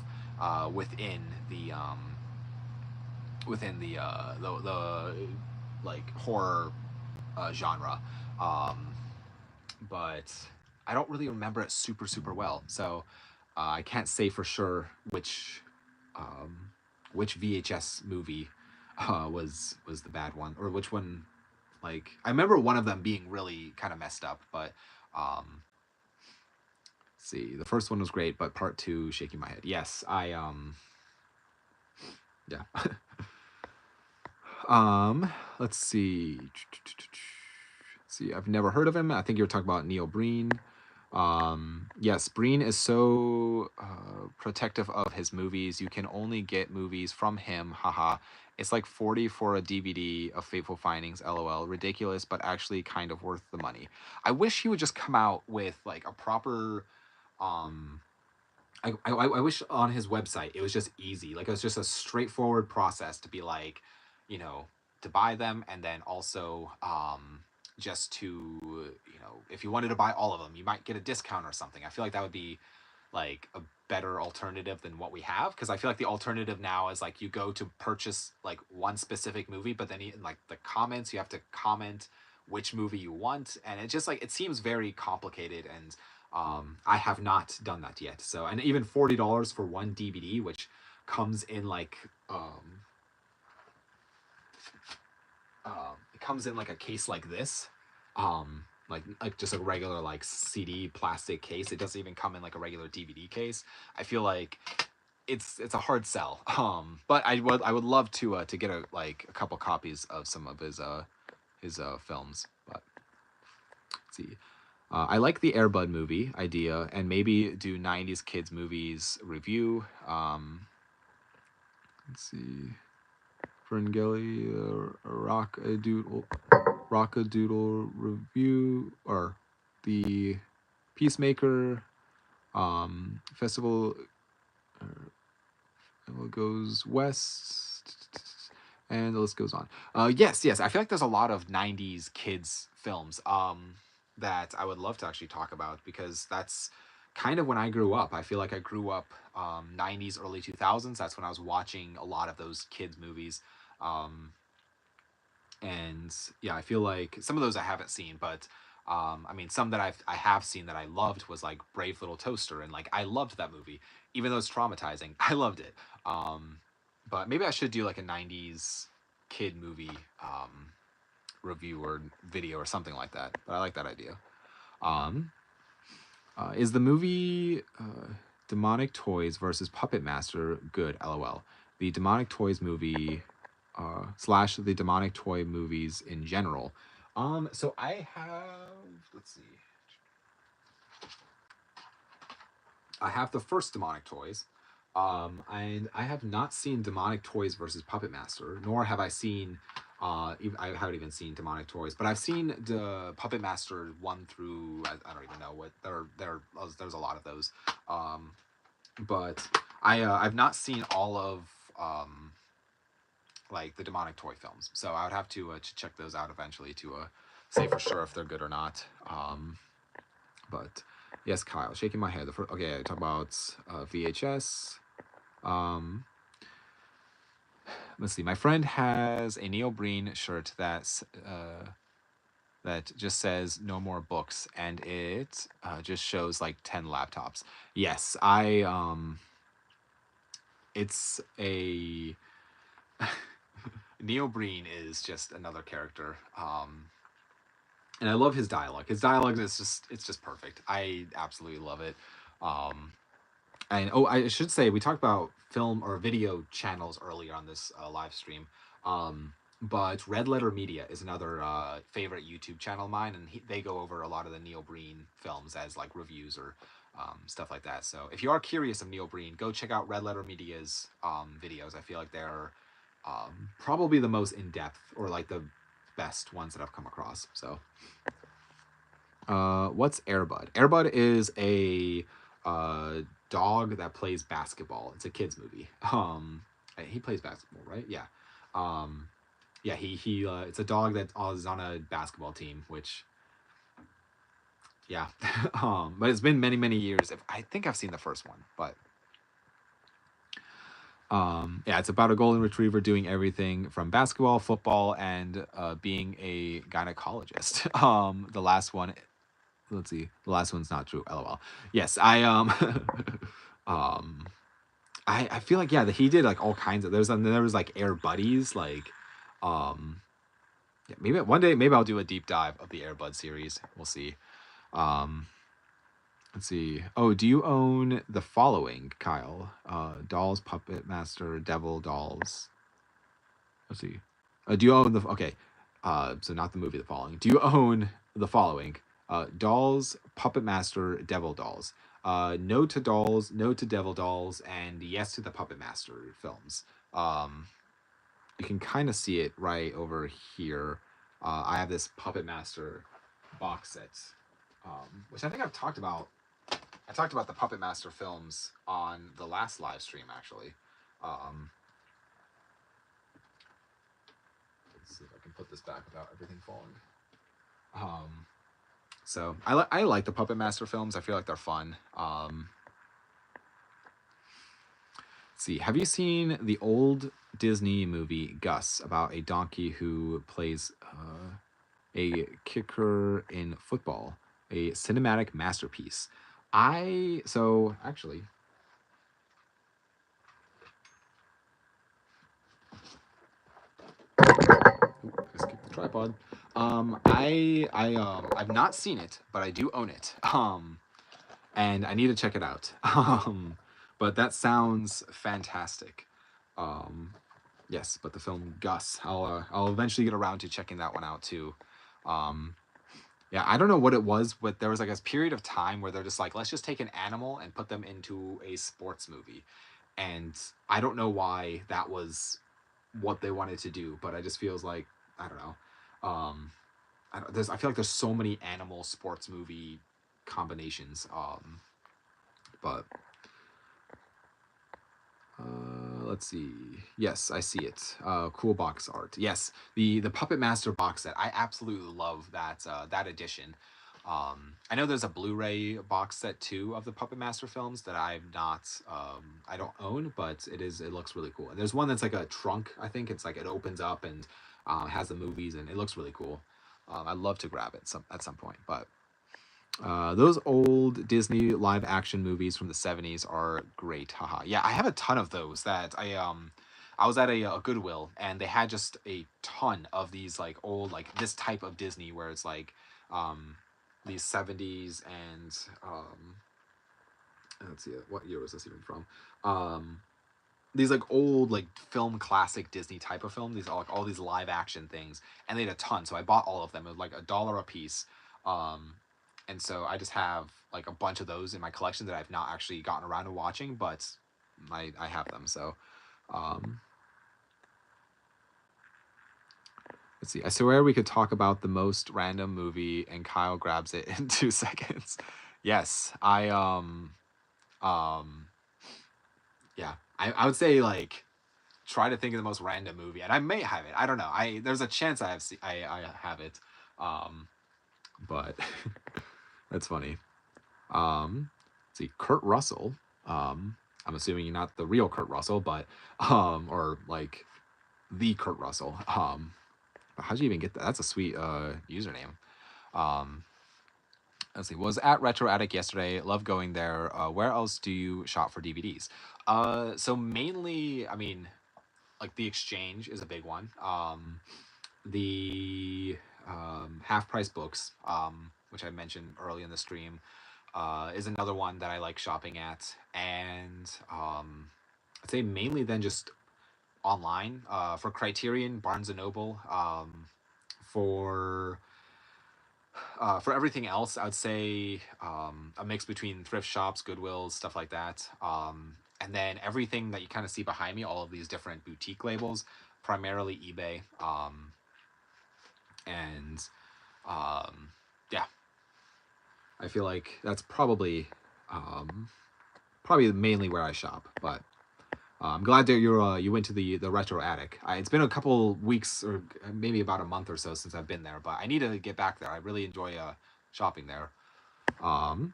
within the like horror genre. Um, but I don't really remember it super well. So I can't say for sure um, which VHS movie was the bad one, or which one. Like I remember one of them being really kind of messed up, but let's see, the first one was great, but part two, shaking my head. Yes, yeah. Let's see. See, I've never heard of him. I think you were talking about Neil Breen. Yes, Breen is so protective of his movies. You can only get movies from him. Haha. It's like 40 for a DVD of Fateful Findings. LOL. Ridiculous, but actually kind of worth the money. I wish he would just come out with like a proper. Um, I wish on his website it was just easy. Like it was just a straightforward process to be like, you know, to buy them, and then also just to, if you wanted to buy all of them, you might get a discount or something. I feel like that would be like a better alternative than what we have, because I feel like the alternative now is like you go to purchase like one specific movie, but then in like the comments you have to comment which movie you want, and it just it seems very complicated, and I have not done that yet. So, and even $40 for one DVD, which comes in it comes in like a case like this, like just a regular like CD plastic case. It doesn't even come in like a regular DVD case. I feel like it's a hard sell. But I would love to get a couple copies of some of his films. But let's see. I like the Airbud movie idea, and maybe do 90s kids movies review. Let's see. Ferngully, Rockadoodle review, or the Peacemaker festival goes west, and the list goes on. Yes, I feel like there's a lot of 90s kids films that I would love to actually talk about, because that's kind of when I grew up. I feel like I grew up 90s, early 2000s. That's when I was watching a lot of those kids movies. Um, and yeah, I feel like some of those I haven't seen, but I mean, some that I have seen that I loved was like Brave Little Toaster, and like I loved that movie, even though it's traumatizing. I loved it. Um, but maybe I should do like a '90s kid movie review or video or something like that. But I like that idea. Um, is the movie Demonic Toys versus Puppet Master good? LOL. The Demonic Toys movie slash the demonic toy movies in general. So I have, let's see, I have the first Demonic Toys, and I have not seen Demonic Toys versus Puppet Master, nor have I seen Even, I haven't even seen Demonic Toys, but I've seen the Puppet Master 1 through, I don't even know what, there's a lot of those. Um, but I've not seen all of like the Demonic Toy films, so I would have to check those out eventually to say for sure if they're good or not. But yes, Kyle, shaking my head. Okay, I talk about VHS. Um, let's see. My friend has a Neil Breen shirt that just says "No more books," and it just shows like 10 laptops. Yes, it's a Neil Breen is just another character. And I love his dialogue. His dialogue is just perfect. I absolutely love it. Um, and oh, I should say we talked about film or video channels earlier on this live stream. But Red Letter Media is another favorite YouTube channel of mine, and they go over a lot of the Neil Breen films as like reviews or stuff like that. So if you are curious of Neil Breen, go check out Red Letter Media's videos. I feel like they're probably the most in depth or like the best ones that I've come across. So what's Airbud? Airbud is a dog that plays basketball. It's a kids movie. He plays basketball, right? Yeah. Yeah. He. It's a dog that is on a basketball team, which. Yeah. But it's been many years. I think I've seen the first one, but. Yeah, it's about a golden retriever doing everything from basketball, football, and being a gynecologist. The last one, let's see, the last one's not true. LOL. Yes, um, I feel like yeah, that he did like all kinds of. There was like Air Buddies, like, yeah, maybe one day maybe I'll do a deep dive of the Airbud series. We'll see. Um, let's see. Oh, do you own the following, Kyle? Dolls, Puppet Master, Devil Dolls. Let's see. Do you own the okay? So not the movie The Following. Do you own the following? Dolls, Puppet Master, Devil Dolls. No to Dolls, no to Devil Dolls, and yes to the Puppet Master films. You can kind of see it right over here. I have this Puppet Master box set, which I think I've talked about. I talked about the Puppet Master films on the last live stream, actually. Um, let's see if I can put this back without everything falling. So I like the Puppet Master films. I feel like they're fun. Let's see, have you seen the old Disney movie Gus about a donkey who plays a kicker in football? A cinematic masterpiece. So actually. Just kick the tripod. I've not seen it, but I do own it. And I need to check it out. But that sounds fantastic. Yes, but the film Gus, I'll eventually get around to checking that one out too. Yeah, I don't know what it was, but there was like a period of time where they're just like, let's just take an animal and put them into a sports movie, and I don't know why that was what they wanted to do, but it just feels like I don't know. I feel like there's so many animal sports movie combinations. But let's see. Yes, I see it. Cool box art. Yes, the Puppet Master box set. I absolutely love that edition. I know there's a Blu-ray box set too of the Puppet Master films that I've not. I don't own, but it looks really cool. And there's one that's like a trunk. I think it's like it opens up and has the movies, and it looks really cool. I'd love to grab it at some point, but. Those old Disney live action movies from the 70s are great. Haha. Yeah, I have a ton of those that I was at a Goodwill and they had just a ton of these like old like this type of Disney where it's like these 70s and let's see what year was this even from? These like old like film classic Disney type of film. These are like all these live action things and they had a ton. So I bought all of them. It was like $1 a piece. And so I just have like a bunch of those in my collection that I've not actually gotten around to watching, but I have them. So Let's see. I swear we could talk about the most random movie and Kyle grabs it in 2 seconds. Yes, um yeah. I would say like try to think of the most random movie, and I may have it. I don't know. There's a chance I have it. Um but that's funny. Let's see, Kurt Russell. I'm assuming you're not the real Kurt Russell, but or like the Kurt Russell. How'd you even get that? That's a sweet username. Um, let's see. Was at Retro Attic yesterday. Love going there. Where else do you shop for DVDs? So mainly, I mean, like the Exchange is a big one. The Half Price Books, which I mentioned early in the stream, is another one that I like shopping at, and I'd say mainly then just online for Criterion, Barnes and Noble. For for everything else, I'd say a mix between thrift shops, Goodwills, stuff like that. And then everything that you kind of see behind me, all of these different boutique labels, primarily eBay. And yeah, I feel like that's probably mainly where I shop. But I'm glad that you went to the Retro Attic. It's been a couple weeks or maybe about a month or so since I've been there, but I need to get back there. I really enjoy shopping there. Let's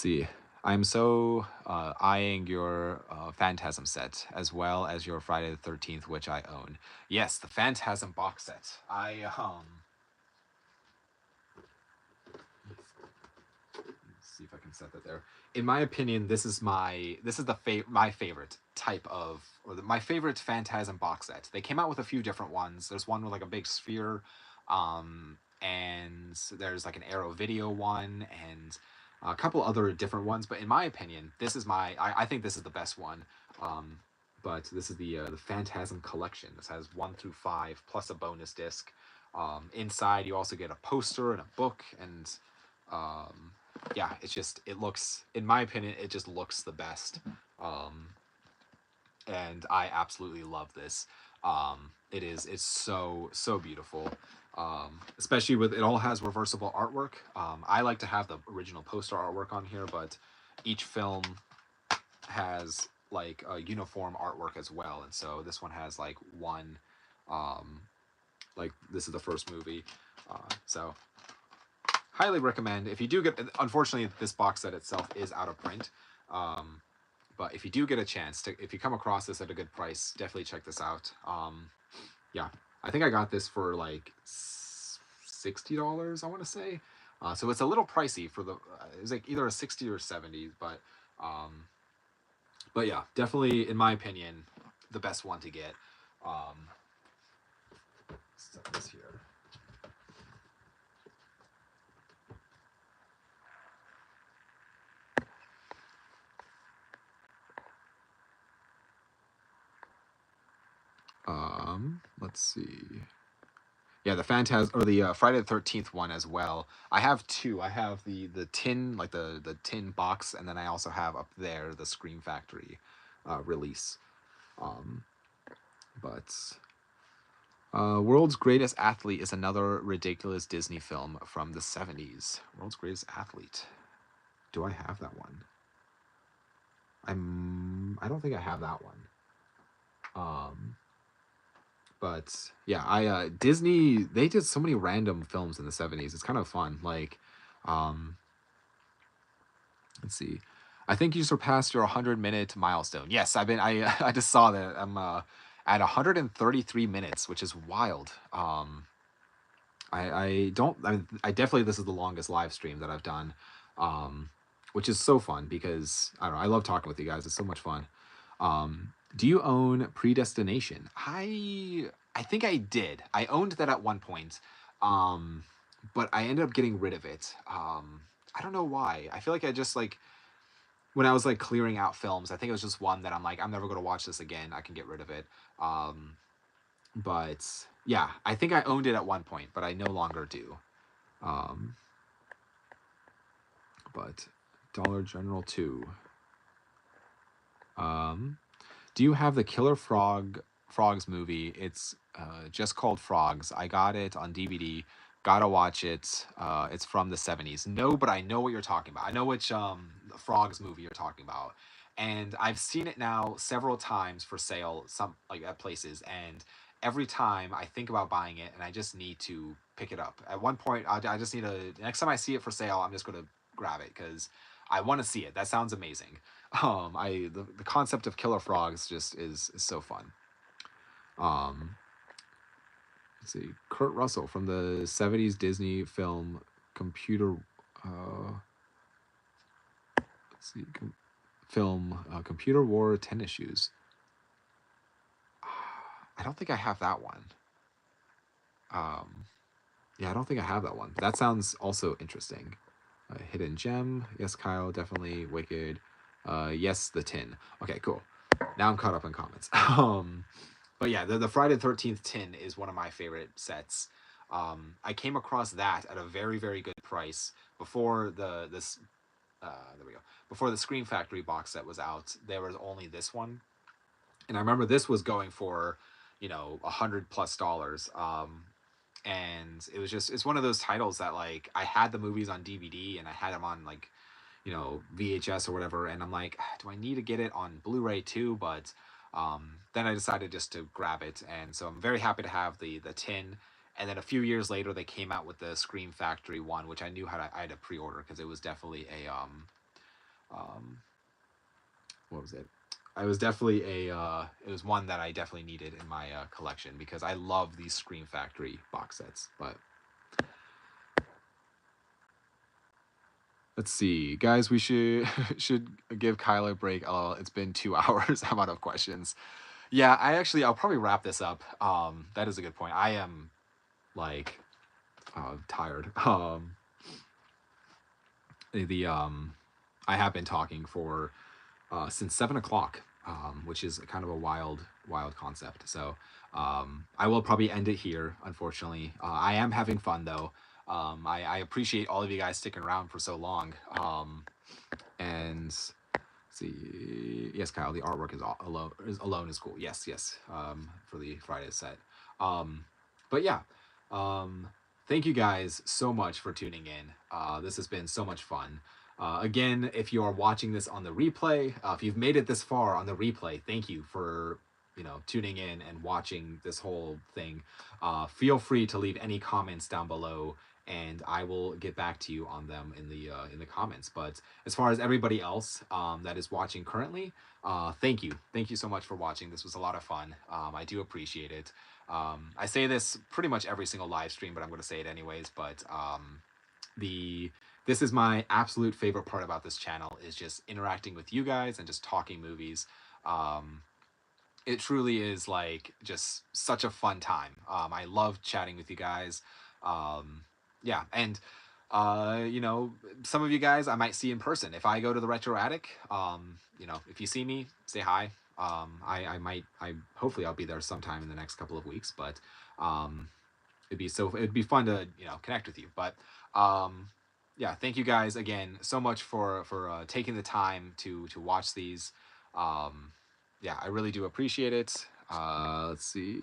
see. I'm so eyeing your Phantasm set as well as your Friday the 13th, which I own. Yes, the Phantasm box set. Let's see if I can set that there. In my opinion, this is my favorite type of my favorite Phantasm box set. They came out with a few different ones. There's one with like a big sphere, and there's like an Arrow Video one, and a couple other different ones. But in my opinion, this is I think this is the best one. But this is the Phantasm collection. This has 1 through 5 plus a bonus disc. Inside, you also get a poster and a book, and yeah, it looks, in my opinion, it just looks the best. And I absolutely love this. It's so beautiful. Especially with it all has reversible artwork. I like to have the original poster artwork on here, but each film has like a uniform artwork as well, and so this one has like one, like this is the first movie, so highly recommend. If you do get, unfortunately this box set itself is out of print, but if you do get a chance to, if you come across this at a good price, definitely check this out. Yeah, I think I got this for like $60, I want to say. So it's a little pricey for the it's like either a 60 or 70, but yeah, definitely in my opinion the best one to get. Set this here. Let's see. Yeah, the Phantasm or the Friday the 13th one as well. I have two. I have the tin, like the tin box, and then I also have up there the Scream Factory release. But World's Greatest Athlete is another ridiculous Disney film from the 70s. World's Greatest Athlete. Do I have that one? I don't think I have that one. But yeah, I Disney, they did so many random films in the 70s. It's kind of fun. Like let's see. I think you surpassed your 100-minute milestone. Yes, I just saw that. I'm at 133 minutes, which is wild. I don't I definitely, this is the longest live stream that I've done. Which is so fun because I don't know, I love talking with you guys. It's so much fun. Do you own Predestination? I think I did. I owned that at one point, but I ended up getting rid of it. I don't know why. I feel like I just like when I was like clearing out films, I think it was just one that I'm like, I'm never gonna watch this again. I can get rid of it. But yeah, I think I owned it at one point, but I no longer do. But Dollar General 2. Do you have the Killer Frogs movie? It's just called Frogs. I got it on DVD. Gotta watch it. It's from the 70s. No, but I know what you're talking about. I know which Frogs movie you're talking about, and I've seen it now several times for sale, some like at places, and every time I think about buying it, and I just need to pick it up. At one point, I just need to. Next time I see it for sale, I'm just gonna grab it because I want to see it. That sounds amazing. The concept of killer frogs just is so fun. Um, let's see, Kurt Russell from the 70s Disney film Computer. Let's see, film Computer Wore Tennis Shoes. I don't think I have that one. Yeah, I don't think I have that one. But that sounds also interesting. Hidden Gem. Yes, Kyle. Definitely Wicked. Yes, The Tin. Okay, cool. Now I'm caught up in comments. But yeah, the Friday the 13th tin is one of my favorite sets. I came across that at a very, very good price before there we go. Before the Scream Factory box set was out, there was only this one, and I remember this was going for, $100+. And it was just it's one of those titles that like I had the movies on DVD and I had them on like VHS or whatever, and I'm like, do I need to get it on Blu-ray too? But then I decided just to grab it, and so I'm very happy to have the tin. And then a few years later, they came out with the Scream Factory one, which I knew I had to pre-order because it was definitely a um, what was it? I was definitely it was one that I definitely needed in my collection because I love these Scream Factory box sets. But let's see, guys. We should should give Kyle a break. It's been 2 hours. I'm out of questions. Yeah, I'll probably wrap this up. That is a good point. I am like tired. The I have been talking for since 7 o'clock, which is kind of a wild concept. So I will probably end it here. Unfortunately, I am having fun though. I appreciate all of you guys sticking around for so long. And see, yes, Kyle, the artwork is alone is cool. Yes, for the Friday set. But yeah, thank you guys so much for tuning in. This has been so much fun. Again, if you are watching this on the replay, if you've made it this far on the replay, thank you for tuning in and watching this whole thing. Feel free to leave any comments down below, and I will get back to you on them in the comments. But as far as everybody else that is watching currently, thank you so much for watching. This was a lot of fun. I do appreciate it. I say this pretty much every single live stream, but I'm going to say it anyways. But this is my absolute favorite part about this channel is just interacting with you guys and just talking movies. It truly is like just such a fun time. I love chatting with you guys. Yeah, and some of you guys I might see in person if I go to the Retro Attic. If you see me, say hi. I hopefully I'll be there sometime in the next couple of weeks, but it'd be fun to connect with you. But yeah, thank you guys again so much for taking the time to watch these. Yeah, I really do appreciate it. Let's see.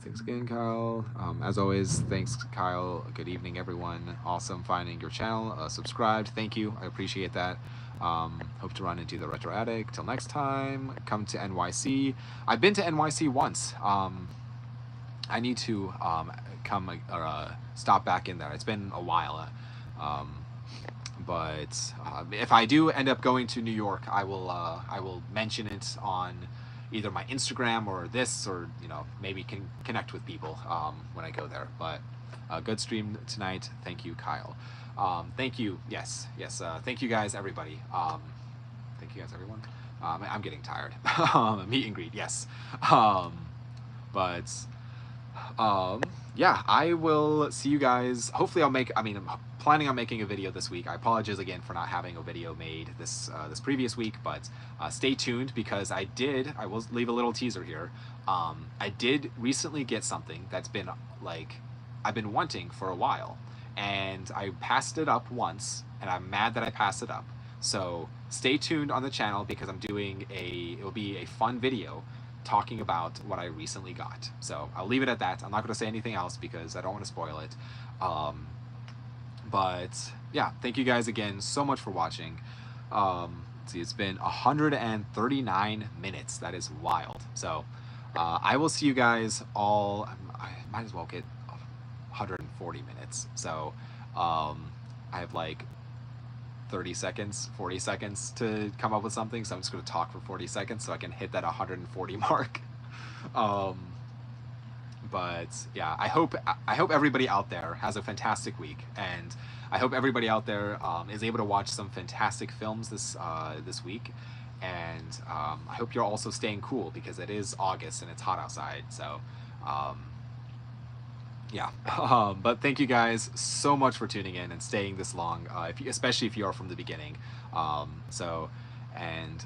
Thanks again, Kyle. As always, thanks, Kyle. Good evening, everyone. Awesome finding your channel. Subscribed. Thank you. I appreciate that. Hope to run into the Retro Attic. Till next time, come to NYC. I've been to NYC once. I need to come or stop back in there. It's been a while. But if I do end up going to New York, I will mention it on either my Instagram or this, or maybe can connect with people when I go there. But good stream tonight. Thank you, Kyle. Thank you. Yes. Thank you guys, everybody. Thank you guys, everyone. I'm getting tired. Meet and greet. Yes. But yeah, I will see you guys. Hopefully I'm planning on making a video this week. I apologize again for not having a video made this previous week, but stay tuned because I will leave a little teaser here. I did recently get something that's been like I've been wanting for a while, and I passed it up once, and I'm mad that I passed it up. So stay tuned on the channel because it will be a fun video talking about what I recently got. So I'll leave it at that. I'm not going to say anything else because I don't want to spoil it. Um, but yeah, thank you guys again so much for watching. Let's see, it's been 139 minutes. That is wild. So I will see you guys all. I might as well get 140 minutes. So I have like 30 seconds, 40 seconds to come up with something. So I'm just going to talk for 40 seconds so I can hit that 140 mark. Um, but yeah, I hope everybody out there has a fantastic week, and I hope everybody out there is able to watch some fantastic films this week. And I hope you're also staying cool because it is August and it's hot outside. So um, yeah, but thank you guys so much for tuning in and staying this long, especially if you are from the beginning. So, and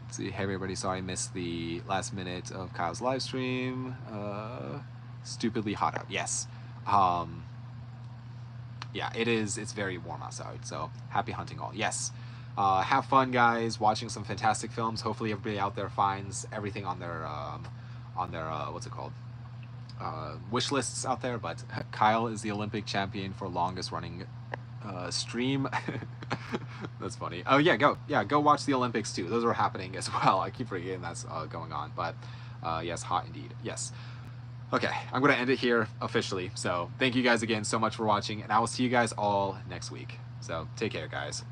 let's see, hey everybody, sorry I missed the last minute of Kyle's live stream. Stupidly hot out. Yes. Um, yeah, it is. It's very warm outside. So happy hunting all. Yes. Have fun, guys. Watching some fantastic films. Hopefully, everybody out there finds everything on their what's it called? Wish lists out there, but Kyle is the Olympic champion for longest running stream. That's funny. Oh go watch the Olympics too. Those are happening as well. I keep forgetting that's going on, but yes, hot indeed. Yes. Okay, I'm gonna end it here officially. So thank you guys again so much for watching, and I will see you guys all next week. So take care, guys.